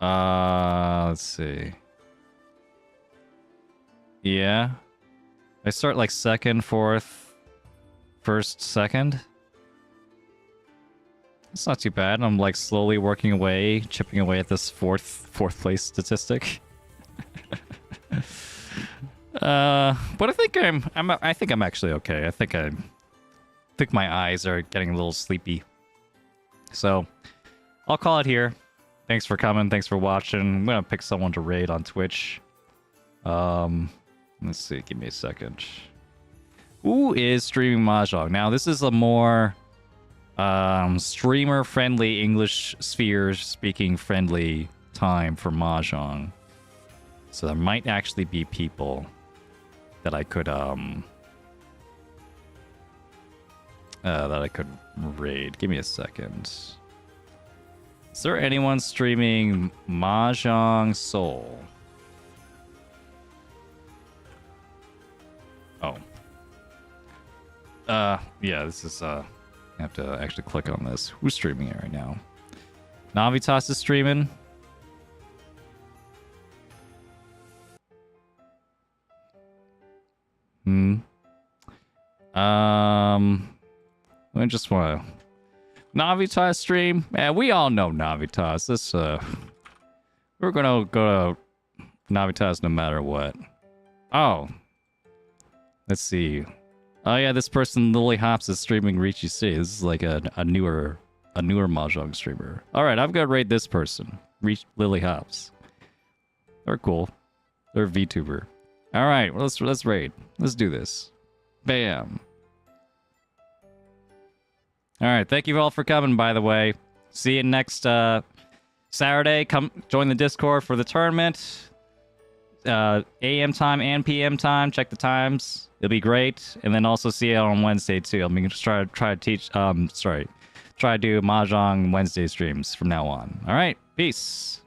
A: Let's see. Yeah. I start like second, fourth, first, second. It's not too bad. I'm like slowly working away, chipping away at this fourth place statistic. But I think I'm actually okay. I think my eyes are getting a little sleepy. So I'll call it here. Thanks for coming. Thanks for watching. I'm gonna pick someone to raid on Twitch. Let's see. Give me a second. Who is streaming Mahjong? Now this is a more streamer-friendly, English sphere-speaking friendly time for Mahjong. So there might actually be people that I could raid. Give me a second. Is there anyone streaming Mahjong Soul? Oh. Yeah, this is I have to actually click on this. Who's streaming it right now? Navitas is streaming. I just want to Navitas stream. Man, we all know Navitas. This we're gonna go to Navitas no matter what. Oh, let's see. Oh yeah, this person Lily Hops is streaming Riichi City. This is like a newer Mahjong streamer. All right, I'm gonna raid this person, Lily Hops. They're cool. They're a VTuber. All right, well, let's raid. Let's do this. Bam. All right, thank you all for coming. By the way, see you next Saturday. Come join the Discord for the tournament. AM time and PM time. Check the times. It'll be great. And then also see you on Wednesday too. I'm gonna try to teach. Try to do Mahjong Wednesday streams from now on. All right, peace.